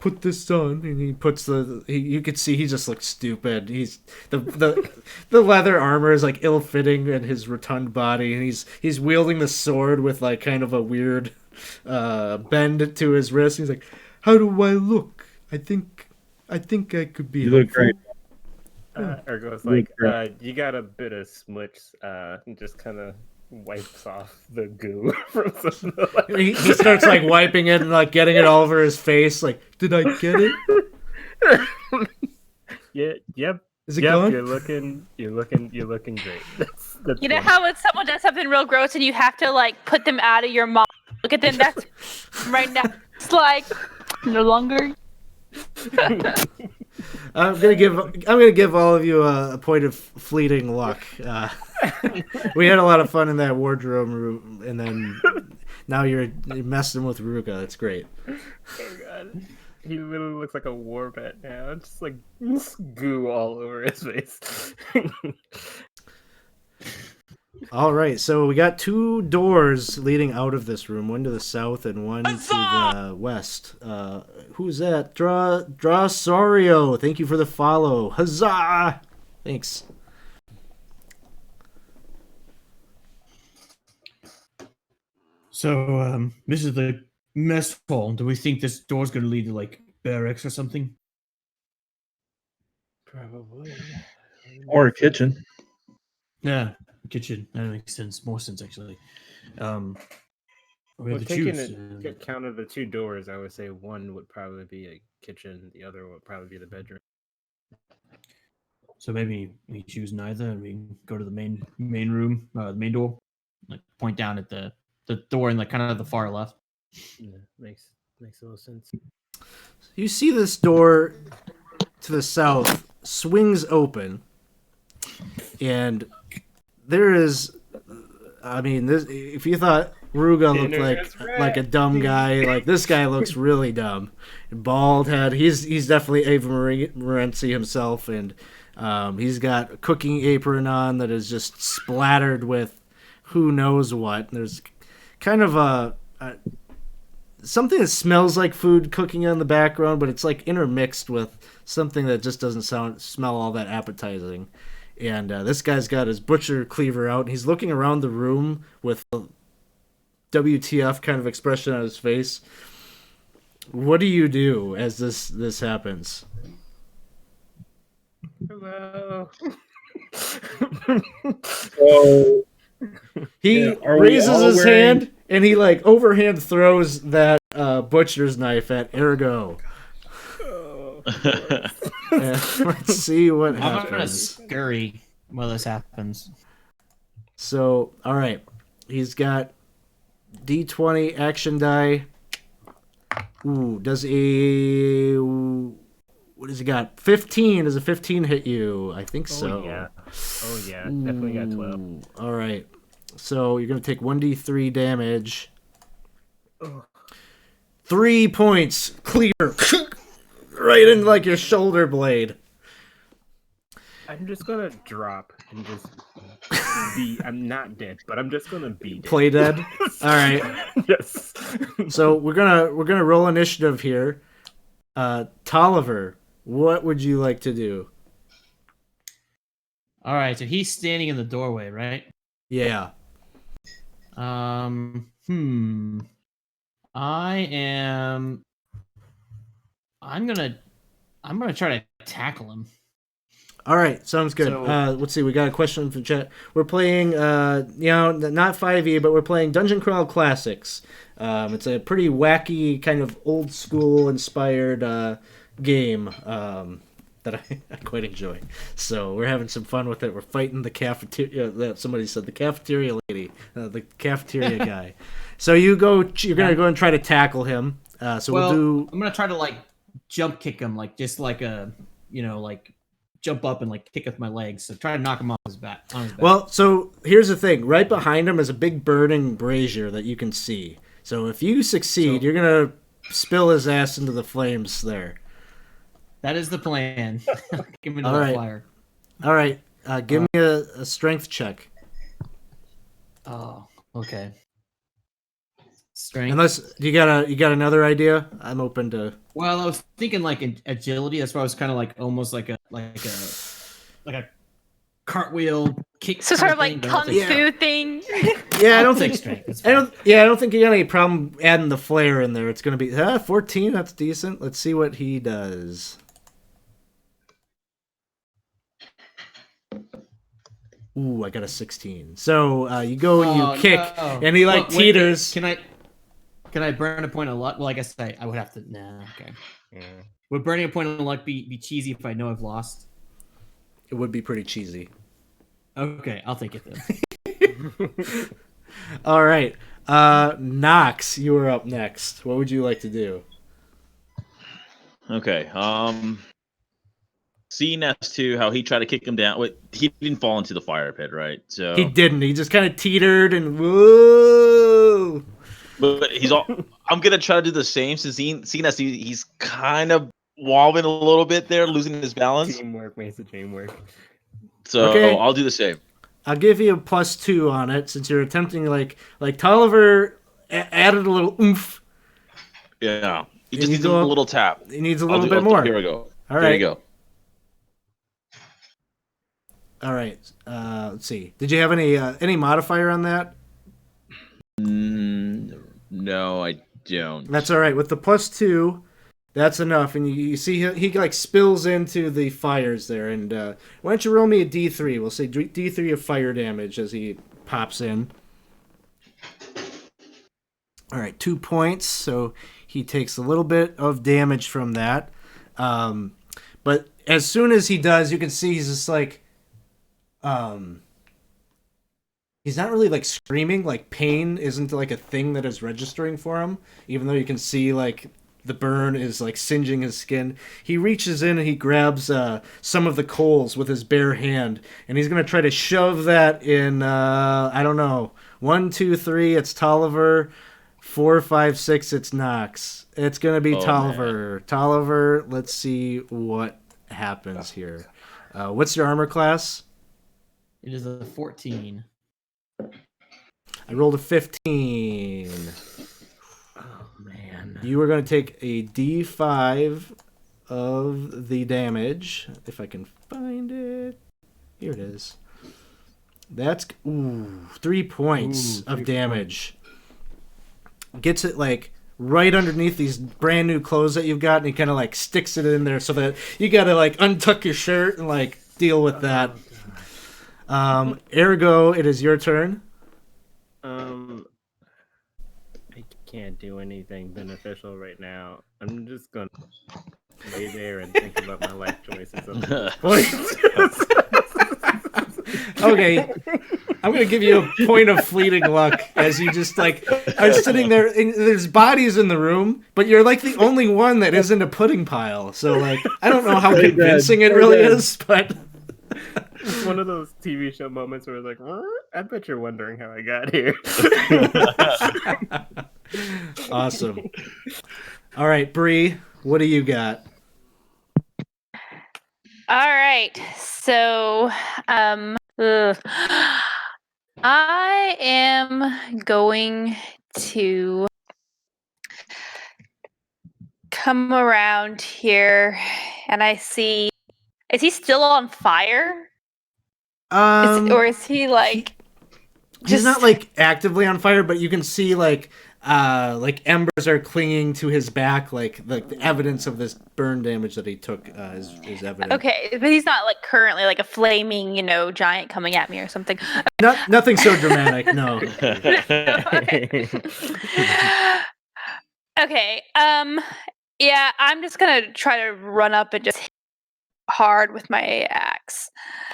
put this on, and he puts you could see he just looks stupid. He's the leather armor is like ill-fitting in his rotund body, and he's wielding the sword with like kind of a weird bend to his wrist. He's like, how do I look? I think I could be. You look great. Ergo's like, you got a bit of smuts, and just kind of wipes off the goo from some of the he starts like wiping it and like getting it all over his face. Like, did I get it? Yeah, yep. Is it Yep, going? you're looking great. That's You know one. how when someone does something real gross and you have to like put them out of your mouth? Look at them. That's right now. It's like no longer. I'm gonna give all of you a point of fleeting luck. We had a lot of fun in that wardrobe room, and then now you're messing with Ruka. That's great. Oh god. He literally looks like a war vet now. It's just like goo all over his face. All right, so we got 2 doors leading out of this room, one to the south and one to the west. Who's that? Sorio. Thank you for the follow. Huzzah! Thanks. So, this is the mess hall. Do we think this door's going to lead to like barracks or something? Probably. Or a kitchen. Yeah, kitchen. That makes sense. More sense actually. We have Well, to taking choose. into account of the 2 doors, I would say one would probably be a kitchen, the other would probably be the bedroom. So maybe we choose neither, and we go to the main room, the main door. Like point down at the door in like kind of the far left. Yeah, makes a little sense. You see this door to the south swings open, and there is, I mean, this, if you thought Ruga looked like a dumb guy, like this guy looks really dumb. Bald head. He's definitely Ava Morency himself, and he's got a cooking apron on that is just splattered with who knows what. There's kind of a something that smells like food cooking on the background, but it's like intermixed with something that just doesn't smell all that appetizing. And this guy's got his butcher cleaver out, and he's looking around the room with a WTF kind of expression on his face. What do you do as this happens? Hello. So He are we raises all his wearing- hand, and he like overhand throws that butcher's knife at Ergo. Oh, And let's see what I'm gonna happens. scurry while this happens. So, all right, he's got D20 action die. Ooh, what does he got? 15. Does a 15 hit you? I think so. Oh yeah, definitely got 12. Ooh, all right. So you're gonna take 1d3 damage. Ugh. 3 points clear, right in like your shoulder blade. I'm just gonna drop and just be. I'm not dead, but I'm just gonna be dead. Play dead. All right. Yes. So we're gonna roll initiative here. Tolliver, what would you like to do? All right, so he's standing in the doorway, right? Yeah. I'm gonna try to tackle him. All right, sounds good. So- Let's see. We got a question from chat. We're playing, not 5e, but we're playing Dungeon Crawl Classics. It's a pretty wacky, kind of old school inspired game that I quite enjoy. So we're having some fun with it. We're fighting the cafeteria. Somebody said the cafeteria lady, the cafeteria guy. So you're gonna go and try to tackle him. So we'll do. I'm gonna try to like jump kick him, like just like a like jump up and like kick with my legs. So try to knock him off his back. Well, so here's the thing. Right behind him is a big burning brazier that you can see. So if you succeed, you're gonna spill his ass into the flames there. That is the plan. Give me All another right. fire. All right. Give me a strength check. Oh, okay. Strength. Unless you got another idea, I'm open to. Well, I was thinking like agility. That's why I was kind of like almost like a cartwheel kick. So sort of kind like thing, but kung it's fu thing. Yeah, I don't take think. strength. It's I fine. don't think you got any problem adding the flare in there. It's gonna be 14. That's decent. Let's see what he does. Ooh, I got a 16. So you go and you kick, no. and he like Well, wait, teeters. Can I burn a point of luck? Well, I guess I would have to. Nah, okay. Yeah. Would burning a point of luck be cheesy if I know I've lost? it would be pretty cheesy. Okay, I'll take it then. All right. Knox, you are up next. What would you like to do? Okay. Seeing as to how he tried to kick him down. Wait, he didn't fall into the fire pit, right? So He didn't. He just kind of teetered and whoa. but he's all. I'm gonna try to do the same. Since seeing as he's kind of wobbling a little bit there, losing his balance. Teamwork makes the dream work. So Okay. I'll do the same. I'll give you a +2 on it since you're attempting like Tolliver added a little oomph. Yeah, he And just you needs a go- little tap. He needs a little bit more. Here we go. All Here right. we go. All right. Let's see. Did you have any modifier on that? No, I don't. That's all right. With the +2, that's enough. And you see he like spills into the fires there. And why don't you roll me a D3? We'll say D3 of fire damage as he pops in. All right, 2 points. So he takes a little bit of damage from that. But as soon as he does, you can see he's just like, he's not really like screaming. Like pain isn't like a thing that is registering for him, even though you can see like the burn is like singeing his skin. He reaches in and he grabs some of the coals with his bare hand, and he's gonna try to shove that in. I don't know. 1, 2, 3. It's Tolliver. 4, 5, 6. It's Knox. It's gonna be Tolliver. Man. Tolliver. Let's see what happens here. What's your armor class? It is a 14. I rolled a 15. Oh man. You are going to take a D5 of the damage. If I can find it. Here it is. That's 3 points of damage. Gets it like right underneath these brand new clothes that you've got, and he kind of like sticks it in there so that you got to like untuck your shirt and like deal with that. Ergo, it is your turn. I can't do anything beneficial right now. I'm just gonna lay there and think about my life choices at this point. Okay, I'm gonna give you a point of fleeting luck as you just like are sitting there. And there's bodies in the room, but you're like the only one that isn't a pudding pile. So like, I don't know how convincing it really is, but It's one of those TV show moments where it's like, I bet you're wondering how I got here. awesome. All right, Bree, what do you got? All right. So, I am going to come around here, and I see. Is he still on fire? Or is he like? He's not like actively on fire, but you can see like embers are clinging to his back, like the evidence of this burn damage that he took is evident. Okay, but he's not like currently like a flaming, giant coming at me or something. Nothing so dramatic, no. Okay. Yeah, I'm just gonna try to run up and just hit hard with my axe.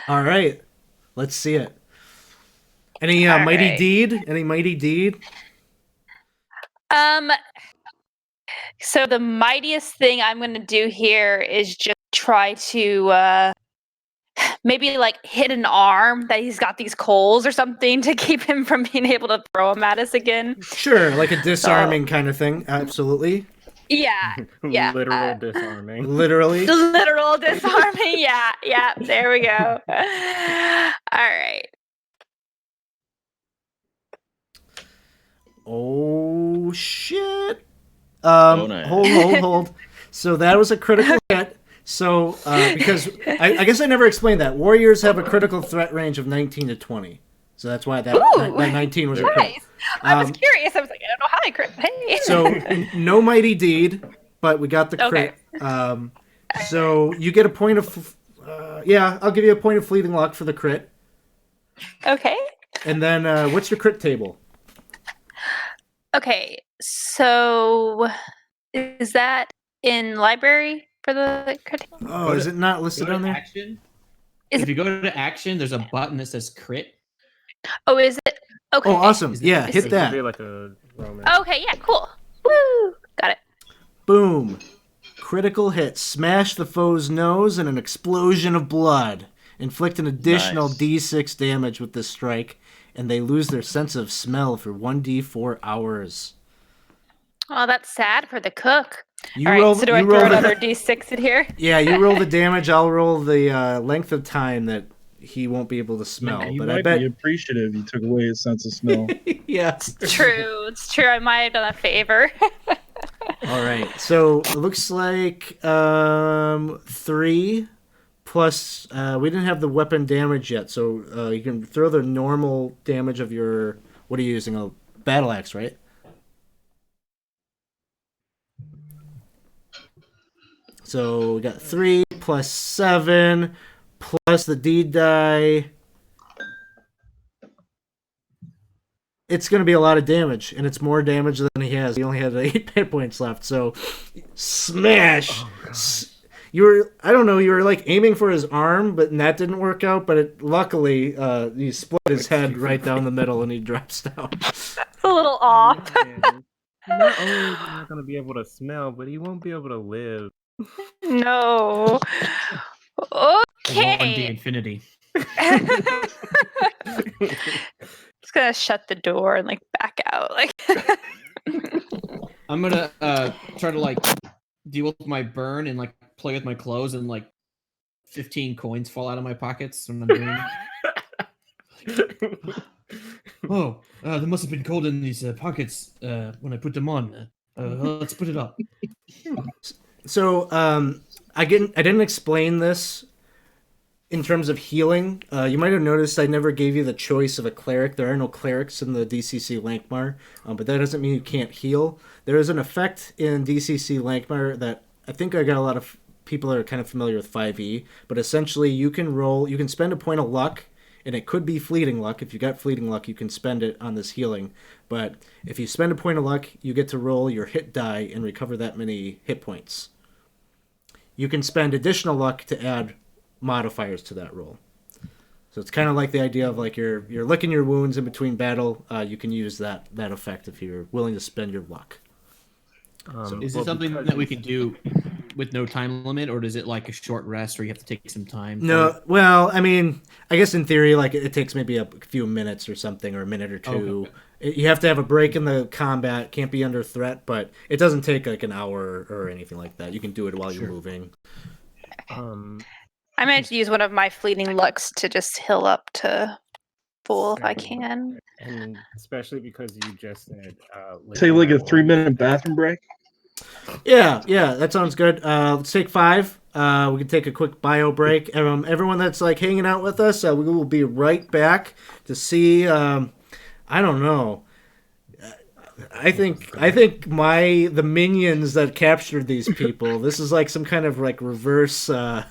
All right, let's see it. Any All mighty right. deed? Any mighty deed? So the mightiest thing I'm gonna do here is just try to maybe like hit an arm that he's got these coals or something to keep him from being able to throw them at us again. Sure, like a disarming kind of thing. Absolutely. Yeah. Yeah. Literal disarming. Literally. Literal disarming. Yeah. There we go. All right. Oh shit. Nice. Hold. So that was a critical hit. So because I guess I never explained that. Warriors have a critical threat range of 19 to 20. So that's why that 19 was a crit. Nice. I was curious. I was like, I don't know how I crit. Hey. So no mighty deed, but we got the crit. Okay. So you get a point of I'll give you a point of fleeting luck for the crit. Okay. And then what's your crit table? Okay. So is that in library for the crit? Oh, is it not listed on there? Action. If you go to action, there's a button that says crit. Oh, is it? Okay. Oh, awesome. Is it- Yeah, is hit It that. could be like a Roman. Okay, yeah, cool. Woo! Got it. Boom. Critical hit. Smash the foe's nose and an explosion of blood. Inflict an additional Nice. D6 damage with this strike, and they lose their sense of smell for 1d4 hours. Oh, that's sad for the cook. You All right, roll, so do you I roll throw the- another D6 in here? Yeah, you roll the damage. I'll roll the length of time that he won't be able to smell. He but might I bet. be appreciative you took away his sense of smell. Yeah. True, it's true. I might have done a favor. All right. So it looks like 3 plus. We didn't have the weapon damage yet, so you can throw the normal damage of your. What are you using? A battle axe, right? So we got 3 plus 7 plus the D die. It's going to be a lot of damage, and it's more damage than he has. He only had 8 hit points left, so smash! You were, I don't know, you were like aiming for his arm, but that didn't work out, but luckily you split his head right down the middle and he drops down. It's a little off. Man, not only is he not going to be able to smell, but he won't be able to live. No. 1D Okay. infinity. Just gonna shut the door and like back out. Like I'm gonna try to like deal with my burn and like play with my clothes, and like 15 coins fall out of my pockets when I'm doing it. Oh, there must have been gold in these pockets when I put them on. Let's put it up. So I didn't explain this in terms of healing. You might have noticed I never gave you the choice of a cleric. There are no clerics in the DCC Lankhmar, but that doesn't mean you can't heal. There is an effect in DCC Lankhmar that I think I got a lot of people that are kind of familiar with 5e, but essentially you can spend a point of luck, and it could be fleeting luck. If you got fleeting luck, you can spend it on this healing. But if you spend a point of luck, you get to roll your hit die and recover that many hit points. You can spend additional luck to add modifiers to that roll. So it's kind of like the idea of like you're licking your wounds in between battle. You can use that effect if you're willing to spend your luck. Is it something that we can do with no time limit, or is it like a short rest, or you have to take some time? No, well, I mean, I guess in theory, like it takes maybe a few minutes or something, or a minute or two. Okay. You have to have a break in the combat. Can't be under threat, but it doesn't take like an hour or anything like that. You can do it while you're moving. I might use one of my fleeting looks to just heal up to full if I can. And especially because you just said... Take like a 3-minute bathroom break. Yeah, that sounds good. Let's take 5. We can take a quick bio break. Everyone that's like hanging out with us, we will be right back to see. I don't know. I think the minions that captured these people. This is like some kind of like reverse Saw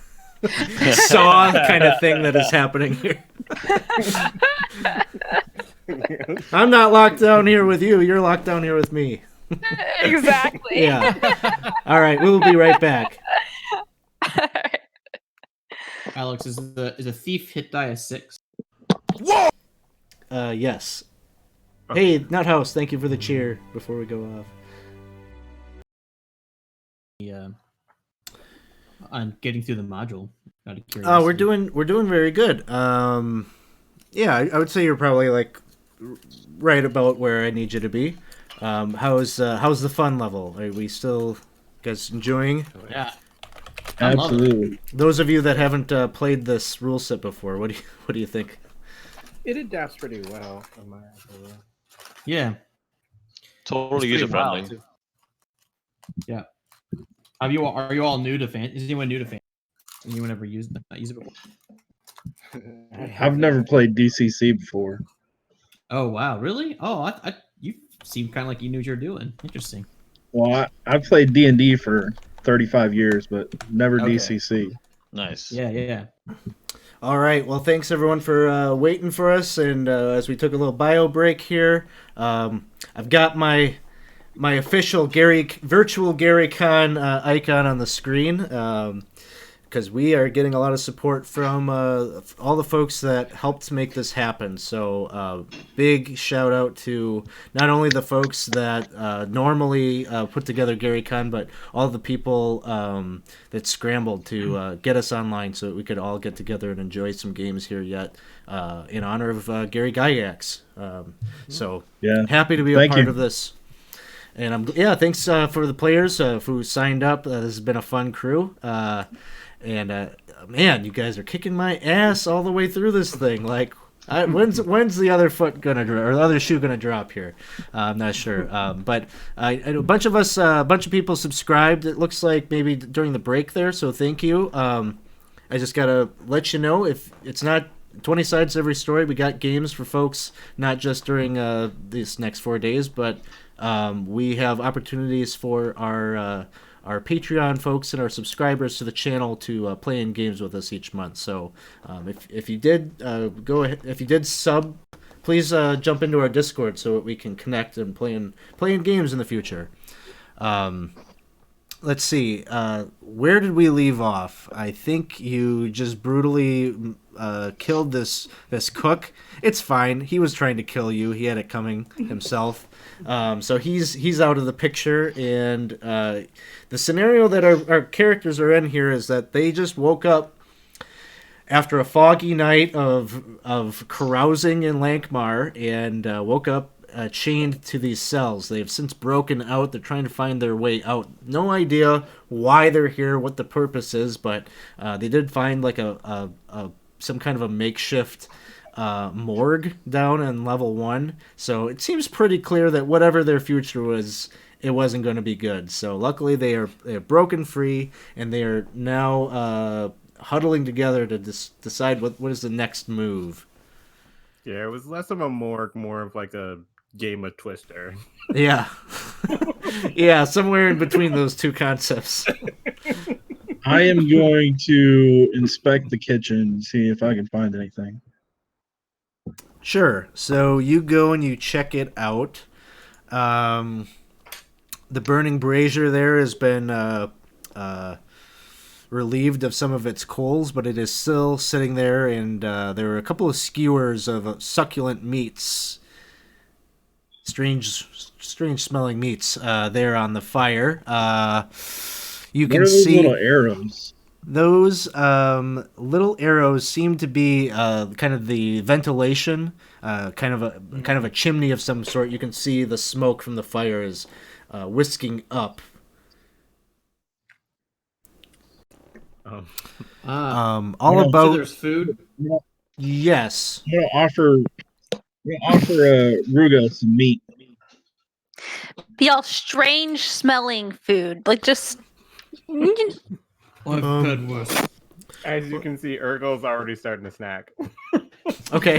kind of thing that is happening here. I'm not locked down here with you. You're locked down here with me. Exactly. Yeah. All right, we'll be right back. Alex, is a thief hit die a 6? Yes. Hey, Nuthouse, thank you for the cheer before we go off. Yeah. On getting through the module. Out of Oh, curiosity. we're doing very good. Yeah, I would say you're probably like right about where I need you to be. How's the fun level? Are we still guys enjoying? Yeah. I love it. Absolutely. Those of you that haven't played this rule set before, what do you think? It adapts pretty well, in my opinion. Yeah. Totally It's user pretty wild, friendly. too. Yeah. Are you all new to fan? Is anyone new to fan? Anyone ever use it before? I've never played DCC before. Oh wow, really? Oh, you seem kind of like you knew what you were doing. Interesting. Well, I played D&D for 35 years, but never Okay. DCC. Nice. Yeah. All right. Well, thanks everyone for waiting for us, and as we took a little bio break here, I've got my official virtual Gary Con icon on the screen. because we are getting a lot of support from all the folks that helped make this happen. So big shout out to not only the folks that normally put together GaryCon, but all the people that scrambled to get us online so that we could all get together and enjoy some games here yet in honor of Gary Gygax. So happy to be a part of this. And thanks for the players who signed up. This has been a fun crew. Man, you guys are kicking my ass all the way through this thing. Like, when's the other foot gonna drop, or the other shoe gonna drop here? I'm not sure. But I know a bunch of people subscribed. It looks like maybe during the break there. So thank you. I just gotta let you know, if it's not 20 sides every story, we got games for folks not just during these next 4 days, but we have opportunities for our Patreon folks and our subscribers to the channel to play in games with us each month. So if you did go ahead, if you did sub, please jump into our Discord so that we can connect and play in games in the future. Let's see. Where did we leave off? I think you just brutally killed this cook. It's fine. He was trying to kill you. He had it coming himself. So he's out of the picture. And the scenario that our characters are in here is that they just woke up after a foggy night of carousing in Lankhmar and woke up chained to these cells. They've since broken out. They're trying to find their way out. No idea why they're here, what the purpose is, but they did find like some kind of a makeshift morgue down in level 1. So it seems pretty clear that whatever their future was, it wasn't going to be good. So luckily they are broken free, and they are now huddling together to decide what is the next move. Yeah, it was less of a morgue, more of like a game of Twister. Yeah. Yeah, somewhere in between those two concepts. I am going to inspect the kitchen and see if I can find anything. Sure. So you go and you check it out. The burning brazier there has been relieved of some of its coals, but it is still sitting there, and there are a couple of skewers of succulent meats, strange smelling meats there on the fire. You can see little arrows. Those little arrows seem to be kind of the ventilation, kind of a chimney of some sort. You can see the smoke from the fire is whisking up. All about. So there's food. Yes. I'm gonna offer Ruga some meat. Be all strange smelling food, like just. I've had worse. As you can see, Urgel's already starting to snack. Okay.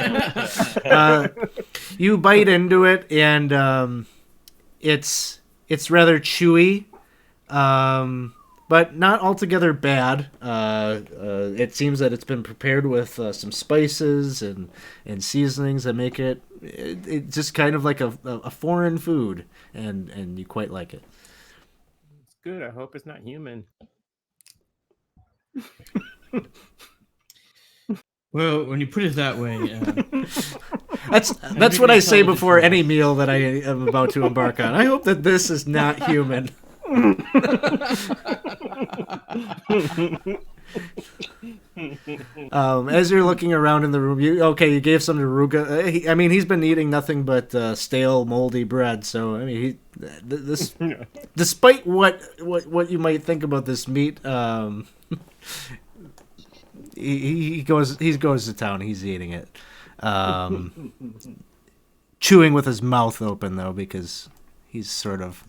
You bite into it, and it's rather chewy, but not altogether bad. It seems that it's been prepared with some spices and seasonings that make it just kind of like a foreign food, and you quite like it. It's good. I hope it's not human. Well, when you put it that way, that's what I say before any meal that I am about to embark on. I hope that this is not human. As you're looking around in the room, you gave some to Ruga. He's been eating nothing but stale, moldy bread. So this, despite what you might think about this meat, he goes to town. He's eating it, chewing with his mouth open though, because he's sort of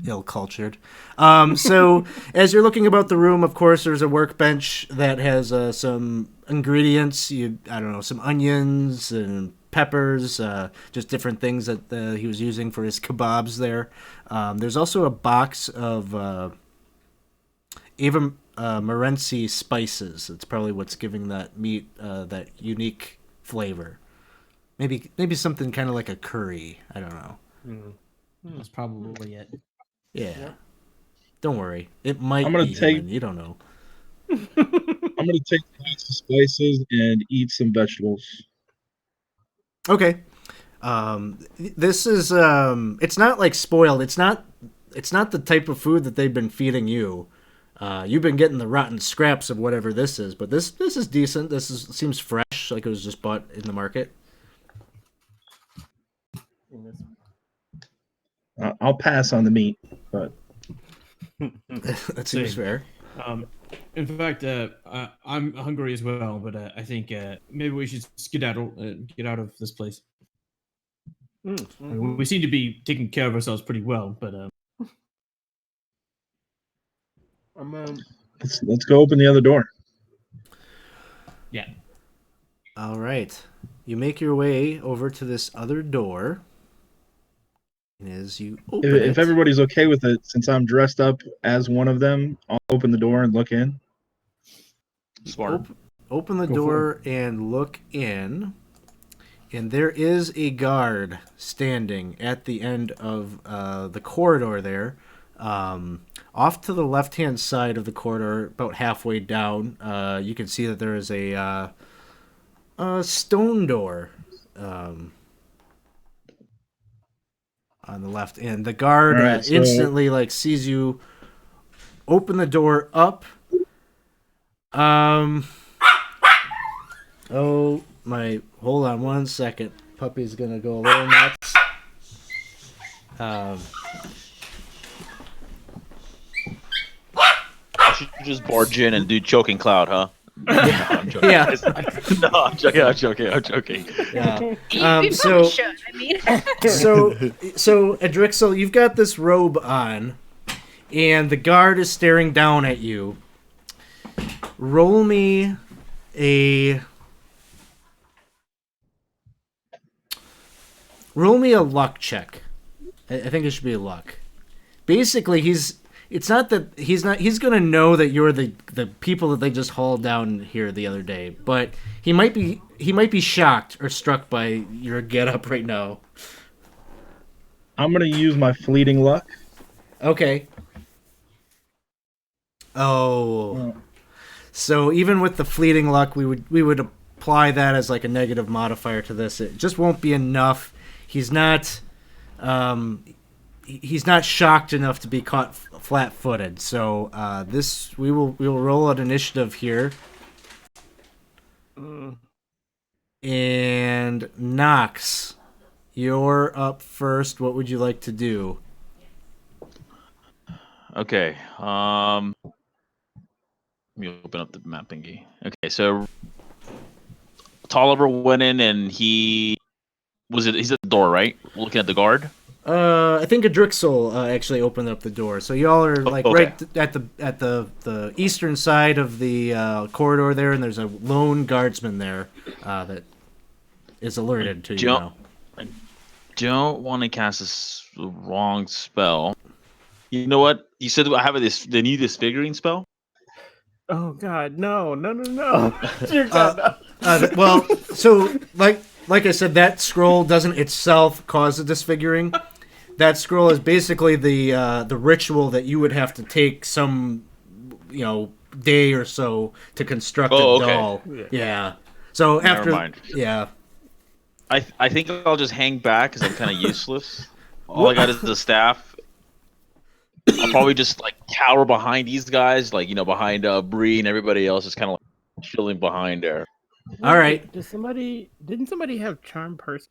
ill-cultured. So as you're looking about the room, of course, there's a workbench that has some ingredients. Some onions and peppers, just different things that he was using for his kebabs there. There's also a box of Ava Morenci spices. It's probably what's giving that meat that unique flavor. Maybe something kind of like a curry. I don't know. That's probably it. Yeah. Don't worry. It might I'm gonna be take- human. You don't know. I'm gonna take lots of spices and eat some vegetables. Okay. This is it's not like spoiled. It's not the type of food that they've been feeding you. You've been getting the rotten scraps of whatever this is, but this is decent. Seems fresh, like it was just bought in the market. I'll pass on the meat, but That seems Same. fair. In fact, I'm hungry as well, but I think maybe we should skedaddle, get out of this place. I mean, we seem to be taking care of ourselves pretty well, but let's go open the other door. yeah. All right. You make your way over to this other door. And as you open If everybody's okay with it, since I'm dressed up as one of them, I'll open the door and look in. Smart. Open the Go for door and look in. And there is a guard standing at the end of the corridor there. Off to the left-hand side of the corridor, about halfway down, you can see that there is a stone door on the left. And the guard All right, so- instantly sees you open the door up. Oh my! Hold on one second. Puppy's gonna go a little nuts. I should just barge in and do choking cloud, huh? No, I'm joking. Yeah. No, I'm joking. Yeah. You probably should. I mean, So Adrixel, you've got this robe on, and the guard is staring down at you. Roll me a luck check. I think it should be a luck. Basically, he's gonna know that you're the people that they just hauled down here the other day, but he might be shocked or struck by your getup right now. I'm gonna use my fleeting luck. Okay. Oh. So even with the fleeting luck, we would apply that as like a negative modifier to this. It just won't be enough. He's not shocked enough to be caught flat-footed. So we will roll an initiative here. And Nox, you're up first. What would you like to do? Okay. Let me open up the map thingy. Okay, so Tolliver went in and he's at the door, right? Looking at the guard. I think Adrixel actually opened up the door. So y'all are okay. right at the eastern side of the corridor there, and there's a lone guardsman there that is alerted to you now. I don't want to cast this wrong spell. You know what? You said I have the new disfiguring spell. Oh God, no! Dear Uh, God, no. Well, so like I said, that scroll doesn't itself cause the disfiguring. That scroll is basically the ritual that you would have to take some, day or so to construct a doll. Yeah. So Never after, mind. yeah. I think I'll just hang back because I'm kind of useless. All I got is the staff. I'll probably just cower behind these guys, behind Bree and everybody else is kind of chilling behind there. All right. Didn't somebody have charm person?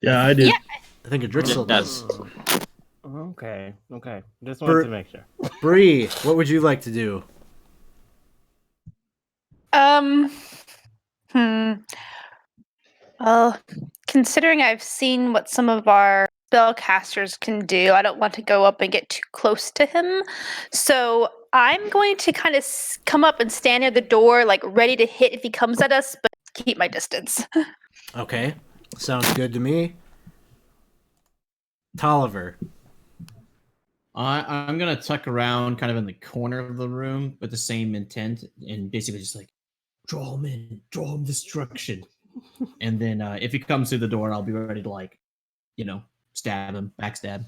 Yeah, I did. Yeah. I think Adrixel does. Okay. Just wanted to make sure. Bree, what would you like to do? Well, considering I've seen what some of our spellcasters can do, I don't want to go up and get too close to him. So I'm going to kind of come up and stand near the door, ready to hit if he comes at us, but keep my distance. Okay. Sounds good to me. Tolliver. I'm gonna tuck around kind of in the corner of the room with the same intent and basically just draw him destruction. And then if he comes through the door, I'll be ready to stab him, backstab.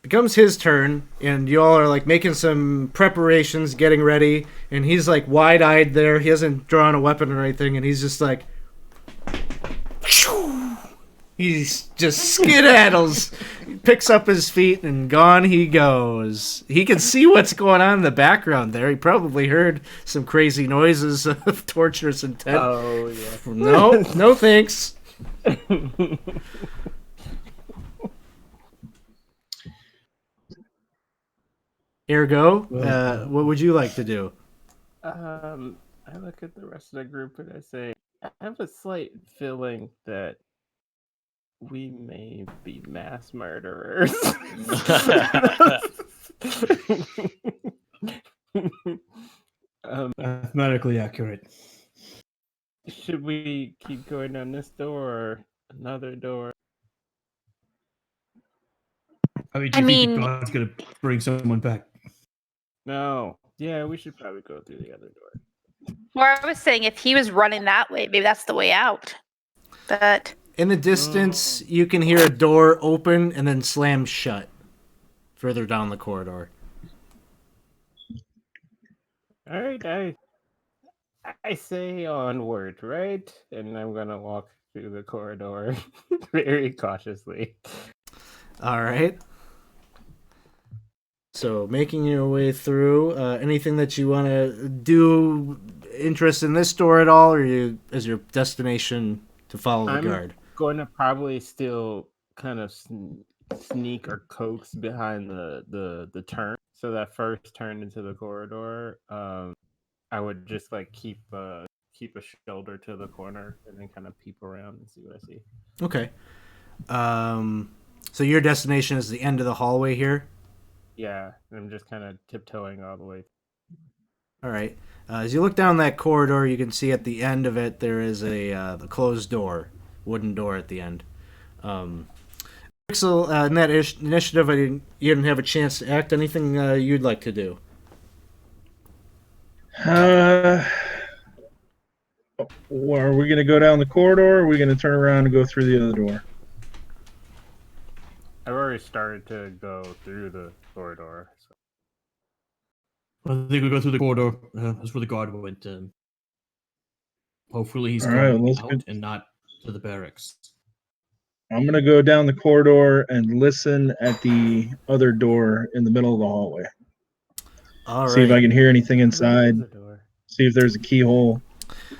becomes his turn, and you all are like making some preparations, getting ready, and he's like wide-eyed there. He hasn't drawn a weapon or anything, and he's just like, he's just skedaddles, picks up his feet, and gone he goes. He can see what's going on in the background there. He probably heard some crazy noises of torturous intent. Oh yeah. No thanks. Ergo, what would you like to do? I look at the rest of the group and I say, I have a slight feeling that we may be mass murderers. Mathematically accurate. Should we keep going down this door or another door? I mean, I mean- think God's gonna bring someone back? No. Yeah, we should probably go through the other door. Or I was saying if he was running that way, maybe that's the way out. But In the distance, you can hear a door open and then slam shut further down the corridor. All right, I say onward, right? And I'm gonna walk through the corridor very cautiously. All right. So, making your way through, anything that you want to do, interest in this door at all, or is your destination to follow the guard? Going to probably still kind of sneak or coax behind the turn. So that first turn into the corridor, I would just like keep a shoulder to the corner and then kind of peep around and see what I see. Okay. So your destination is the end of the hallway here? Yeah, I'm just kind of tiptoeing all the way. All right. As you look down that corridor, you can see at the end of it there is the closed door, wooden door at the end. Pixel, in that initiative, you didn't have a chance to act. Anything you'd like to do? Are we going to go down the corridor, or are we going to turn around and go through the other door? I've already started to go through the corridor. So. I think we go through the corridor. That's where the guard went. Hopefully he's All right, going let's out go. and not to the barracks. I'm going to go down the corridor and listen at the other door in the middle of the hallway. All right. See if I can hear anything inside. Close the door. See if there's a keyhole.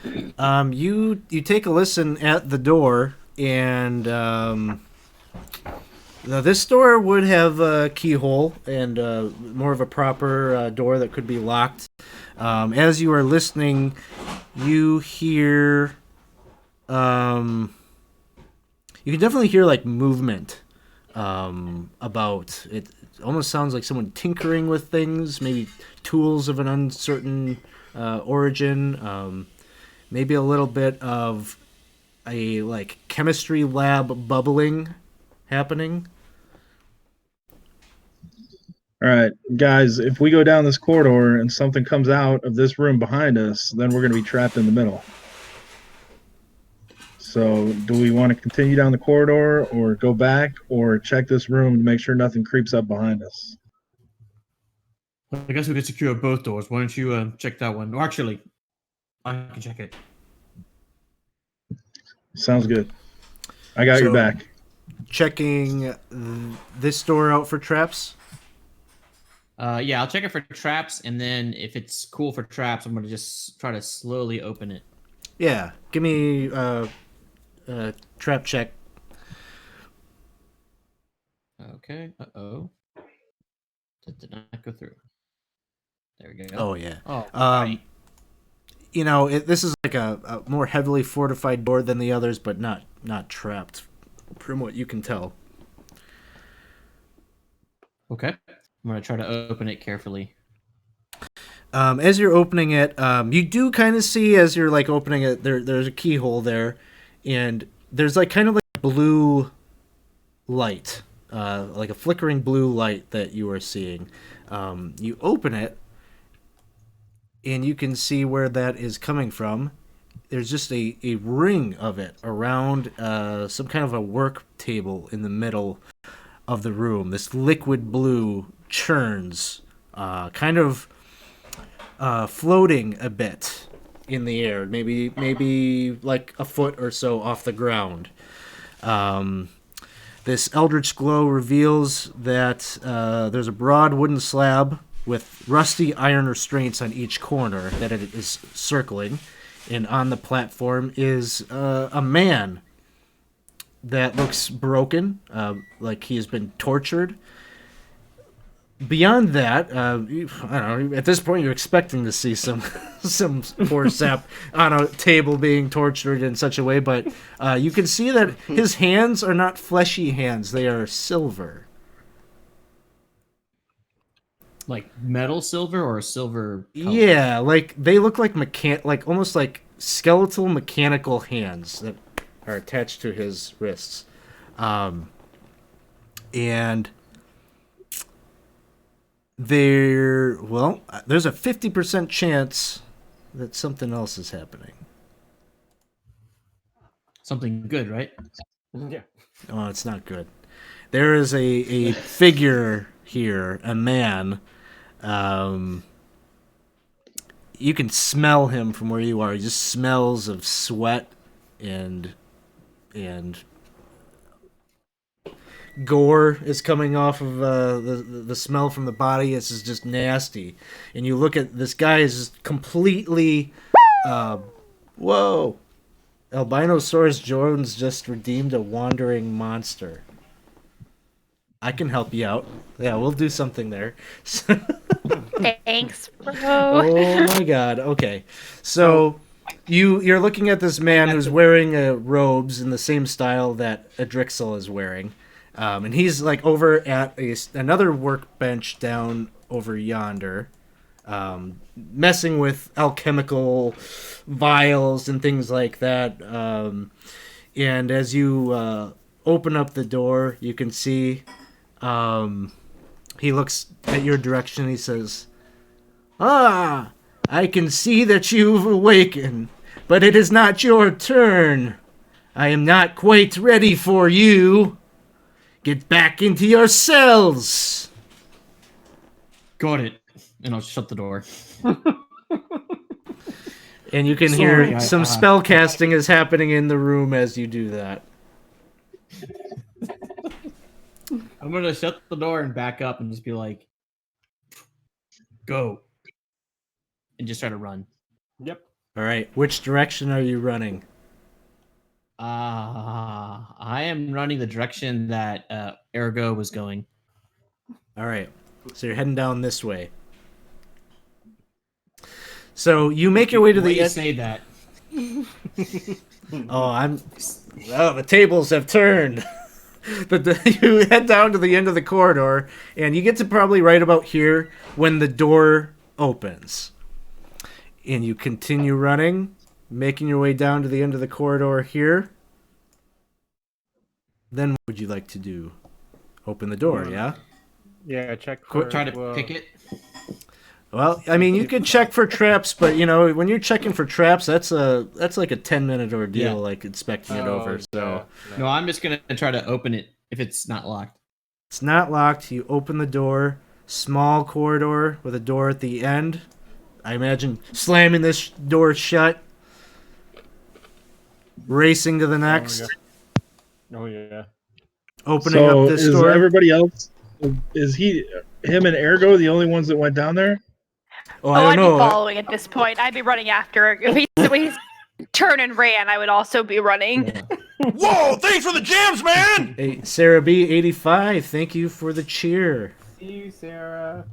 You take a listen at the door, and now this door would have a keyhole and more of a proper door that could be locked. As you are listening, you hear you can definitely hear like movement about it. Almost sounds like someone tinkering with things, maybe tools of an uncertain origin, maybe a little bit of a like chemistry lab bubbling happening. All right, guys, if we go down this corridor and something comes out of this room behind us, then we're going to be trapped in the middle. So do we want to continue down the corridor or go back or check this room to make sure nothing creeps up behind us? Well, I guess we could secure both doors. Why don't you check that one? Or actually, I can check it. Sounds good. I got your back. Checking this door out for traps. Yeah, I'll check it for traps, and then if it's cool for traps, I'm going to just try to slowly open it. Yeah, give me trap check. Okay. Uh-oh. That did not go through. There we go. Oh yeah. Oh, right. You know, this is like a more heavily fortified door than the others, but not trapped, from what you can tell. Okay. I'm going to try to open it carefully. As you're opening it, you do kind of see as you're like opening it, there's a keyhole there, and there's like kind of like a blue light, like a flickering blue light that you are seeing. You open it, and you can see where that is coming from. There's just a ring of it around some kind of a work table in the middle. of the room. This liquid blue churns, kind of floating a bit in the air, maybe like a foot or so off the ground. This eldritch glow reveals that there's a broad wooden slab with rusty iron restraints on each corner that it is circling, and on the platform is a man that looks broken, like he has been tortured. Beyond that, I don't know. At this point, you're expecting to see some poor sap on a table being tortured in such a way, but you can see that his hands are not fleshy hands; they are silver. Like metal silver or silver color? Yeah, like they look like almost like skeletal mechanical hands that are attached to his wrists, and. There's a 50% chance that something else is happening. Something good, right? Yeah. Oh, it's not good. There is a figure here, a man. You can smell him from where you are. He just smells of sweat and gore is coming off of the smell from the body. This is just nasty. And you look at this guy is just completely whoa. Albinosaurus Jones just redeemed a wandering monster. I can help you out. Yeah, we'll do something there. Thanks, bro. Oh my god. Okay. So you're looking at this man who's wearing robes in the same style that Adrixel is wearing. And he's like over at another workbench down over yonder, messing with alchemical vials and things like that. And as you open up the door, you can see he looks at your direction and he says, "Ah, I can see that you've awakened, but it is not your turn. I am not quite ready for you. Get back into your cells." Got it. And I'll shut the door. And you can Sorry, hear some spell casting is happening in the room as you do that. I'm gonna shut the door and back up and just be like, "Go," and just try to run. Yep. All right, which direction are you running? I am running the direction that Ergo was going. All right, so you're heading down this way. So you make your way to the end. Say that. The tables have turned. But you head down to the end of the corridor, and you get to probably right about here when the door opens. And you continue running, making your way down to the end of the corridor here. Then what would you like to do? Open the door, yeah? Yeah, check for... Try to pick it. Well, I mean, you could check for traps, but, you know, when you're checking for traps, that's like a 10-minute ordeal, like inspecting it over, so... No, I'm just going to try to open it if it's not locked. It's not locked. You open the door. Small corridor with a door at the end. I imagine slamming this door shut. Racing to the next. Oh, yeah. Opening up this is door. Everybody else, is him and Ergo the only ones that went down there? Oh, I I'd don't know. be following at this point. I'd be running after. If he's turned and ran, I would also be running. Yeah. Whoa, thanks for the jams, man! Hey, Sarah B85, thank you for the cheer. See you, Sarah.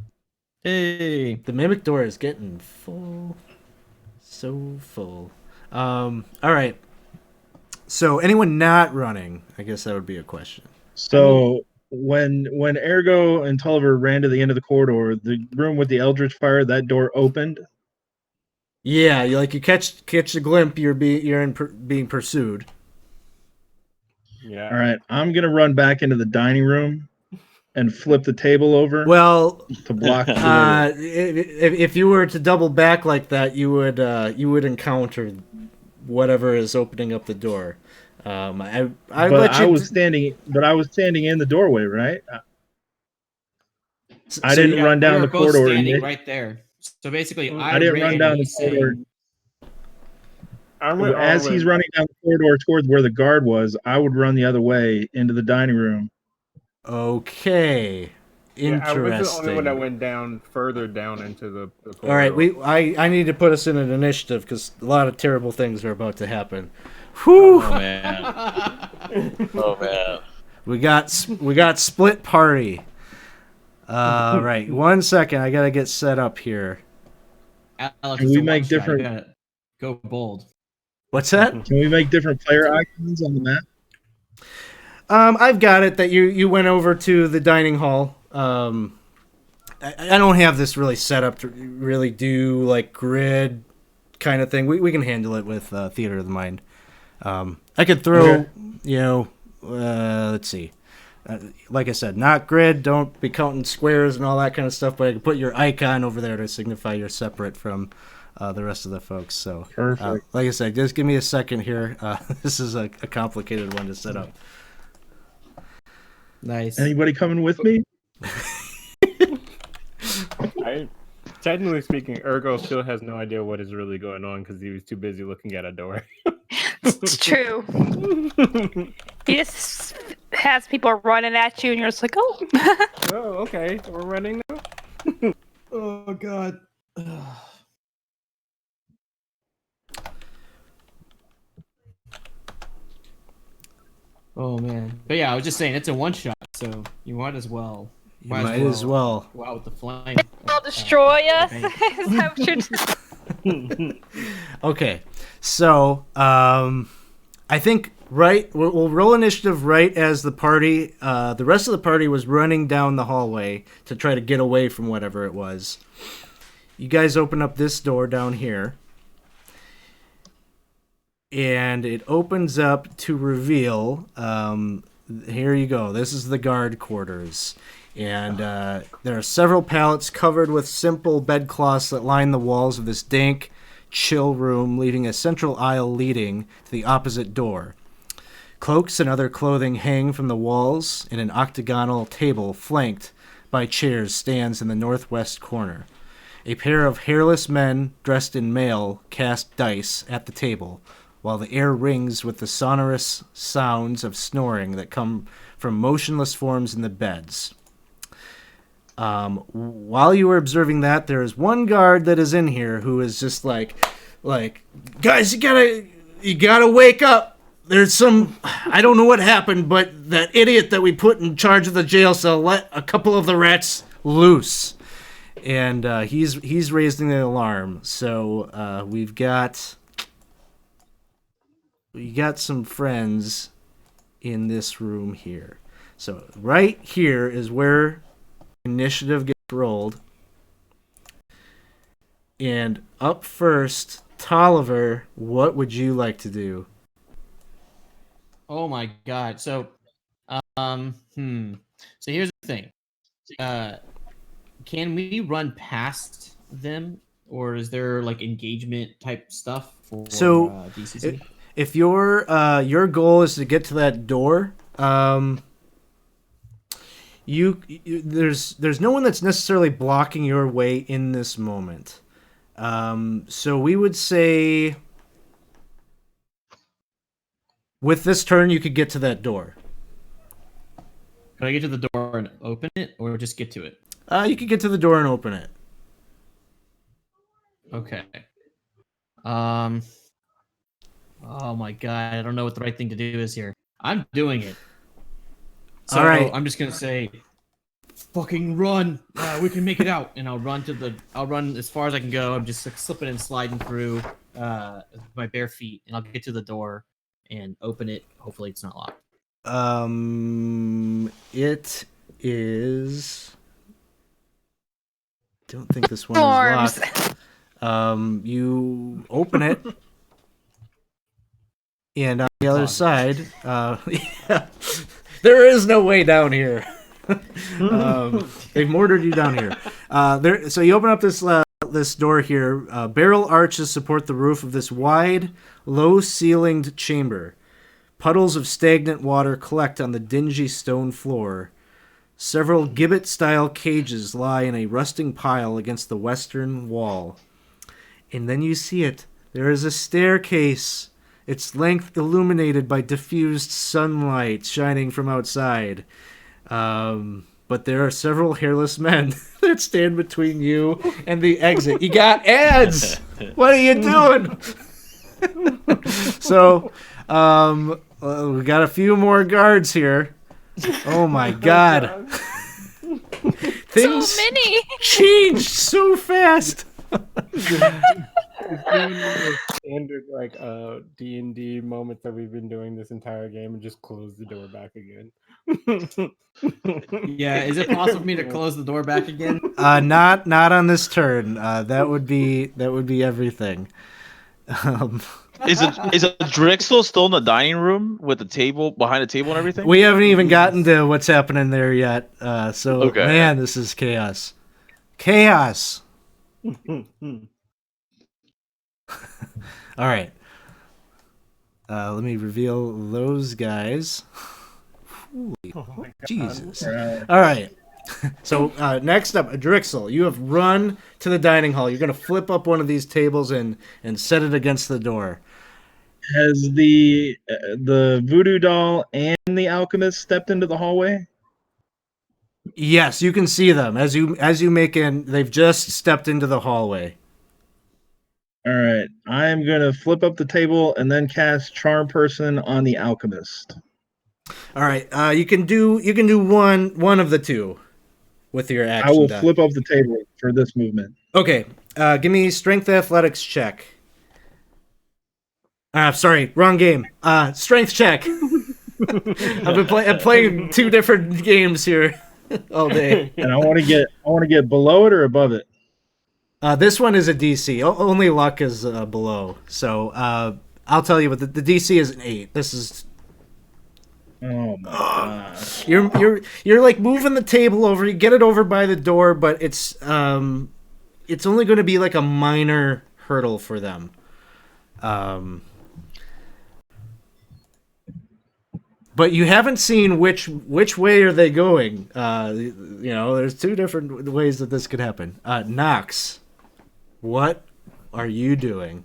Hey. The mimic door is getting full. So full. All right. So anyone not running? I guess that would be a question. So when Ergo and Tulliver ran to the end of the corridor, the room with the Eldritch Fire, that door opened. Yeah, you catch a glimpse. You're being pursued. Yeah. All right, I'm gonna run back into the dining room and flip the table over. Well, to block. if you were to double back like that, you would encounter whatever is opening up the door. I But let you. I was standing in the doorway, right? I so didn't you- run down we the were both corridor. standing right there. So basically, I didn't run down the corridor. I went all As the way- he's running down the corridor towards where the guard was, I would run the other way into the dining room. Okay. Yeah, I was Interesting. the only one that went down further down into the corridor. All right, I need to put us in an initiative because a lot of terrible things are about to happen. Whew. Oh man. Oh man. We got split party. Right. 1 second. I gotta get set up here. Alex, Can it's we a make one-shot. different- You gotta go bold. What's that? Can we make different player icons on the map? I've got it that you went over to the dining hall. I don't have this really set up to really do like grid kind of thing. We can handle it with Theater of the Mind. I could throw, let's see. Like I said, not grid. Don't be counting squares and all that kind of stuff. But I can put your icon over there to signify you're separate from the rest of the folks. So, Perfect. like I said, just give me a second here. This is a complicated one to set up. Nice. Anybody coming with me? Technically speaking, Ergo still has no idea what is really going on because he was too busy looking at a door. It's true. He just has people running at you, and you're just like, oh. Oh, okay. We're running now. Oh God. Oh man. But yeah, I was just saying it's a one shot, so you might as well. You might as well. Go out with the flame. They'll destroy us. right. Is that what you're doing? Okay, so I think we'll roll initiative right as the party. The rest of the party was running down the hallway to try to get away from whatever it was. You guys open up this door down here, and it opens up to reveal. Here you go. This is the guard quarters. And there are several pallets covered with simple bedcloths that line the walls of this dank, chill room, leaving a central aisle leading to the opposite door. Cloaks and other clothing hang from the walls, and an octagonal table flanked by chairs stands in the northwest corner. A pair of hairless men dressed in mail cast dice at the table, while the air rings with the sonorous sounds of snoring that come from motionless forms in the beds. While you were observing that, there is one guard that is in here who is just like, guys, you gotta wake up. There's some, I don't know what happened, but that idiot that we put in charge of the jail cell let a couple of the rats loose, and he's raising the alarm. So we got some friends in this room here. So right here is where initiative gets rolled. And up first, Tolliver, what would you like to do? Oh my God. So, so here's the thing. Can we run past them, or is there like engagement type stuff for DCC? If your goal is to get to that door, there's no one that's necessarily blocking your way in this moment. So we would say with this turn you could get to that door. Can I get to the door and open it, or just get to it? You could get to the door and open it. Okay. Oh my God, I don't know what the right thing to do is here. I'm doing it. So All right. I'm just gonna say, fucking run. We can make it out, and I'll run as far as I can go. I'm just like, slipping and sliding through my bare feet, and I'll get to the door and open it. Hopefully, it's not locked. It is. Don't think this one Storms. is locked. You open it, and on the other side, yeah, there is no way down here. They've mortared you down here. So you open up this this door here. Barrel arches support the roof of this wide, low-ceilinged chamber. Puddles of stagnant water collect on the dingy stone floor. Several gibbet-style cages lie in a rusting pile against the western wall. And then you see it. There is a staircase, its length illuminated by diffused sunlight shining from outside. But there are several hairless men that stand between you and the exit. You got ads! What are you doing? So, we got a few more guards here. Oh my god. Things So many. changed so fast. Standard like D&D moments that we've been doing this entire game and just close the door back again. Yeah, is it possible for me to close the door back again? Not on this turn. That would be everything. Is a Drixel still in the dining room with the table behind the table and everything? We haven't even gotten to what's happening there yet. So Okay. man, this is chaos. Chaos. All right. Let me reveal those guys. Holy Jesus. All right. So next up, Drixel, you have run to the dining hall. You're going to flip up one of these tables and set it against the door. Has the voodoo doll and the alchemist stepped into the hallway? Yes, you can see them as you make in. They've just stepped into the hallway. All right, I am gonna flip up the table and then cast Charm Person on the alchemist. All right, you can do one of the two with your action. I will die. flip up the table for this movement. Okay, give me strength athletics check. Sorry, wrong game. Strength check. I'm playing two different games here all day. And I want to get below it or above it. This one is a DC. Only luck is below. So I'll tell you what the DC is an 8. This is. Oh my gosh. You're like moving the table over. You get it over by the door, but it's only going to be like a minor hurdle for them. But you haven't seen which way are they going. There's two different ways that this could happen. Nox, what are you doing?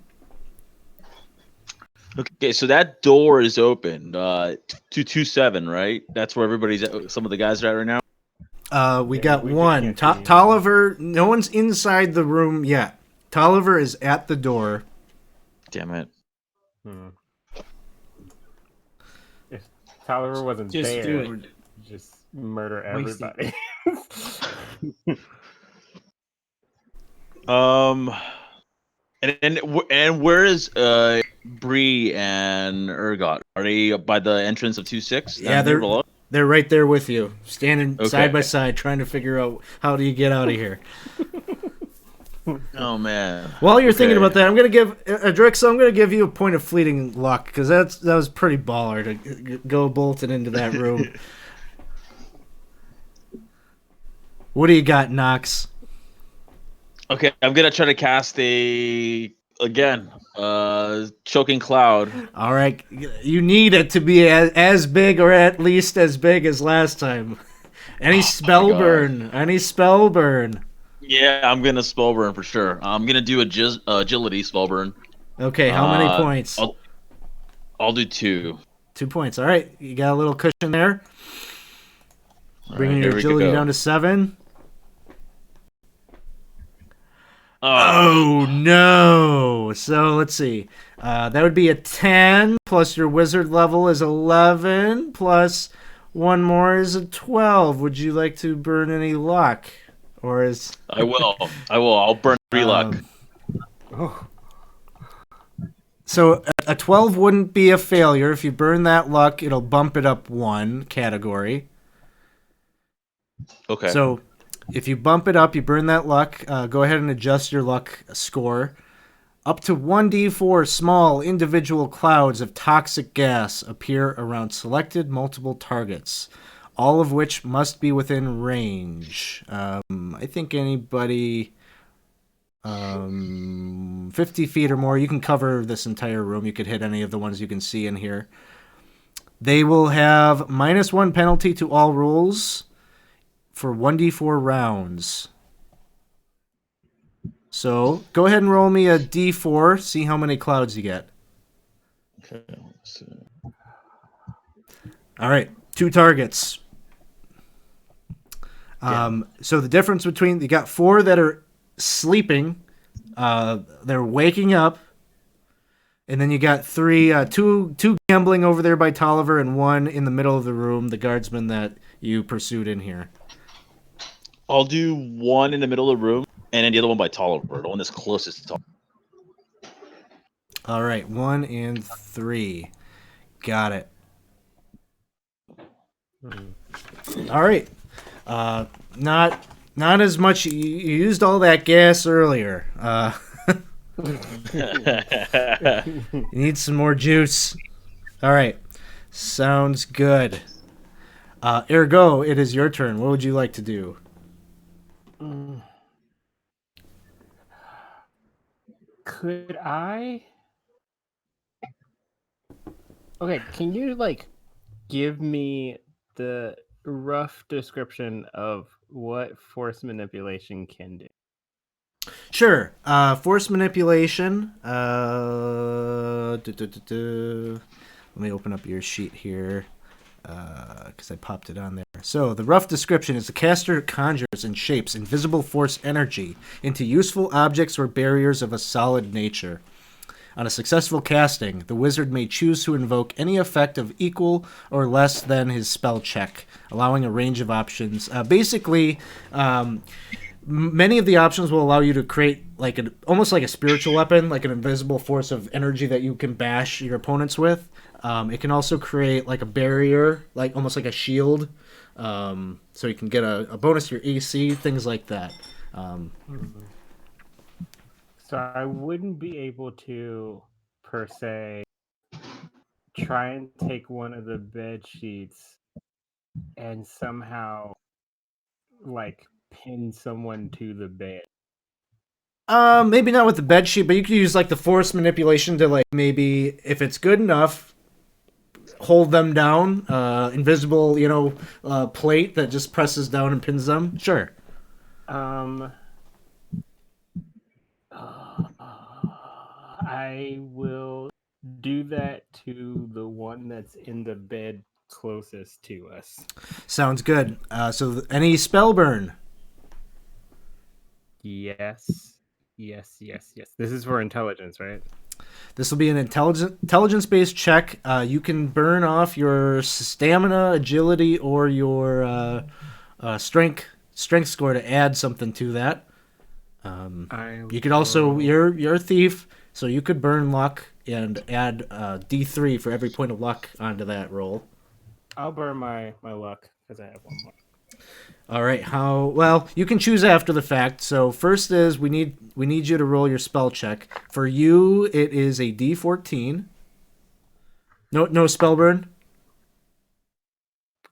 Okay, so that door is open. 227, right? That's where everybody's at. Some of the guys are at right now. We got we one. can't see. Tolliver, no one's inside the room yet. Tolliver is at the door. Damn it. If Tolliver wasn't Just there, do it. we'd just murder Waste it. everybody. And where is Bree and Urgot? Are they by the entrance of 26? Yeah, they're right there with you, standing side by side, trying to figure out how do you get out of here. Oh man. While you're thinking about that, I'm gonna give Drixel. I'm gonna give you a point of fleeting luck because that was pretty baller to go bolting into that room. What do you got, Nox? Okay, I'm gonna try to cast choking cloud. All right, you need it to be as big or at least as big as last time. Any spell burn? Any spell burn? Yeah, I'm gonna spell burn for sure. I'm gonna do agility spell burn. Okay, how many points? I'll do 2. 2 points. All right, you got a little cushion there. Bringing All right, your here we agility go. down to 7. Oh, Oh no! So let's see. That would be a 10 plus your wizard level is 11 plus one more is a 12. Would you like to burn any luck, or is I will. I'll burn 3 luck. So a 12 wouldn't be a failure. If you burn that luck, it'll bump it up 1 category. Okay. So if you bump it up, you burn that luck, go ahead and adjust your luck score. Up to 1d4 small individual clouds of toxic gas appear around selected multiple targets, all of which must be within range. I think anybody 50 feet or more. You can cover this entire room. You could hit any of the ones you can see in here. They will have -1 penalty to all rolls for 1d4 rounds. So go ahead and roll me a d4. See how many clouds you get. Okay, let's see. All right, 2 targets. So the difference between, you got 4 that are sleeping, they're waking up, and then you got 3, two gambling over there by Tolliver, and 1 in the middle of the room, the guardsman that you pursued in here. I'll do 1 in the middle of the room, and then the other one by Tolliver, the one that's closest to Tolliver. All right, 1 and 3. Got it. All right. Not as much. You used all that gas earlier. You need some more juice. All right. Sounds good. Ergo, it is your turn. What would you like to do? Could I? Okay, can you give me the rough description of what force manipulation can do? Sure. Force manipulation. Let me open up your sheet here because I popped it on there. So the rough description is the caster conjures and shapes invisible force energy into useful objects or barriers of a solid nature. On a successful casting, the wizard may choose to invoke any effect of equal or less than his spell check, allowing a range of options. Basically, many of the options will allow you to create almost like a spiritual weapon, like an invisible force of energy that you can bash your opponents with. It can also create like a barrier, like almost like a shield, so you can get a bonus to your AC, things like that. So I wouldn't be able to, per se, try and take one of the bed sheets and somehow pin someone to the bed. Maybe not with the bed sheet, but you could use like the force manipulation to maybe, if it's good enough, hold them down. Invisible, plate that just presses down and pins them. Sure. I will do that to the one that's in the bed closest to us. Sounds good. So any spell burn? Yes. This is for intelligence, right? This will be an intelligence-based check. You can burn off your stamina, agility, or your strength score to add something to that. You could also, you're a thief, so you could burn luck and add D3 for every point of luck onto that roll. I'll burn my luck because I have one more. All right. Well, you can choose after the fact. So first is we need you to roll your spell check. For you, it is a D14. No spell burn.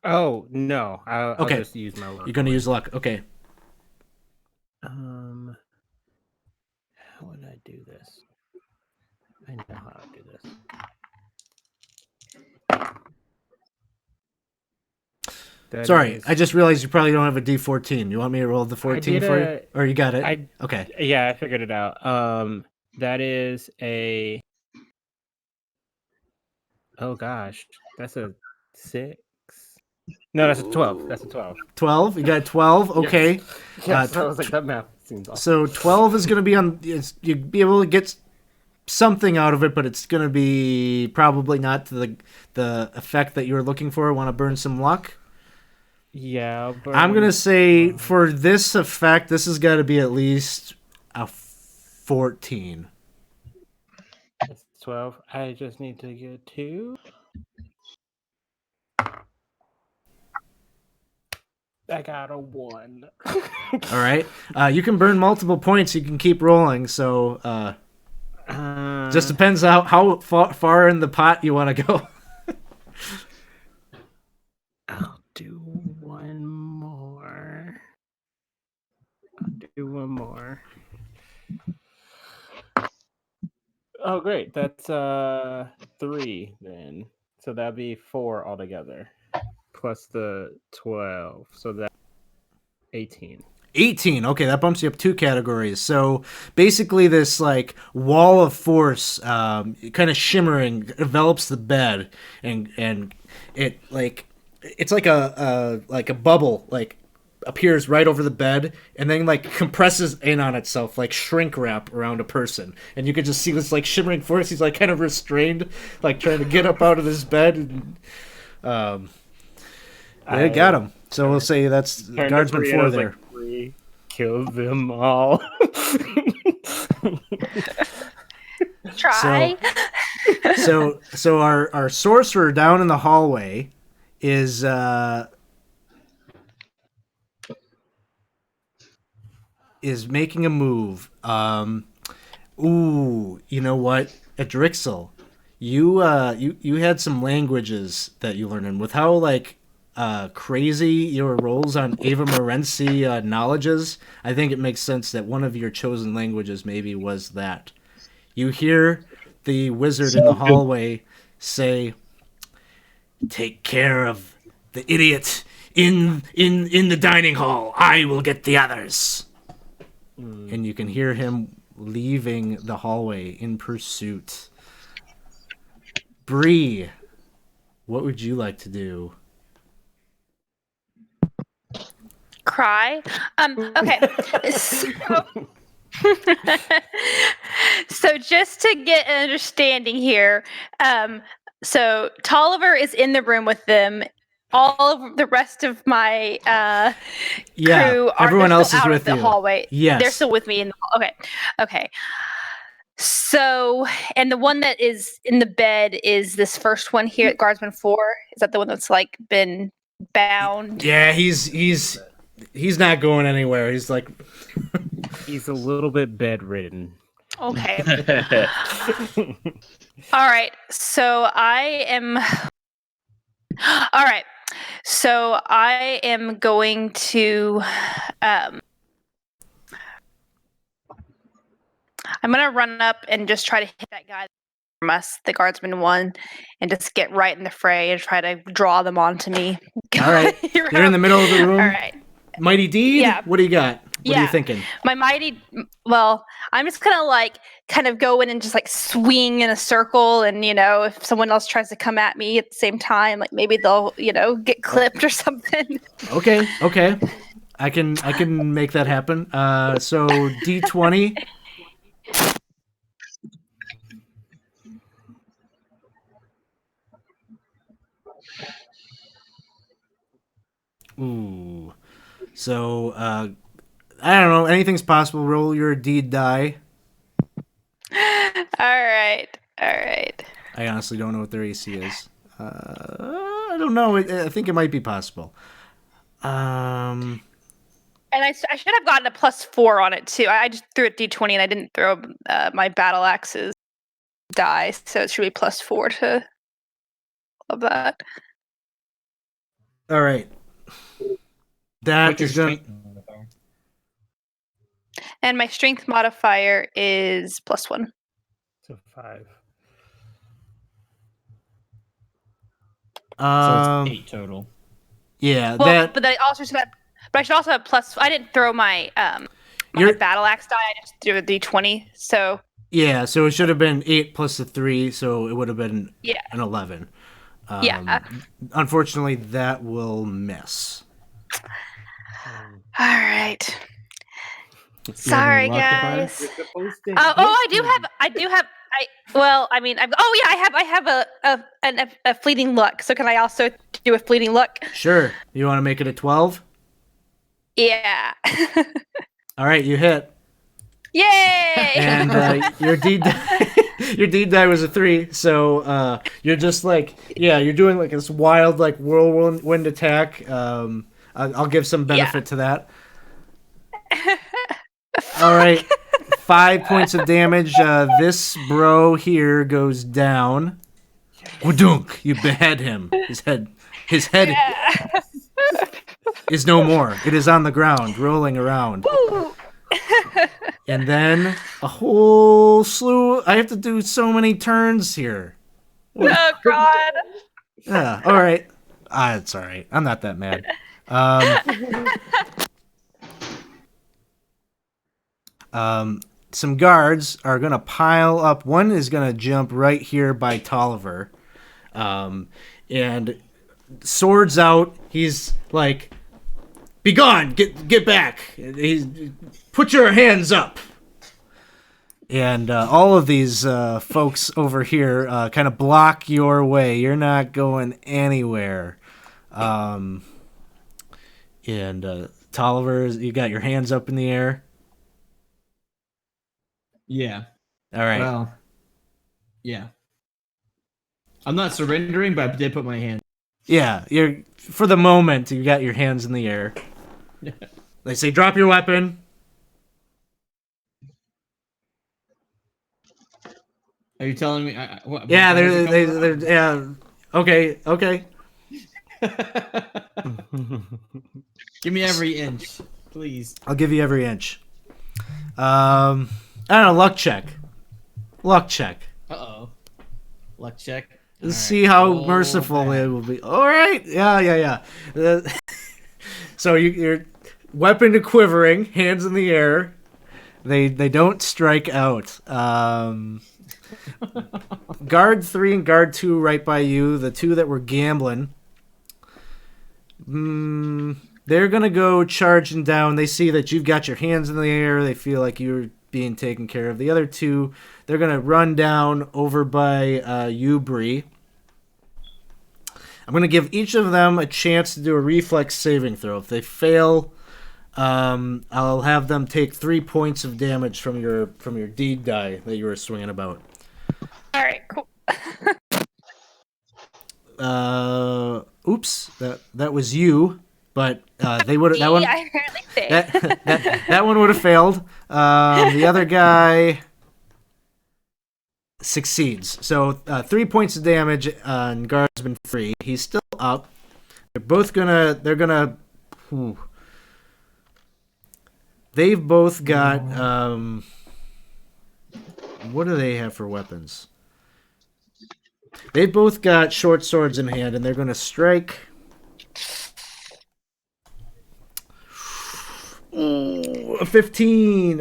Oh no! I'll Okay. just use my luck. You're gonna use luck. Okay. How would I do this? I know how to do this. Sorry, I just realized you probably don't have a D14. You want me to roll the 14 for you? Or you got it? Okay. Yeah, I figured it out. That is a... Oh gosh, that's a 6. No, that's a 12. That's a 12. 12? You got 12? Okay. Yes, I was like, that math seems awesome. So 12 is going to be on... You'd be able to get something out of it, but it's going to be probably not to the effect that you were looking for. Want to burn some luck? Yeah, I'm going to say for this effect, this has got to be at least a 14. It's 12. I just need to get 2. I got a 1. All right. You can burn multiple points. You can keep rolling. So just depends how far in the pot you want to go. I'll do one more. Oh, great. That's 3 then. So that'd be 4 altogether, plus the 12. So that's 18. 18. Okay, that bumps you up 2 categories. So basically, this like wall of force, kind of shimmering, envelops the bed, and it like it's like a bubble like appears right over the bed, and then like compresses in on itself like shrink wrap around a person, and you can just see this like shimmering force. He's like kind of restrained, like trying to get up out of this bed. And, I got him. So we'll say that's guardsman 4 there. Like, 3 kills them all. Try. So our sorcerer down in the hallway is making a move. Ooh, you know what? Adrixel, you had some languages that you learned, and with how like crazy your rolls on Ava Morency knowledges, I think it makes sense that one of your chosen languages maybe was that. You hear the wizard in the hallway say, "Take care of the idiot in the dining hall. I will get the others." And you can hear him leaving the hallway in pursuit. Bree, what would you like to do? Cry. Okay. So just to get an understanding here, so Tolliver is in the room with them. All of the rest of my crew are everyone else is out with of the you. hallway. Yes. They're still with me in the Okay. So, and the one that is in the bed is this first one here at Guardsman 4. Is that the one that's like been bound? Yeah, he's not going anywhere. He's like He's a little bit bedridden. Okay. All right. So I am going to I'm gonna run up and just try to hit that guy from us, the guardsman 1, and just get right in the fray and try to draw them onto me. All right. You're in the middle of the room. All right. Mighty Deed? Yeah. What do you got? What are you thinking? My well, I'm just gonna kind of go in and just like swing in a circle, and if someone else tries to come at me at the same time, like maybe they'll get clipped or something. Okay. I can make that happen. So D20. Ooh. So I don't know. Anything's possible. Roll your deed die. All right. I honestly don't know what their AC is. I don't know. I think it might be possible. And I should have gotten a +4 on it too. I just threw a D20 and I didn't throw my battle axes die, so it should be +4 to all of that. All right. That What's your is going. strength modifier? And my strength modifier is +1. So 5. So it's 8 total. Yeah. Well, but I should also have plus. I didn't throw my my battle axe die. I just threw a D20. So yeah. So it should have been 8 plus the 3. So it would have been an 11. Unfortunately, that will miss. All right. Sorry, guys. I have a fleeting luck. So can I also do a fleeting luck? Sure. You want to make it a 12? Yeah. All right, you hit. Yay! And your deed die was a 3. So you're just like you're doing like this wild like whirlwind attack. I'll give some benefit to that. All right, 5 points of damage. This bro here goes down. Wadunk! You behead him. His head is no more. It is on the ground, rolling around. And then a whole slew. I have to do so many turns here. Oh God. Yeah, all right. It's all right. I'm not that mad. Some guards are going to pile up. One is going to jump right here by Tolliver. And swords out. He's like, "Be gone! Get back! Put your hands up!" And all of these folks over here kind of block your way. You're not going anywhere. And Tolliver, you got your hands up in the air. Yeah. All right. Well, yeah. I'm not surrendering, but I did put my hand. Yeah, you're for the moment you got your hands in the air. They say drop your weapon. Are you telling me? What, Yeah, how does it they're go? yeah. Okay. Give me every inch, please. I'll give you every inch. I don't know. Luck check. Uh-oh. Luck check. Let's All see right. how Roll merciful that. it will be. All right. Yeah. So your weapon to quivering, hands in the air. They don't strike out. Guard 3 and guard 2 right by you. The two that were gambling. They're gonna go charging down. They see that you've got your hands in the air. They feel like you're being taken care of. The other two, they're gonna run down over by you, Bree. I'm gonna give each of them a chance to do a reflex saving throw. If they fail, I'll have them take 3 points of damage from your deed die that you were swinging about. All right, cool. Oops, that was you, but they would that one I apparently say. that one would have failed. The other guy succeeds. So 3 points of damage on Guardsman 3. He's still up. They're gonna. They've both got. What do they have for weapons? They've both got short swords in hand, and they're going to strike. Ooh, a 14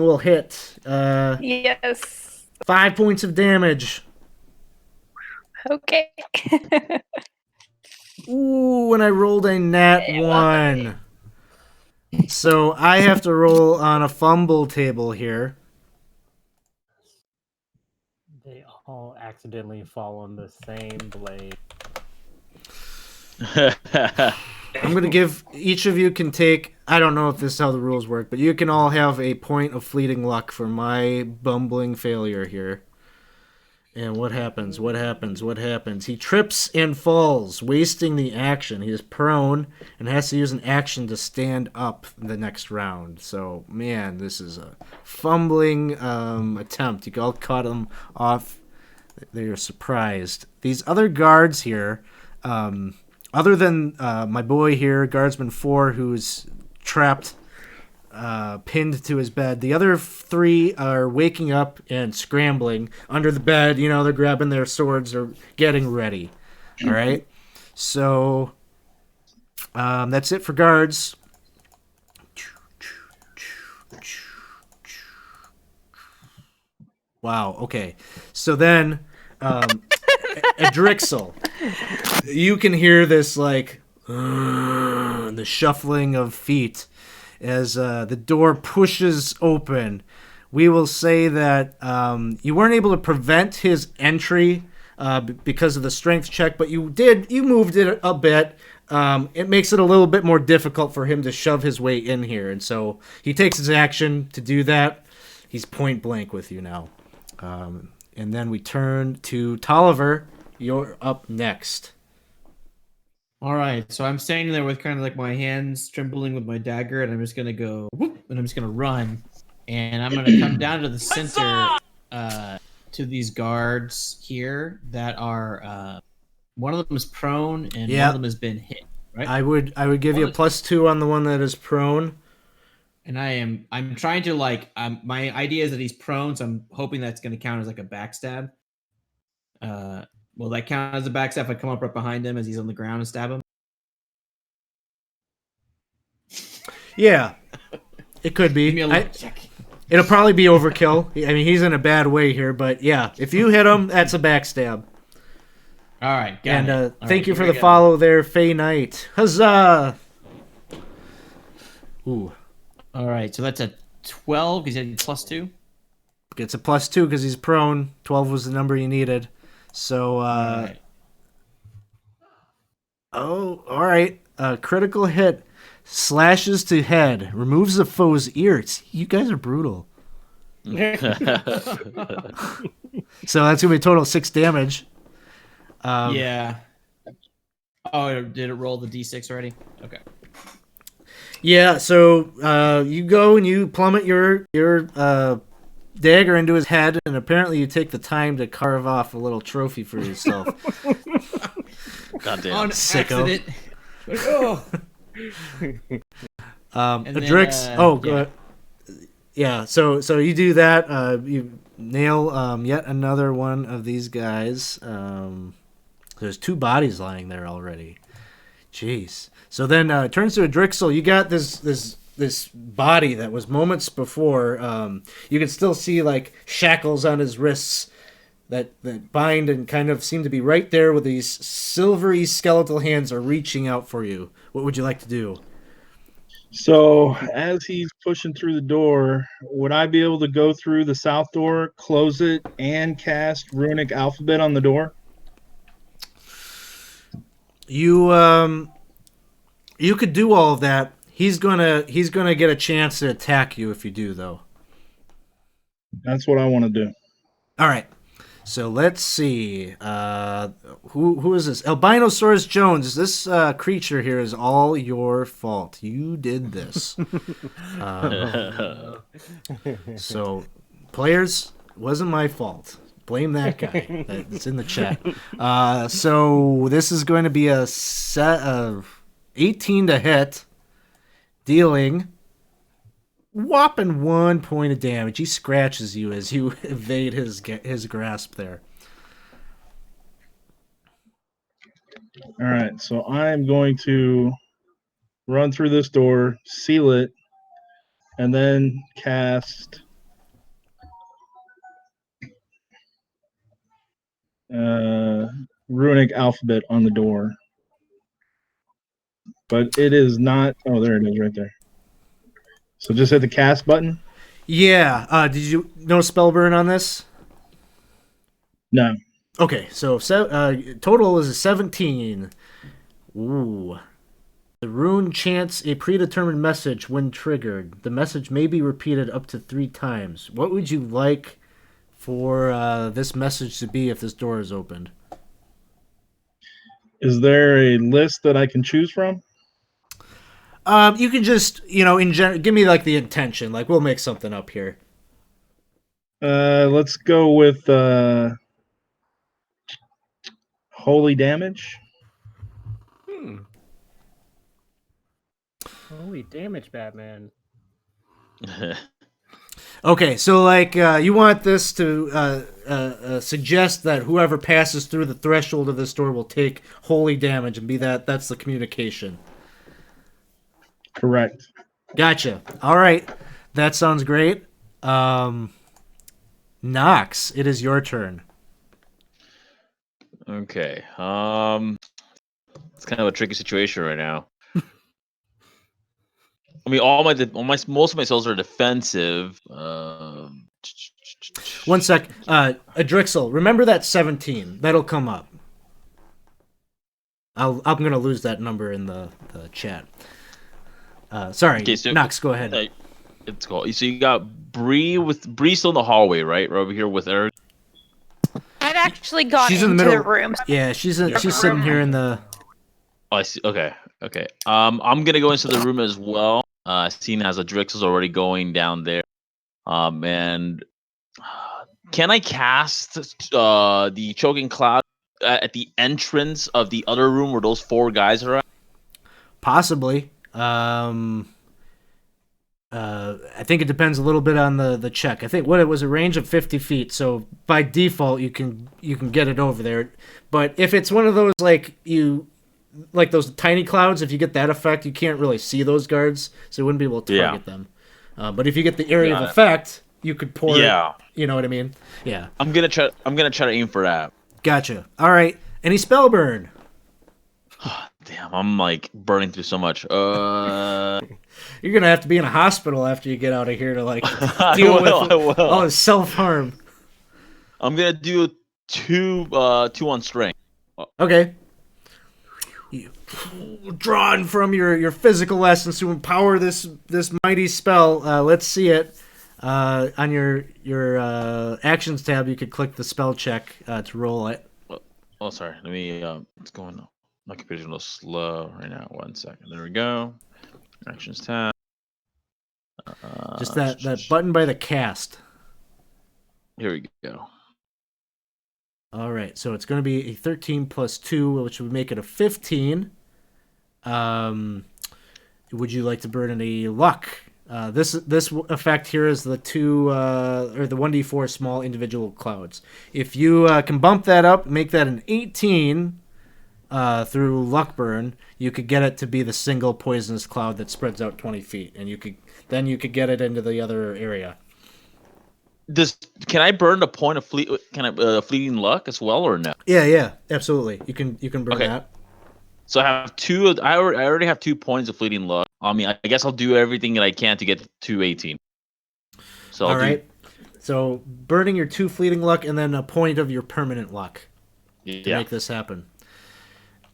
will hit. Yes. 5 points of damage. Okay. Ooh, and I rolled a nat 1. So I have to roll on a fumble table here. They all accidentally fall on the same blade. I'm going to give each of you can take, I don't know if this is how the rules work, but you can all have a point of fleeting luck for my bumbling failure here. And what happens? He trips and falls, wasting the action. He is prone and has to use an action to stand up the next round. So, man, this is a fumbling attempt. You all caught him off. They are surprised. These other guards here, other than my boy here, Guardsman 4, who's trapped, pinned to his bed. The other 3 are waking up and scrambling under the bed. You know, they're grabbing their swords or getting ready. All right. So that's it for guards. Wow. Okay. So then, Adrixel, you can hear this like the shuffling of feet as the door pushes open. We will say that you weren't able to prevent his entry because of the strength check, but you moved it a bit. It makes it a little bit more difficult for him to shove his way in here, and so he takes his action to do that. He's point blank with you now. And then we turn to Tolliver. You're up next. All right, so I'm standing there with kind of like my hands trembling with my dagger, and I'm just gonna go whoop, and I'm just gonna run, and I'm gonna come down to the center to these guards here that are one of them is prone and one of them has been hit. Right. I would give you a +2 on the one that is prone. And I'm trying to my idea is that he's prone, so I'm hoping that's going to count as like a backstab. Will that count as a backstab if I come up right behind him as he's on the ground and stab him? Yeah, it could Give me be. a look check. It'll probably be overkill. I mean, he's in a bad way here, but yeah, if you hit him, that's a backstab. All right, got And it. thank you for the follow there, Faye Knight. Huzzah! Ooh. All right, so that's a 12 because he had +2. Gets a +2 because he's prone. 12 was the number you needed. So, Right. oh, all right. Critical hit. Slashes to head. Removes the foe's ears. You guys are brutal. So that's going to be a total of 6 damage. Yeah. Oh, did it roll the d6 already? Okay. Yeah, so you go and you plummet your dagger into his head, and apparently you take the time to carve off a little trophy for yourself. Goddamn. On Sicko. accident. Oh. And then, Adrix. Go ahead. Yeah, so you do that. You nail yet another one of these guys. There's 2 bodies lying there already. Jeez. So then it turns to Adrixel. You got this body that was moments before. You can still see like shackles on his wrists that bind and kind of seem to be right there with these silvery skeletal hands are reaching out for you. What would you like to do? So as he's pushing through the door, would I be able to go through the south door, close it, and cast runic alphabet on the door? You could do all of that. He's gonna get a chance to attack you if you do, though. That's what I want to do. All right. So let's see. Who is this? Albinosaurus Jones. This creature here is all your fault. You did this. So, players, it wasn't my fault. Blame that guy. It's in the chat. So this is going to be a set of 18 to hit, dealing whopping 1 point of damage. He scratches you as you evade his grasp there. All right, so I'm going to run through this door, seal it, and then cast runic alphabet on the door. But it is not. Oh, there it is, right there. So just hit the cast button. Yeah. Did you no spell burn on this? No. Okay, so total is a 17. Ooh. The rune chants a predetermined message when triggered. The message may be repeated up to 3 times. What would you like for this message to be if this door is opened? Is there a list that I can choose from? You can just, give me like the intention. Like we'll make something up here. Let's go with holy damage. Holy damage, Batman. Okay, so like you want this to suggest that whoever passes through the threshold of this door will take holy damage and be that's the communication. Correct. Gotcha. All right. That sounds great. Nox, it is your turn. Okay. It's kind of a tricky situation right now. I mean, most of my cells are defensive. One sec. Adrixel, remember that 17. That'll come up. I'm going to lose that number in the chat. Sorry, Okay, so, Nox, go ahead. It's cool. So you got Bree still in the hallway, right? Right over here with Eric. I've actually gone She's in into the the middle. room. Yeah, she's sitting here in the. Oh, I see. Okay. I'm gonna go into the room as well. Seeing as Adrixel's already going down there. And can I cast the choking cloud at the entrance of the other room where those 4 guys are at? Possibly. I think it depends a little bit on the check. I think what it was a range of 50 feet, so by default you can get it over there. But if it's one of those like those tiny clouds, if you get that effect, you can't really see those guards, so you wouldn't be able to target them. But if you get the area of effect, you could pour. Yeah. You know what I mean? Yeah. I'm gonna try to aim for that. Gotcha. All right. Any spell burn? Damn, I'm like burning through so much. You're gonna have to be in a hospital after you get out of here to like deal with all the self harm. I'm gonna do two on strength. Okay. You, drawn from your physical essence to empower this mighty spell. Let's see it. On your actions tab, you could click the spell check to roll it. Oh, sorry. Let me. What's going on? My computer's a little slow right now. 1 second. There we go. Actions tab. Just that button by the cast. Here we go. All right, so it's going to be a 13 plus 2, which would make it a 15. Would you like to burn any luck? This effect here is the 1d4 small individual clouds. If you can bump that up, make that an 18 through luck burn, you could get it to be the single poisonous cloud that spreads out 20 feet, and you could get it into the other area. Can I burn a point of fleeting luck as well, or no? Yeah, absolutely. You can burn that. So I have two. I already have 2 points of fleeting luck. I mean, I guess I'll do everything that I can to get to 18. So all right. So burning your 2 fleeting luck and then a point of your permanent luck to make this happen.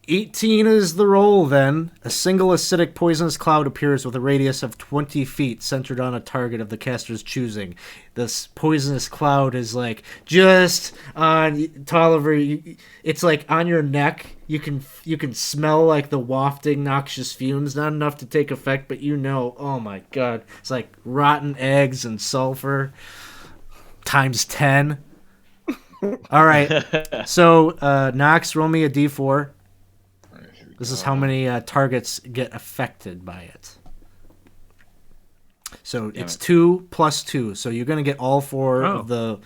18 is the roll, then. A single acidic poisonous cloud appears with a radius of 20 feet centered on a target of the caster's choosing. This poisonous cloud is like just on Tolliver. It's like on your neck. You can smell like the wafting noxious fumes. Not enough to take effect, but oh my god. It's like rotten eggs and sulfur times 10. All right. So, Nox, roll me a d4. This is how many targets get affected by it. So it's 2 plus 2. So you're going to get all 4 of the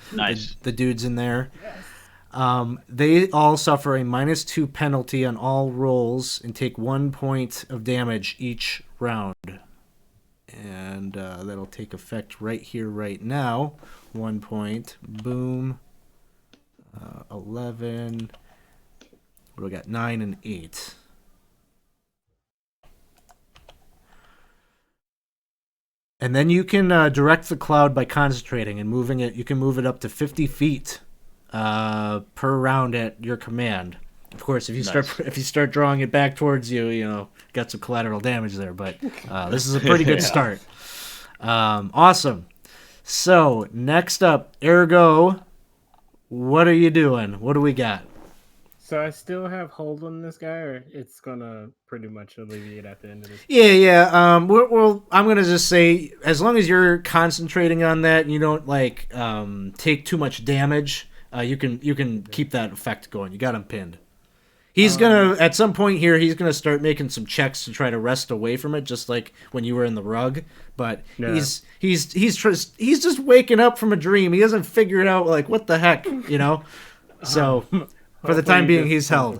dudes in there. Yes. They all suffer a -2 penalty on all rolls and take 1 point of damage each round. And that'll take effect right here, right now. 1 point. Boom. 11. What do we got? 9 and 8. And then you can direct the cloud by concentrating and moving it. You can move it up to 50 feet per round at your command. Of course, if you start drawing it back towards you, got some collateral damage there. But this is a pretty good start. Awesome. So next up, Ergo, what are you doing? What do we got? So I still have hold on this guy, or it's gonna pretty much alleviate at the end of this? Yeah. I'm gonna just say, as long as you're concentrating on that, and you don't take too much damage, you can keep that effect going. You got him pinned. He's gonna at some point here. He's gonna start making some checks to try to wrest away from it, just like when you were in the rug. But he's just waking up from a dream. He hasn't figured out what the heck, So. For the time being, he's held.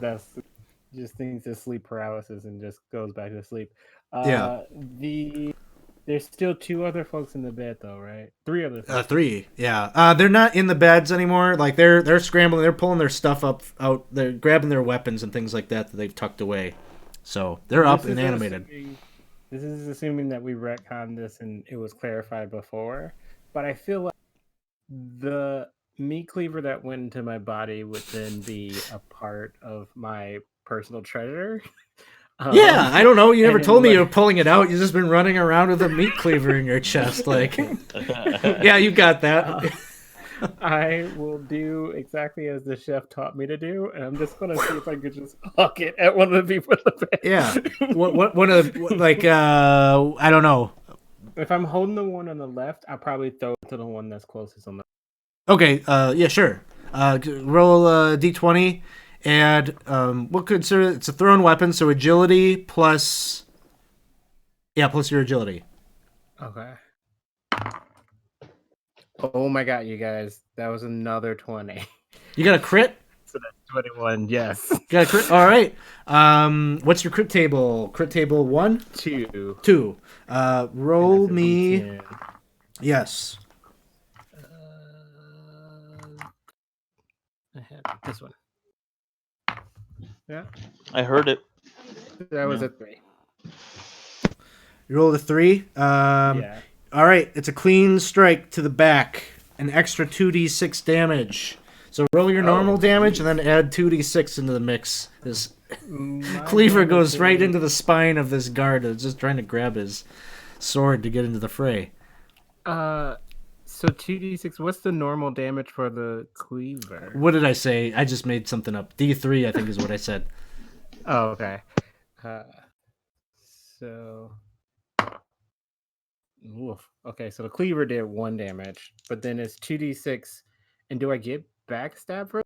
Just thinks it's sleep paralysis and just goes back to sleep. There's still 2 other folks in the bed, though, right? 3 other folks. 3, yeah. They're not in the beds anymore. They're scrambling. They're pulling their stuff out. They're grabbing their weapons and things like that they've tucked away. So they're up and animated. This is assuming that we retconned this and it was clarified before. But I feel like the meat cleaver that went into my body would then be a part of my personal treasure. Yeah, I don't know. You never told me you were pulling it out. You've just been running around with a meat cleaver in your chest. Yeah, you got that. I will do exactly as the chef taught me to do, and I'm just going to see if I could just huck it at one of the people in the bed. Yeah. One of the, I don't know. If I'm holding the one on the left, I'll probably throw it to the one that's closest on the Okay, yeah, sure. Roll a d20, and we'll consider it's a thrown weapon, so agility plus your agility. Okay. Oh my god, you guys. That was another 20. You got a crit? So that's 21, yes. You got a crit? All right. What's your crit table? Crit table 1? 2. 2. Roll And that's a me. D10. Yes. I had this one. Yeah, I heard it. that was a 3. You rolled a 3. Yeah. All right. It's a clean strike to the back. An extra 2d6 damage. So roll your normal damage and then add 2d6 into the mix. This cleaver goes right into the spine of this guard that's just trying to grab his sword to get into the fray. So 2d6. What's the normal damage for the cleaver? What did I say? I just made something up. D3, I think, is what I said. Oh, okay. So. Oof. Okay, so the cleaver did 1 damage, but then it's 2d6. And do I get backstab for?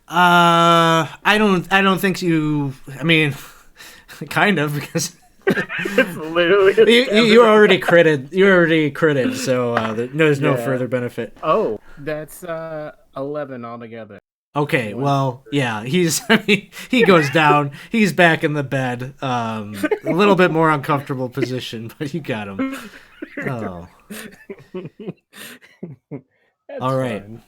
I don't think you. I mean, kind of because. It's literally you already critted. You already critted, so there's no further benefit. Oh, that's 11 altogether. Okay, well, yeah, he goes down. He's back in the bed. A little bit more uncomfortable position, but you got him. Oh. All right. Fun.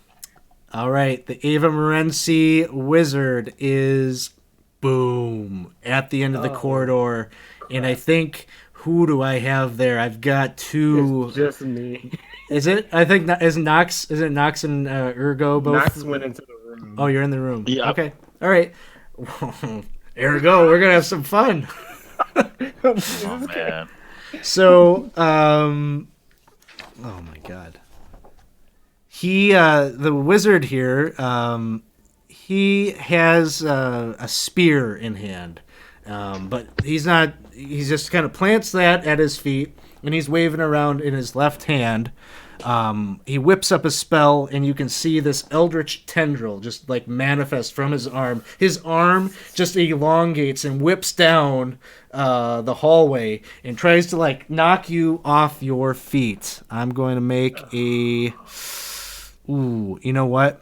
All right, the Ava Morency wizard is boom at the end of the corridor, and I think who do I have there? I've got 2. It's just me. Is it? I think is Nox. Is it Nox and Ergo both? Nox went into the room. Oh, you're in the room. Yeah. Okay. All right. Ergo, we're gonna have some fun. Oh man. So, oh my god. He, the wizard here, he has a spear in hand, but he's not. He just kind of plants that at his feet, and he's waving around in his left hand. He whips up a spell, and you can see this eldritch tendril just like manifest from his arm. His arm just elongates and whips down the hallway and tries to like knock you off your feet. I'm going to make a. Ooh, you know what?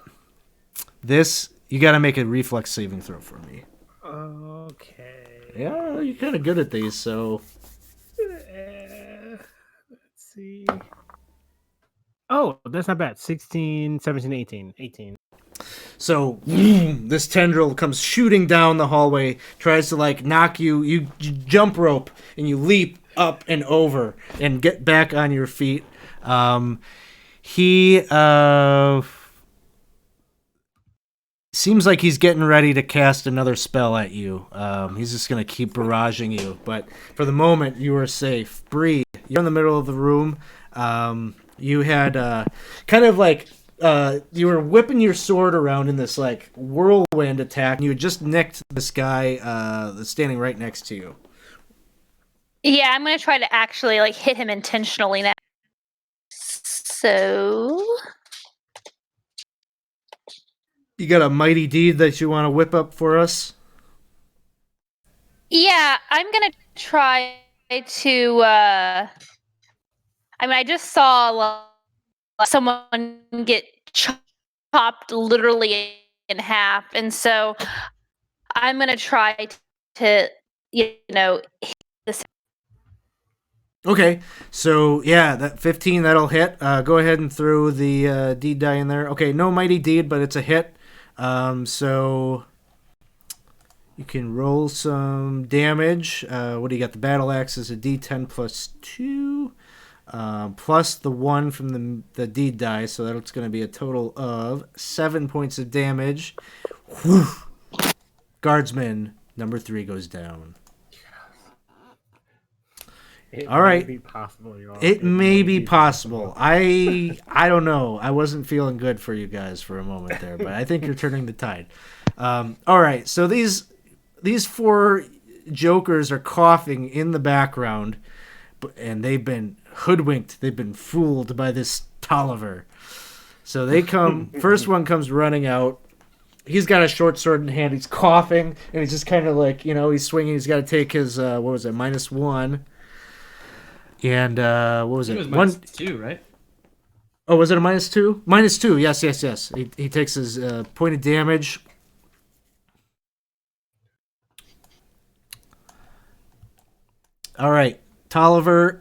You got to make a reflex saving throw for me. Okay. Yeah, you're kind of good at these, so. Let's see. Oh, that's not bad. 16, 17, 18. 18. So this tendril comes shooting down the hallway, tries to like knock you. You jump rope and you leap up and over and get back on your feet. He seems like he's getting ready to cast another spell at you. He's just gonna keep barraging you, but for the moment you are safe. Bree, you're in the middle of the room. You had kind of like you were whipping your sword around in this like whirlwind attack, and you had just nicked this guy that's standing right next to you. Yeah, I'm gonna try to actually like hit him intentionally now. So You got a mighty deed that you want to whip up for us? yeah, I'm gonna try to. I mean, I just saw someone get chopped literally in half, and so I'm gonna try to, hit this. Okay, so yeah, that 15, that'll hit. Go ahead and throw the deed die in there. Okay, no mighty deed, but it's a hit. So you can roll some damage. What do you got? The battle axe is a d10 plus 2, plus the 1 from the deed die, so that's going to be a total of 7 points of damage. Whew. Guardsman number 3 goes down. All right. It may be possible. I don't know. I wasn't feeling good for you guys for a moment there, but I think you're turning the tide. All right. So these 4 jokers are coughing in the background, and they've been hoodwinked. They've been fooled by this Tolliver. So they come. First one comes running out. He's got a short sword in hand. He's coughing, and he's just kind of like, he's swinging. He's got to take his -1. And what was It it? was One. -2, right? Oh, was it a -2? -2. Yes, yes, yes. He takes his point of damage. All right, Tolliver.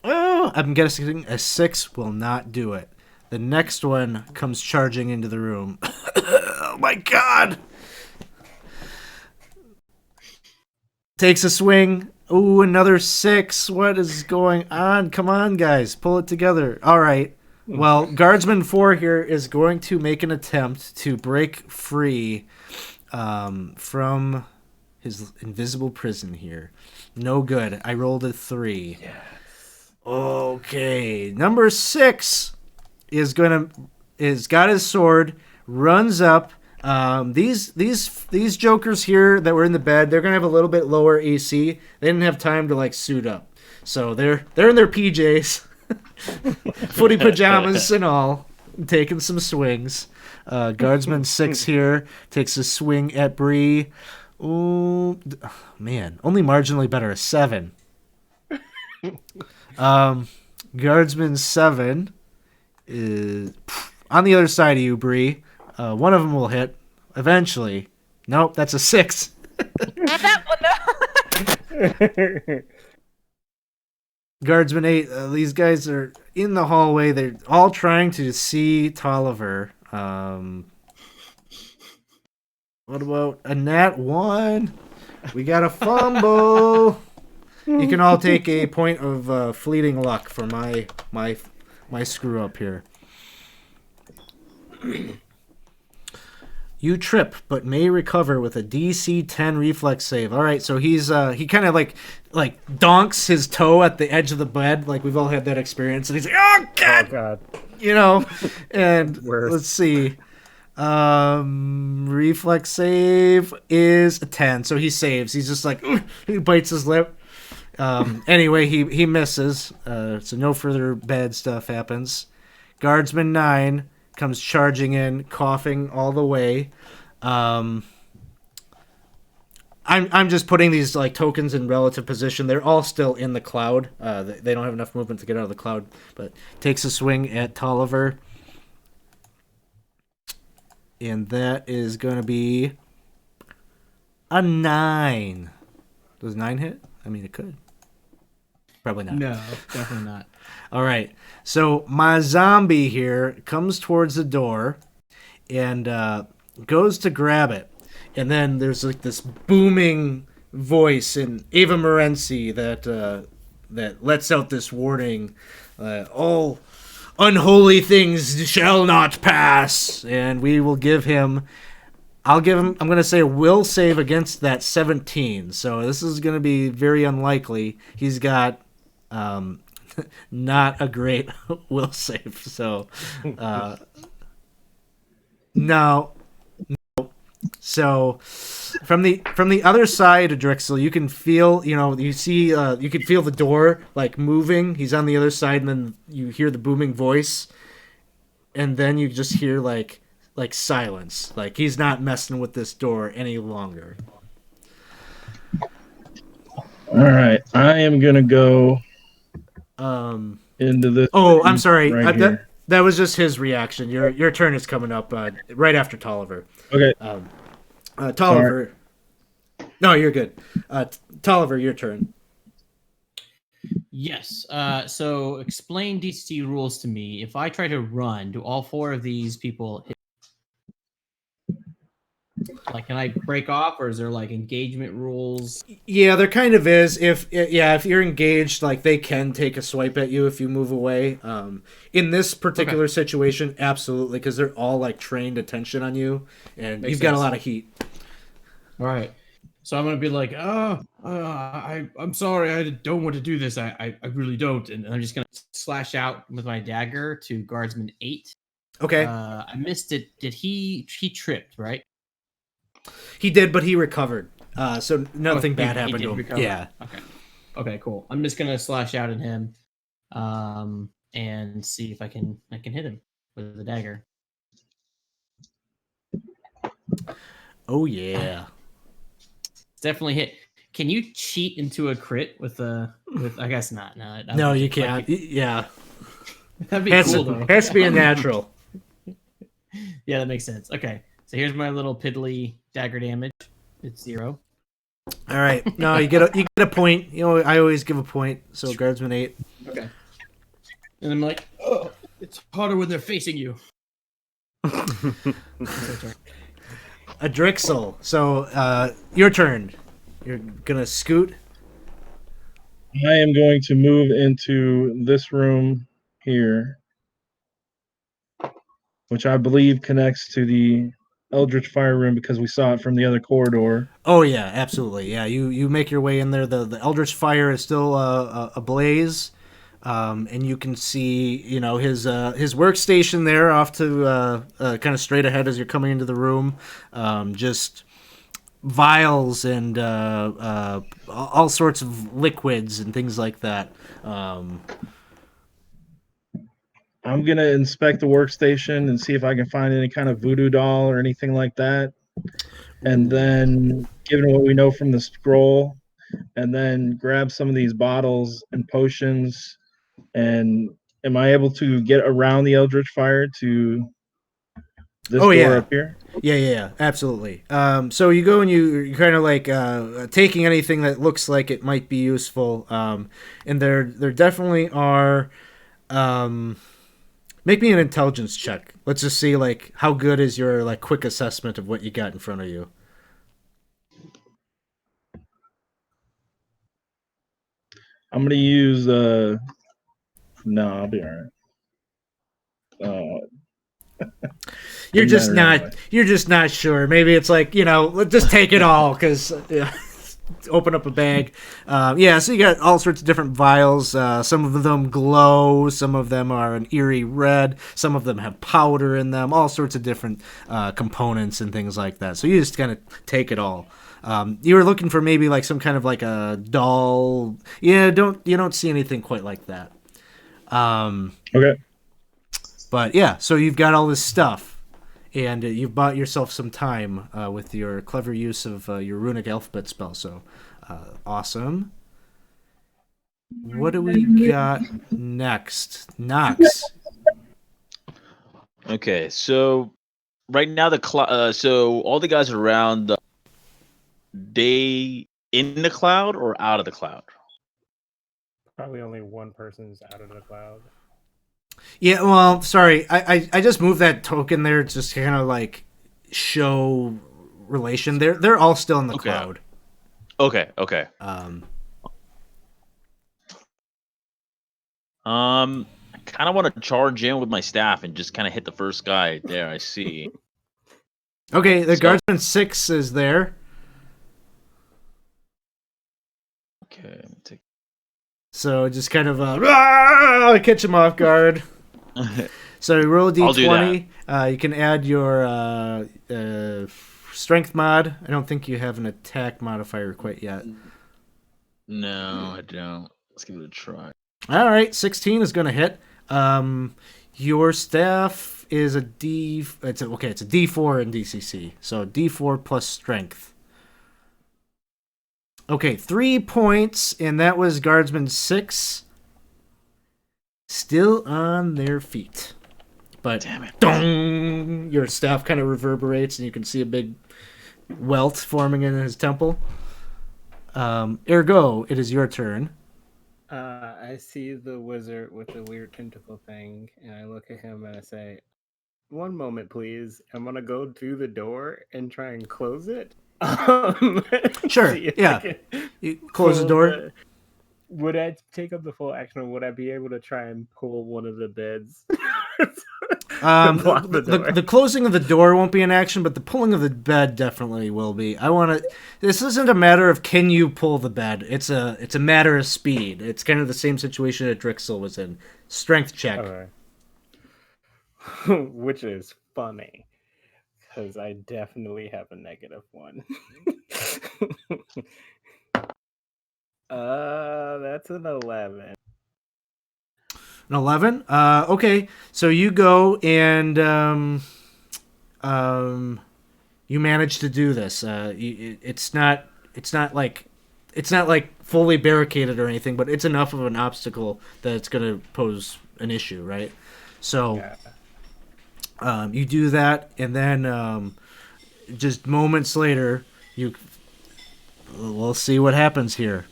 Oh, I'm guessing a 6 will not do it. The next one comes charging into the room. Oh my god! Takes a swing. Ooh, another 6. What is going on? Come on, guys. Pull it together. All right. Well, Guardsman 4 here is going to make an attempt to break free from his invisible prison here. No good. I rolled a 3. Yes. Okay. Number 6 is got his sword, runs up. These jokers here that were in the bed, they're gonna have a little bit lower AC. They didn't have time to like suit up, so they're in their PJs, footy pajamas and all, taking some swings. Guardsman 6 here takes a swing at Bree. Ooh, man, only marginally better. A 7. Guardsman 7 is on the other side of you, Bree. One of them will hit eventually. Nope, that's a 6. Not that one, no. Guardsman 8. These guys are in the hallway. They're all trying to see Tolliver. What about a nat 1? We got a fumble. You can all take a point of fleeting luck for my screw up here. You trip, but may recover with a DC 10 reflex save. All right, so he kind of like donks his toe at the edge of the bed, like we've all had that experience, and he's like, "Oh god!" Oh god. You know. And Worse. let's see, reflex save is a 10, so he saves. He's just like he bites his lip. Anyway, he misses. So no further bad stuff happens. Guardsman 9 comes charging in, coughing all the way. I'm just putting these like tokens in relative position. They're all still in the cloud. They don't have enough movement to get out of the cloud, but takes a swing at Tolliver. And that is going to be a 9. Does 9 hit? I mean, it could. Probably not. No, definitely not. All right. So my zombie here comes towards the door and goes to grab it. And then there's like this booming voice in Ava Morency that lets out this warning. All unholy things shall not pass. And we will give him... I'm going to say a will save against that 17. So this is going to be very unlikely. He's got not a great will save. So no. So from the other side of Drixel, you can feel, you can feel the door like moving. He's on the other side, and then you hear the booming voice, and then you just hear like silence. Like he's not messing with this door any longer. All right, I am gonna go into this. Oh, I'm sorry. Right here. That was just his reaction. Your turn is coming up right after Tolliver. Okay. Tolliver. No, you're good. Tolliver, your turn. Yes. So explain DCC rules to me. If I try to run, do all 4 of these people hit? Like, can I break off, or is there like engagement rules? Yeah, there kind of is. If you're engaged, like they can take a swipe at you if you move away. In this particular situation, absolutely, because they're all like trained attention on you, and Makes you've got a sense. lot of heat. All right. So I'm gonna be like, I'm sorry, I don't want to do this. I really don't, and I'm just gonna slash out with my dagger to Guardsman 8. Okay. I missed it. Did he tripped, right? He did, but he recovered. So nothing Oh, bad he happened did to him. recover. Yeah. Okay, cool. I'm just gonna slash out at him, and see if I can hit him with the dagger. Oh yeah. Definitely hit. Can you cheat into a crit with I guess not. No, you can't. Yeah. That'd be Has cool to, though. has to be a natural. Yeah, that makes sense. Okay. So here's my little piddly dagger damage. It's 0. All right. No, you get a point. You know, I always give a point. So guardsman 8. Okay. And I'm like, oh, it's harder when they're facing you. A Drixel. So your turn. You're gonna scoot. I am going to move into this room here, which I believe connects to the Eldritch Fire room because we saw it from the other corridor. Oh yeah, absolutely. Yeah, you make your way in there. The Eldritch Fire is still ablaze, and you can see his workstation there off to kind of straight ahead as you're coming into the room. Just vials and all sorts of liquids and things like that. I'm going to inspect the workstation and see if I can find any kind of voodoo doll or anything like that. And then, given what we know from the scroll, and then grab some of these bottles and potions. And am I able to get around the Eldritch Fire to this door up here? Yeah, absolutely. So you go and you're kind of like taking anything that looks like it might be useful. And there definitely are. Make me an intelligence check. Let's just see like how good is your like quick assessment of what you got in front of you. I'm gonna use no, I'll be all right. You're just not sure. Maybe it's like, just take it all because open up a bag. So you got all sorts of different vials. Some of them glow. Some of them are an eerie red. Some of them have powder in them. All sorts of different components and things like that. So you just kind of take it all. You were looking for maybe like some kind of like a doll. Yeah, you don't see anything quite like that. Okay. But yeah, so you've got all this stuff, and you've bought yourself some time with your clever use of your runic alphabet spell. So awesome. What do we got next? Nox. Okay, so right now so all the guys around, they in the cloud or out of the cloud? Probably only one person's out of the cloud. Yeah, well, sorry. I just moved that token there just to kind of like show relation. They're all still in the cloud. Okay. I kind of want to charge in with my staff and just kind of hit the first guy there I see. Okay, the guardsman 6 is there. Okay, so just kind of catch him off guard. So roll a d20. You can add your strength mod. I don't think you have an attack modifier quite yet. No, I don't. Let's give it a try. All right, 16 is going to hit. Your staff is a D. It's a D4 in DCC. So D4 plus strength. Okay, 3 points, and that was Guardsman 6. Still on their feet. But damn it. Dong, your staff kind of reverberates, and you can see a big welt forming in his temple. Ergo, it is your turn. I see the wizard with the weird tentacle thing, and I look at him and I say, "One moment, please. I'm gonna go through the door and try and close it." Sure. Yeah. You close the door. Would I take up the full action, or would I be able to try and pull one of the beds? The closing of the door won't be an action, but the pulling of the bed definitely will be. This isn't a matter of can you pull the bed. It's a matter of speed. It's kind of the same situation that Drixel was in. Strength check. Okay. Which is funny, because I definitely have a -1. That's an 11. An 11? Okay. So you go and you manage to do this. It's not like it's not like fully barricaded or anything, but it's enough of an obstacle that it's going to pose an issue, right? So you do that, and then just moments later, we'll see what happens here.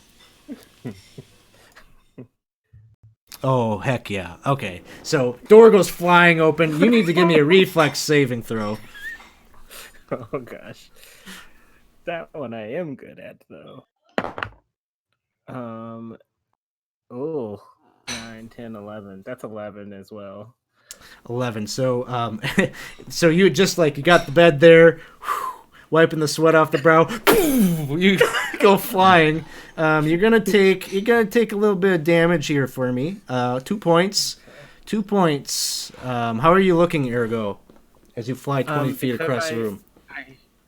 Oh, heck yeah. Okay, so door goes flying open. You need to give me a reflex saving throw. Oh gosh, that one I am good at though. Oh, 9, 10, 11. That's 11 as well. 11. So so you just you got the bed there, wiping the sweat off the brow. You go flying. You're gonna take a little bit of damage here for me. 2 points. 2 points. How are you looking, Ergo, as you fly 20 feet across the room?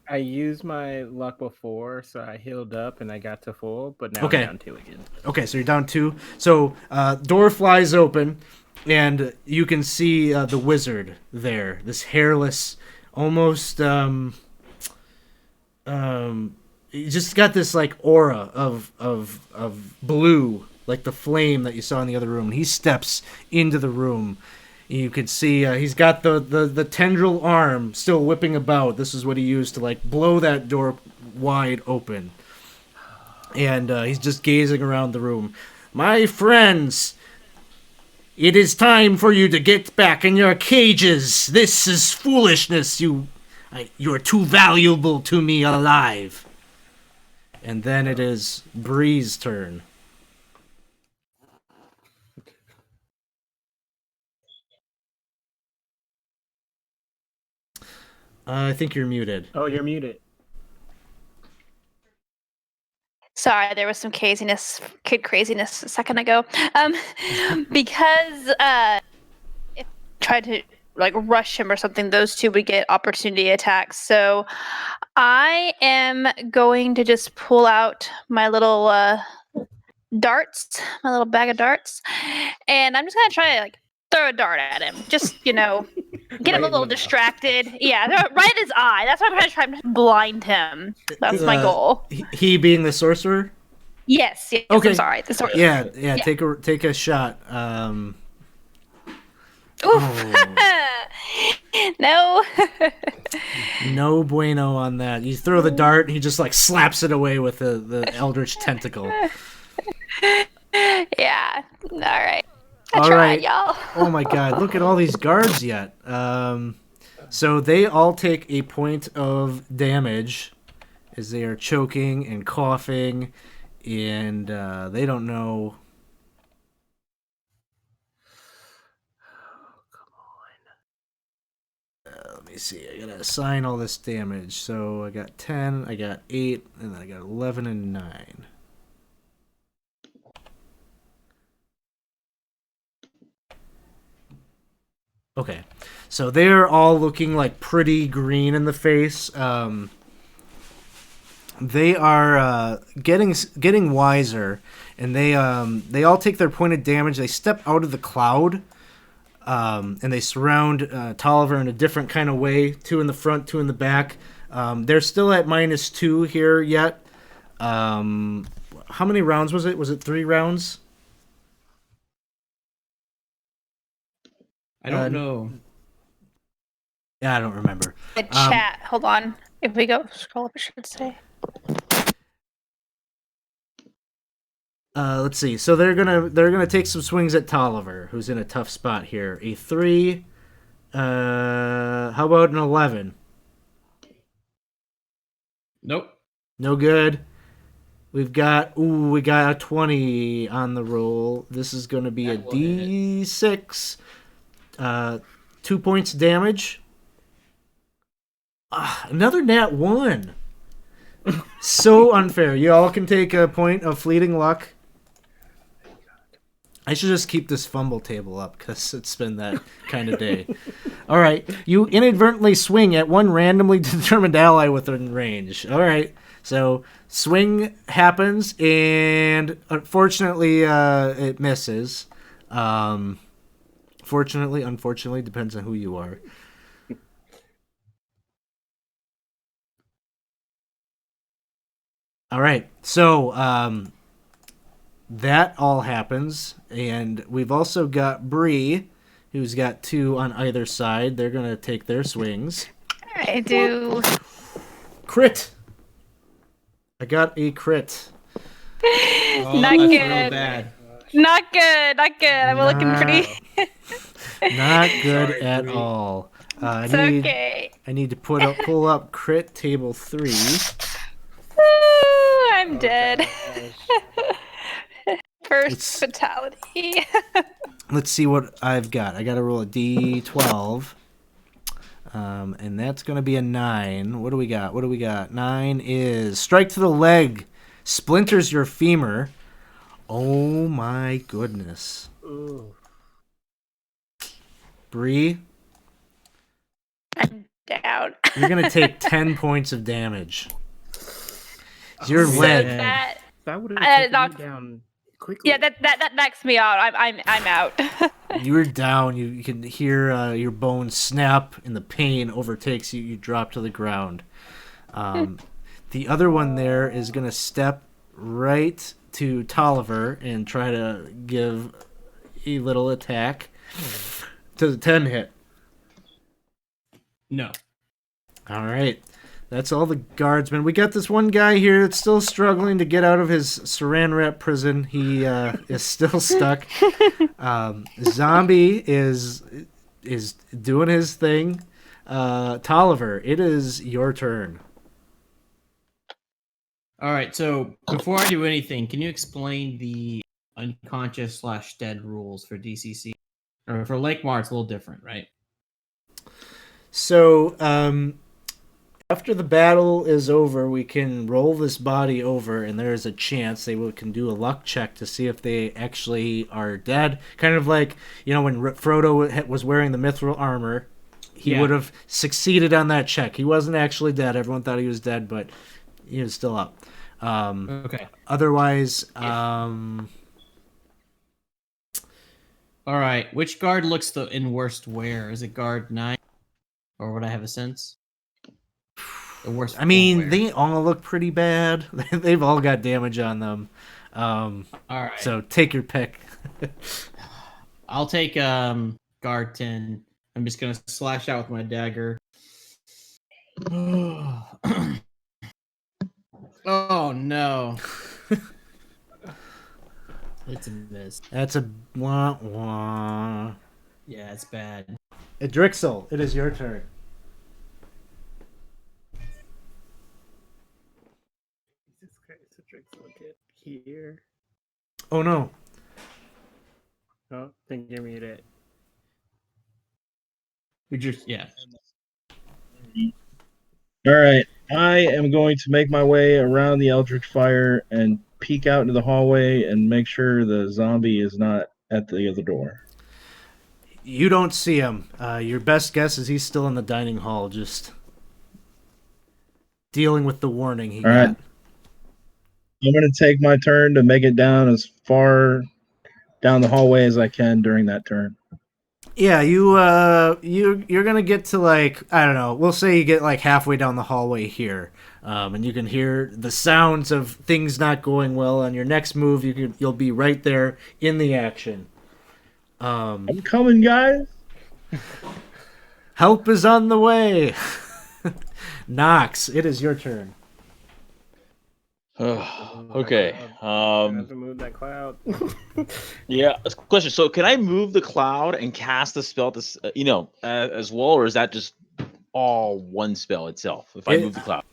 I used my luck before, so I healed up and I got to full, but now Okay. I'm down 2 again. Okay, so you're down 2. So door flies open, and you can see the wizard there. This hairless, almost he just got this aura of blue, like the flame that you saw in the other room. And he steps into the room. You could see he's got the tendril arm still whipping about. This is what he used to blow that door wide open. And he's just gazing around the room. My friends, it is time for you to get back in your cages. This is foolishness. You're too valuable to me alive. And then it is Bree's turn. I think you're muted. Oh, you're muted. Sorry, there was some kid craziness a second ago. Because if I tried to rush him or something, those two would get opportunity attacks. So I am going to just pull out my little darts, my little bag of darts, and I'm just gonna try to throw a dart at him. Just get him a little distracted. Yeah, right at his eye. That's what I'm gonna try to blind him. That's my goal. He being the sorcerer? Yes. Okay. I'm sorry. The sorcerer. Yeah. Take a shot. No. No bueno on that. You throw the dart, and he just slaps it away with the eldritch tentacle. Yeah. All right. All tried, right. y'all. Oh my god, look at all these guards yet. So they all take a point of damage as they are choking and coughing, and they don't know. Let me see. I gotta assign all this damage. So I got 10, I got 8, and then I got 11 and 9. Okay, so they're all looking pretty green in the face. They are getting wiser, and they all take their point of damage. They step out of the cloud, and they surround Tolliver in a different kind of way. 2 in the front, 2 in the back. They're still at -2 here yet. How many rounds was it? Was it 3 rounds? I don't know. Yeah, I don't remember. The chat. Hold on. If we go scroll up, it should say. Let's see. So they're gonna take some swings at Tolliver, who's in a tough spot here. A 3. How about an 11? Nope. No good. We got a 20 on the roll. This is gonna be a D6. 2 points damage. Another nat 1. So unfair. You all can take a point of fleeting luck. I should just keep this fumble table up because it's been that kind of day. All right. You inadvertently swing at one randomly determined ally within range. All right. So swing happens, and unfortunately, it misses. Fortunately, unfortunately, depends on who you are. All right. So that all happens, and we've also got Bree, who's got 2 on either side. They're gonna take their swings. I do. Crit. I got a crit. Oh, Not that's good. real bad. Not good. Not good. I'm looking pretty. Not good Sorry, at Bree. all. It's okay. I need to pull up crit table 3. Ooh, I'm Oh, dead. gosh. First fatality. Let's see what I've got. I got to roll a d12. And that's going to be a 9. What do we got? 9 is strike to the leg. Splinters your femur. Oh my goodness. Ooh. Bree, I'm down. you're going to take 10 points of damage. Your So leg. that, That would have I taken knocked- me down quickly. yeah, that knocks me out. I'm out. You're down. You can hear your bones snap, and the pain overtakes you. You drop to the ground. The other one there is going to step right to Tolliver and try to give a little attack to the 10 hit. No. All right. That's all the guardsmen. We got this one guy here that's still struggling to get out of his saran wrap prison. He is still stuck. Zombie is doing his thing. Tolliver, it is your turn. All right. So before I do anything, can you explain the unconscious/dead rules for DCC? Or for Lankhmar, it's a little different, right? So, after the battle is over, we can roll this body over, and there is a chance can do a luck check to see if they actually are dead. Kind of like, when Frodo was wearing the mithril armor, he would have succeeded on that check. He wasn't actually dead. Everyone thought he was dead, but he was still up. Okay. Otherwise, All right. Which guard looks in worst wear? Is it guard 9? Or would I have a sense? The worst. I mean, wear. they all look pretty bad. They've all got damage on them. All right. So take your pick. I'll take guard 10. I'm just gonna slash out with my dagger. Oh no. It's a miss. That's a wah wah. Yeah, it's bad. Drixel, it is your turn. Jesus Christ, the drinks will get here. Oh no. Oh, think you're muted. We just All right. I am going to make my way around the Eldritch Fire and peek out into the hallway and make sure the zombie is not at the other door. You don't see him. Your best guess is he's still in the dining hall, just dealing with the warning he All right. got. I'm going to take my turn to make it down as far down the hallway as I can during that turn. Yeah, you're gonna get to, like, I don't know, we'll say you get like halfway down the hallway here, and you can hear the sounds of things not going well. On your next move, you'll be right there in the action. I'm coming, guys. Help is on the way. Nox, it is your turn. Okay. I have to move that cloud. Yeah. Question. So, can I move the cloud and cast the spell as well, or is that just all one spell itself? If I move the cloud.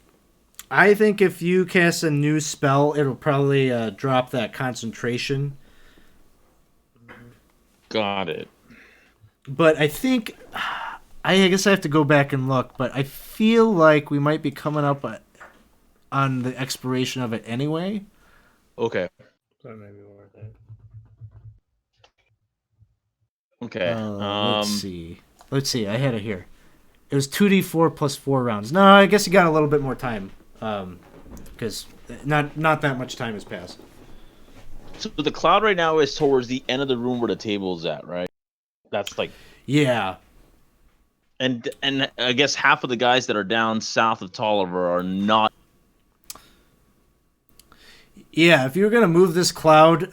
I think if you cast a new spell, it'll probably drop that concentration. Got it. But I think, I guess I have to go back and look, but I feel like we might be coming up on the expiration of it anyway. Okay. That may be worth it. Okay. Let's see. I had it here. It was 2d4 plus 4 rounds. No, I guess you got a little bit more time, because not that much time has passed. So the cloud right now is towards the end of the room where the table is at, right? That's like. Yeah. And I guess half of the guys that are down south of Tolliver are not. Yeah, if you were gonna move this cloud,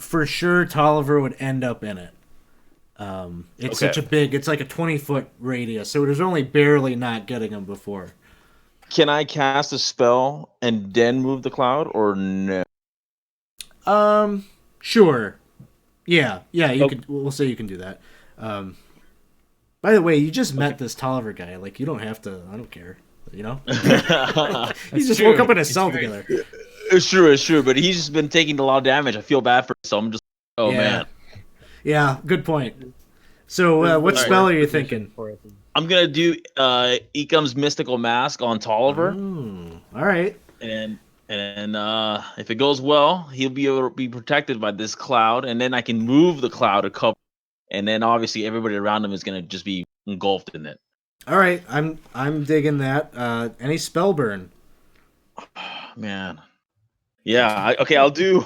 for sure Tolliver would end up in it. It's Okay. such a big. It's like a 20-foot radius, so it was only barely not getting him before. Can I cast a spell and then move the cloud, or no? Sure. Yeah, you Oh. could. We'll say you can do that. By the way, you just met this Tolliver guy. Like, you don't have to. I don't care. You know. He just woke up in a cell together. It's true, but he's just been taking a lot of damage. I feel bad for him, so I'm just, Yeah. man. Yeah, good point. So, what Alright. spell are you thinking? I'm gonna do Ekum's Mystical Mask on Tolliver, All right. and if it goes well, he'll be able to be protected by this cloud, and then I can move the cloud to cover, and then obviously everybody around him is gonna just be engulfed in it. All right. I'm digging that. Any spell burn? Man, yeah. Okay, I'll do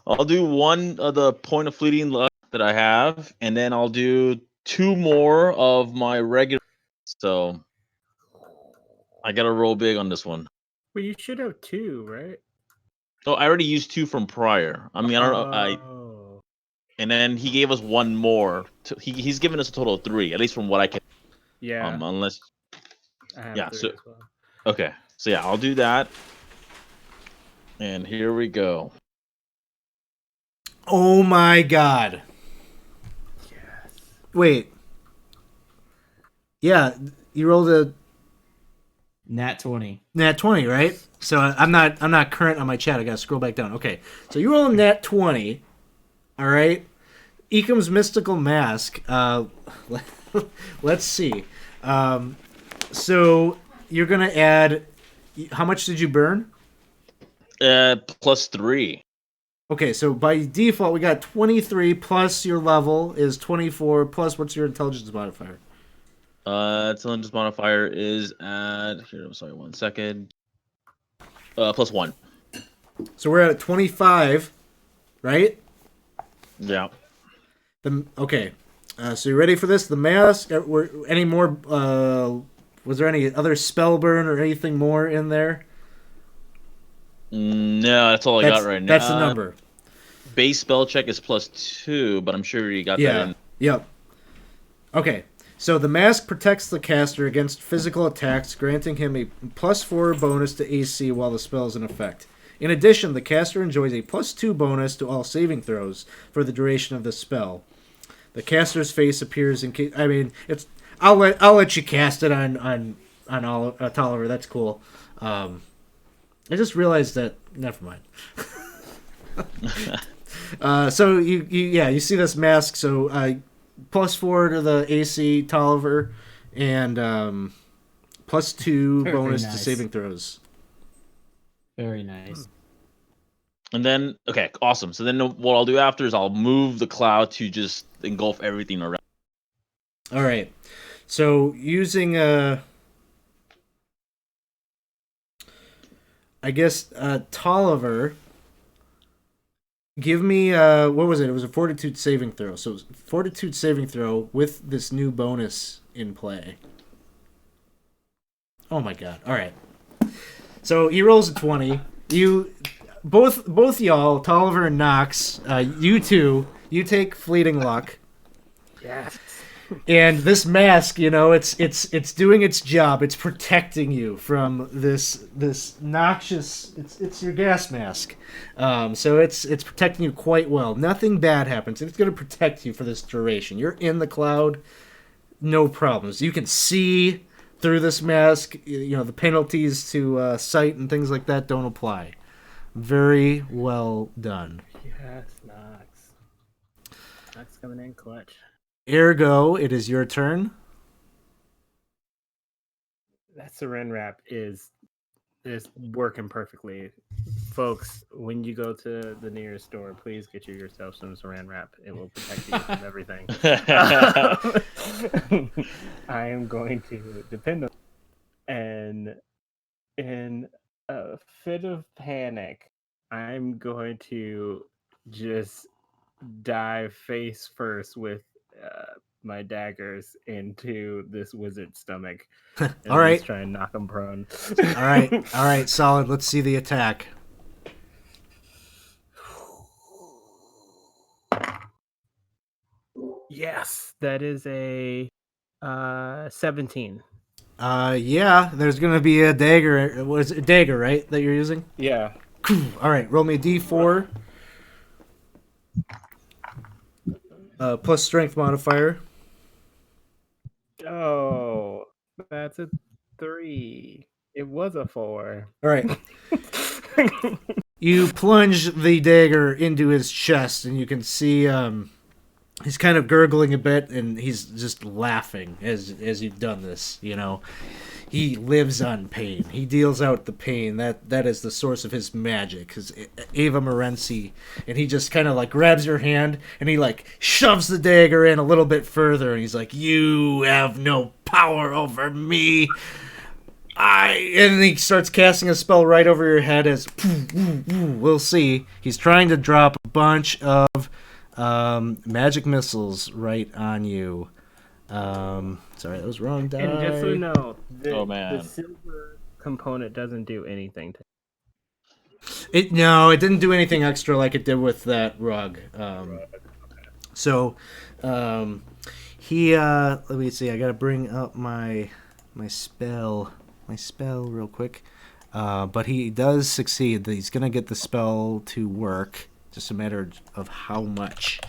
one of the point of fleeting luck that I have, and then I'll do 2 more of my regular. So I gotta roll big on this one. Well, you should have 2, right? Oh, I already used 2 from prior. I mean, I don't know. Oh. And then he gave us 1 more. He's given us a total of 3, at least from what I can. Yeah. Unless. I have Yeah. 3 So as well. okay. So yeah, I'll do that. And here we go. Oh my God. Yes. Wait. Yeah, you rolled a Nat 20. nat 20, right? So I'm not current on my chat. I gotta scroll back down. Okay, so you roll a nat 20. All right. Ekum's Mystical Mask. Let's see. So you're gonna add. How much did you burn? Plus 3. Okay, so by default we got 23 plus your level is 24 plus what's your intelligence modifier? Intelligence modifier is at here. I'm sorry, 1 second. Plus 1. So we're at 25, right? Yeah. Okay. So you ready for this? The mask. Any more? Was there any other spell burn or anything more in there? No, that's all I got right now. That's the number. Base spell check is plus 2, but I'm sure you got that Yeah. in. Yep. Okay. So the mask protects the caster against physical attacks, granting him a +4 bonus to AC while the spell is in effect. In addition, the caster enjoys a +2 bonus to all saving throws for the duration of the spell. The caster's face appears in case. I mean, it's. I'll let you cast it on Tolliver. That's cool. I just realized that. Never mind. So you see this mask. So +4 to the AC Tolliver, and +2 Very bonus to nice. saving throws. Very nice. And then, okay, awesome. So then what I'll do after is I'll move the cloud to just engulf everything around. All right. So using I guess Tolliver. Give me what was it? It was a fortitude saving throw. So it was fortitude saving throw with this new bonus in play. Oh my God! All right. So he rolls a 20. You both y'all, Tolliver and Knox, you two, you take fleeting luck. Yes. And this mask, it's doing its job. It's protecting you from this noxious. It's your gas mask, so it's protecting you quite well. Nothing bad happens. It's going to protect you for this duration. You're in the cloud, no problems. You can see through this mask. The penalties to sight and things like that don't apply. Very well done. Yes, Knox. Knox coming in clutch. Ergo, it is your turn. That saran wrap is working perfectly. Folks, when you go to the nearest store, please get yourself some saran wrap. It will protect you from everything. I am going to depend on, and in a fit of panic, I'm going to just dive face first with my daggers into this wizard's stomach. And All right. Try and knock him prone. All right, solid. Let's see the attack. Yes, that is a 17. Yeah, there's gonna be a dagger. Was it a dagger, right? That you're using? Yeah. All right, roll me a d4 plus strength modifier. Oh, that's a 3. It was a 4. All right, you plunge the dagger into his chest, and you can see he's kind of gurgling a bit, and he's just laughing as you've done this. You know, he lives on pain. He deals out the pain. That is the source of his magic. His Ava Morency, and he just kind of like grabs your hand and he like shoves the dagger in a little bit further, and he's like, "You have no power over me." And he starts casting a spell right over your head as we'll see. He's trying to drop a bunch of magic missiles right on you. Sorry, that was wrong die. And just so you know, Oh, man. the silver component doesn't do anything to It didn't do anything extra like it did with that rug. So he let me see. I gotta bring up my spell real quick. But he does succeed. He's gonna get the spell to work. Just a matter of how much.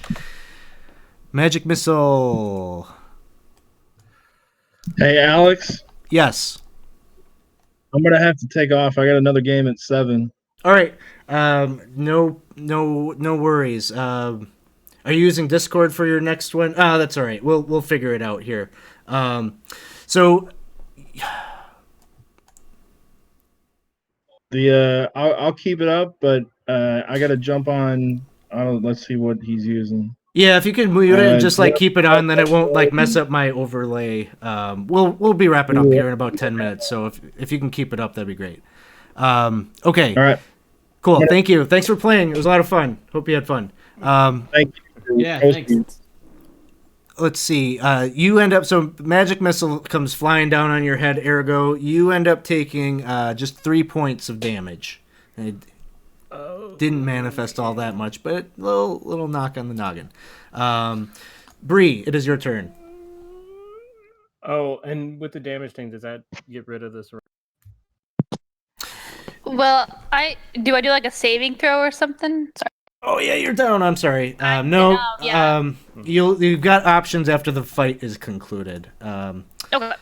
Magic missile. Hey, Alex, Yes. I'm gonna have to take off. I got another game at 7. All right. No worries. Are you using Discord for your next one? That's all right. We'll figure it out here. So I'll keep it up, but I gotta jump on. Let's see what he's using. yeah, if you can mute it and just like yeah. keep it on, then it won't like mess up my overlay. We'll be wrapping up here in about 10 minutes. So if you can keep it up, that'd be great. Okay. All right. Cool. Thank you. Thanks for playing. It was a lot of fun. Hope you had fun. Thank you. for Yeah, hosting. thanks. Let's see. You end up so magic missile comes flying down on your head. Ergo, you end up taking just 3 points of damage. It didn't manifest all that much, but little knock on the noggin. Bree, it is your turn. Oh, and with the damage thing, does that get rid of this? Well, I do like a saving throw or something? Sorry. Oh yeah, you're down. I'm sorry. I'm No. down, yeah. You've got options after the fight is concluded. Okay.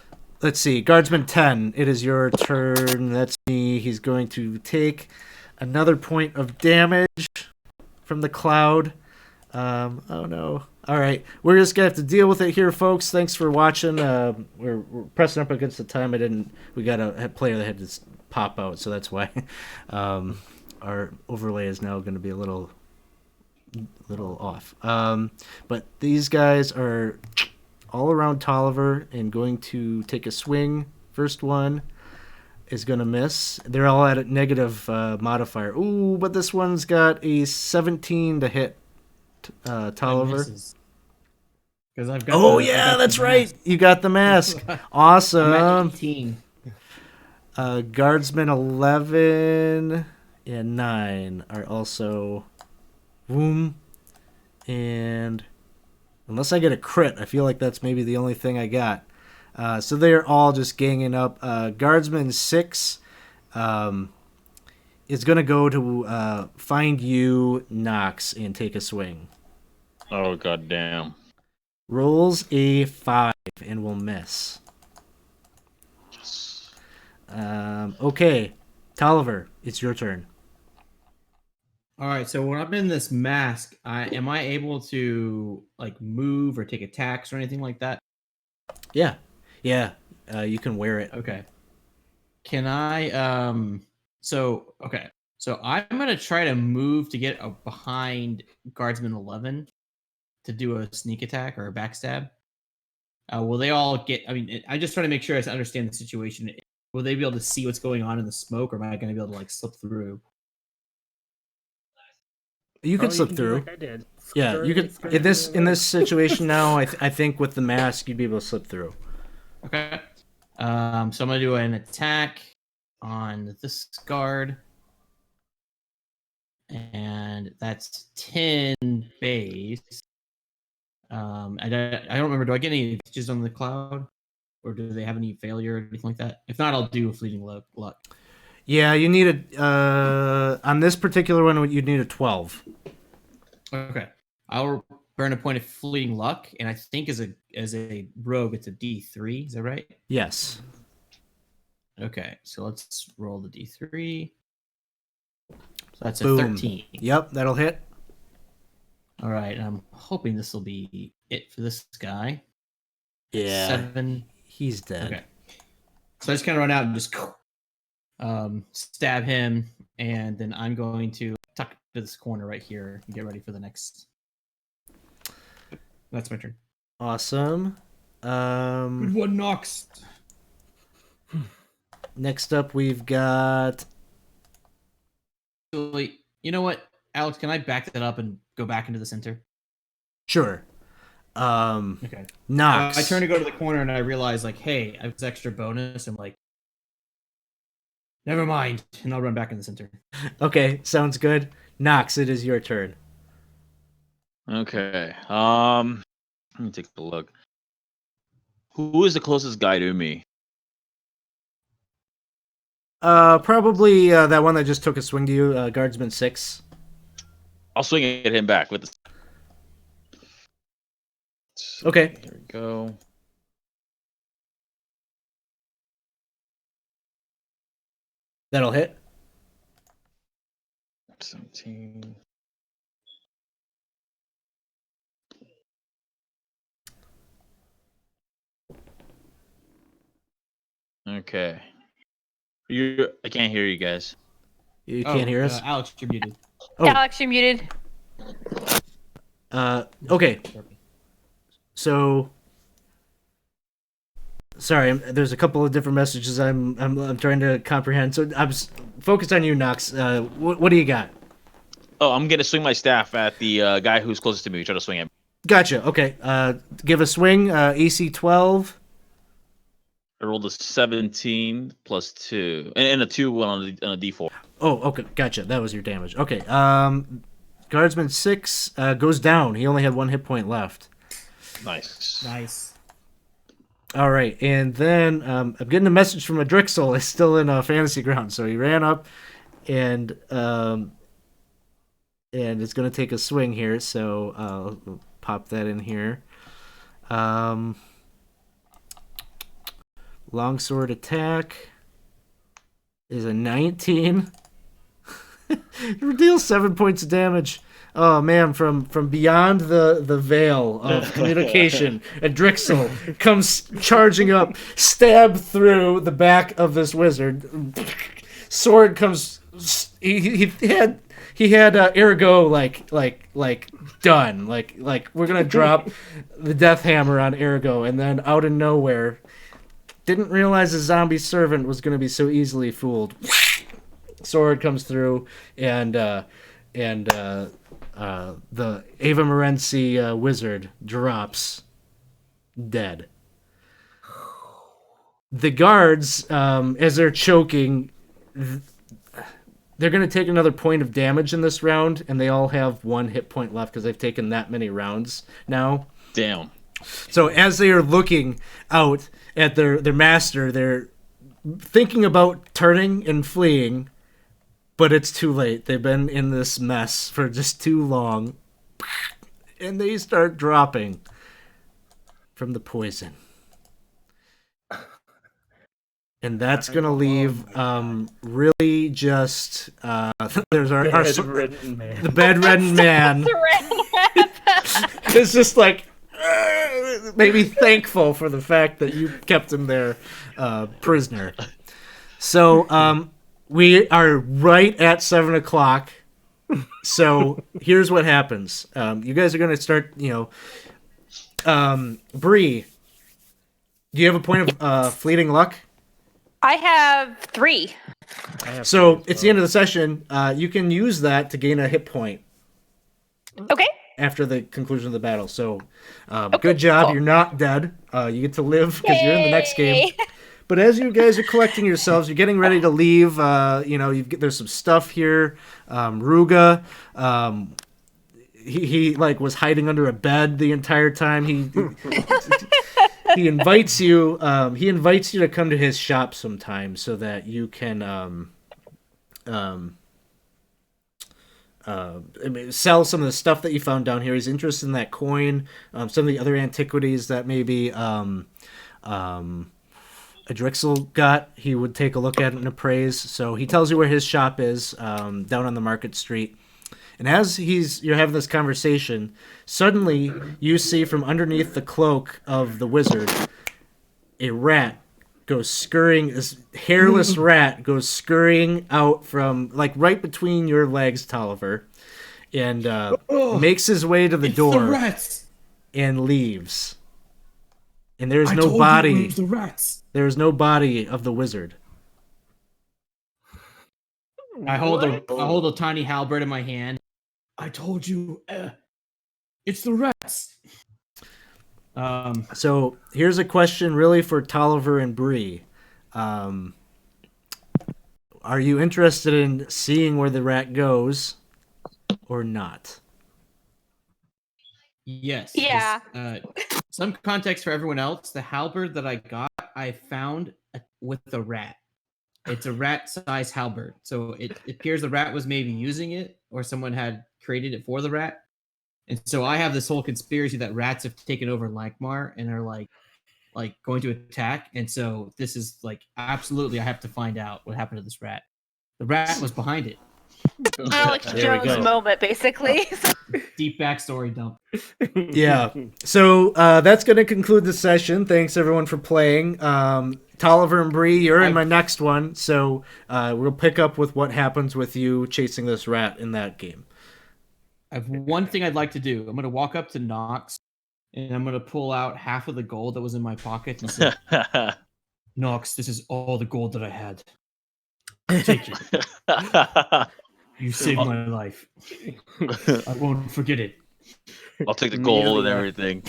Let's see. Guardsman 10, it is your turn. That's me. He's going to take another point of damage from the cloud. Oh no. All right. We're just going to have to deal with it here, folks. Thanks for watching. We're pressing up against the time. We got a player that had to pop out, so that's why our overlay is now going to be a little off. But these guys are all around Tolliver and going to take a swing. First one is going to miss. They're all at a negative modifier. Ooh, but this one's got a 17 to hit Tolliver. Because I've got. Oh, I've yeah, got that's the right. mask. You got the mask. I'm at Awesome. 18. Guardsmen 11 and 9 are also boom. And unless I get a crit, I feel like that's maybe the only thing I got. So they're all just ganging up. Guardsman 6 is going to go to find you, Knox, and take a swing. Oh, goddamn. Rolls a 5 and will miss. Yes. Okay, Tolliver, it's your turn. All right, so when I'm in this mask, am I able to like move or take attacks or anything like that? Yeah, you can wear it. Okay. Can I? So I'm gonna try to move to get behind Guardsman 11 to do a sneak attack or a backstab. Will they all get? I mean, I just try to make sure I understand the situation. Will they be able to see what's going on in the smoke, or am I going to be able to like slip through? You could slip do through. like I did. Yeah, you could. In this situation now, I think with the mask, you'd be able to slip through. Okay. So I'm gonna do an attack on this guard, and that's 10 base. I don't remember. Do I get any advantages on the cloud, or do they have any failure or anything like that? If not, I'll do a fleeting luck. Yeah, you need on this particular one, you'd need a 12. Okay, I'll burn a point of fleeting luck, and I think as a rogue, it's a D3. Is that right? Yes. Okay, so let's roll the D3. So that's Boom. a 13. Yep, that'll hit. All right, I'm hoping this will be it for this guy. Yeah. 7. He's dead. Okay. So I just kind of run out and just stab him, and then I'm going to tuck to this corner right here and get ready for the next. That's my turn. Awesome. Good one, Nox. Next up, we've got. Actually, you know what, Alex? Can I back that up and go back into the center? Sure. Okay. Nox. I turn to go to the corner and I realize, like, hey, I have this extra bonus. I'm like, never mind, and I'll run back in the center. Okay, sounds good. Nox, it is your turn. Okay. Let me take a look. Who is the closest guy to me? Probably that one that just took a swing to you, Guardsman 6. I'll swing at him back with the. Okay. Here we go. That'll hit. 17. Okay. I can't hear you guys. You can't hear us? Alex, you're muted. Oh. Alex, you're muted. Okay. So, sorry, there's a couple of different messages I'm trying to comprehend. So I'm focused on you, Nox. What do you got? Oh, I'm gonna swing my staff at the guy who's closest to me. Try to swing him. Gotcha. Okay. Give a swing. AC 12. I rolled a 17 plus 2, and a 2 on a D4. Oh, okay. Gotcha. That was your damage. Okay. Guardsman 6 goes down. He only had 1 hit point left. Nice. All right, and then I'm getting a message from a Drixel. It's still in Fantasy Ground, so he ran up, and it's going to take a swing here. So I'll pop that in here. Longsword attack is a 19. It deals 7 points of damage. Oh man, from beyond the veil of communication, a Drixel comes charging up, stab through the back of this wizard. Sword comes. He had Ergo like done. Like we're gonna drop the death hammer on Ergo, and then out of nowhere, didn't realize a zombie servant was gonna be so easily fooled. Sword comes through, and the Ava Morency wizard drops dead. The guards, as they're choking, they're going to take another point of damage in this round, and they all have 1 hit point left because they've taken that many rounds now. Damn. So as they are looking out at their master, they're thinking about turning and fleeing, but it's too late. They've been in this mess for just too long. And they start dropping from the poison. And that's going to leave really just... there's our Bedridden man. the bedridden man. It's just like... maybe thankful for the fact that you kept him there prisoner. So... we are right at 7 o'clock. So here's what happens. You guys are going to start, Bree, do you have a point of fleeting luck? I have 3. So it's the end of the session. You can use that to gain a hit point Okay. after the conclusion of the battle. So good job. Cool. You're not dead. You get to live because you're in the next game. But as you guys are collecting yourselves, you're getting ready to leave. There's some stuff here. Ruga, he like was hiding under a bed the entire time. He invites you. He invites you to come to his shop sometime so that you can sell some of the stuff that you found down here. He's interested in that coin, some of the other antiquities that maybe Adrixel got. He would take a look at it and appraise. So he tells you where his shop is, down on the market street. And as you're having this conversation, suddenly you see from underneath the cloak of the wizard, a rat goes scurrying. This hairless rat goes scurrying out from like right between your legs, Tolliver, and makes his way to the door The rats. and leaves. And there's no body. The rats. There is no body of the wizard. I hold a tiny halberd in my hand. I told you, it's the rats. So here's a question really for Tolliver and Bree. Are you interested in seeing where the rat goes or not? Yes. Yeah. Some context for everyone else. The halberd that I got, I found with a rat. It's a rat-sized halberd. So it appears the rat was maybe using it, or someone had created it for the rat. And so I have this whole conspiracy that rats have taken over Lankhmar and are like going to attack. And so this is like absolutely I have to find out what happened to this rat. The rat was behind it. Alex There we Jones go. moment, basically. Deep backstory dump. Yeah. So that's going to conclude the session. Thanks everyone for playing. Tolliver and Bree, you're in my next one. So we'll pick up with what happens with you chasing this rat in that game. I have one thing I'd like to do. I'm going to walk up to Nox and I'm going to pull out half of the gold that was in my pocket and say, Nox, this is all the gold that I had. Take it. You saved my life. I won't forget it. I'll take the gold and everything.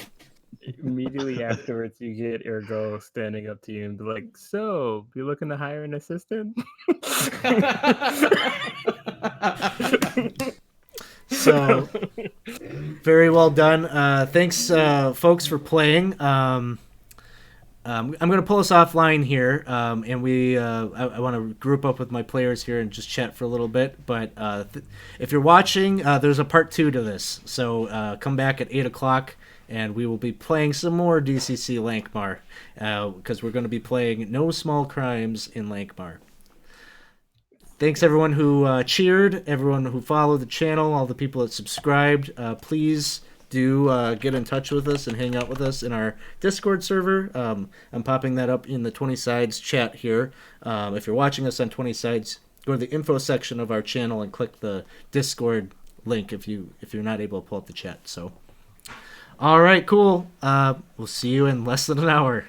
Immediately afterwards, you get Ergo standing up to you and be like, "So, you looking to hire an assistant?" So, very well done. Thanks, folks, for playing. I'm going to pull us offline here, and I want to group up with my players here and just chat for a little bit. But if you're watching, there's a part 2 to this. So come back at 8 o'clock, and we will be playing some more DCC Lankhmar, because we're going to be playing No Small Crimes in Lankhmar. Thanks everyone who cheered, everyone who followed the channel, all the people that subscribed. Please do get in touch with us and hang out with us in our Discord server. I'm popping that up in the 20 Sides chat here. If you're watching us on 20 Sides, go to the info section of our channel and click the Discord link if you're not able to pull up the chat. So, all right, cool. We'll see you in less than an hour.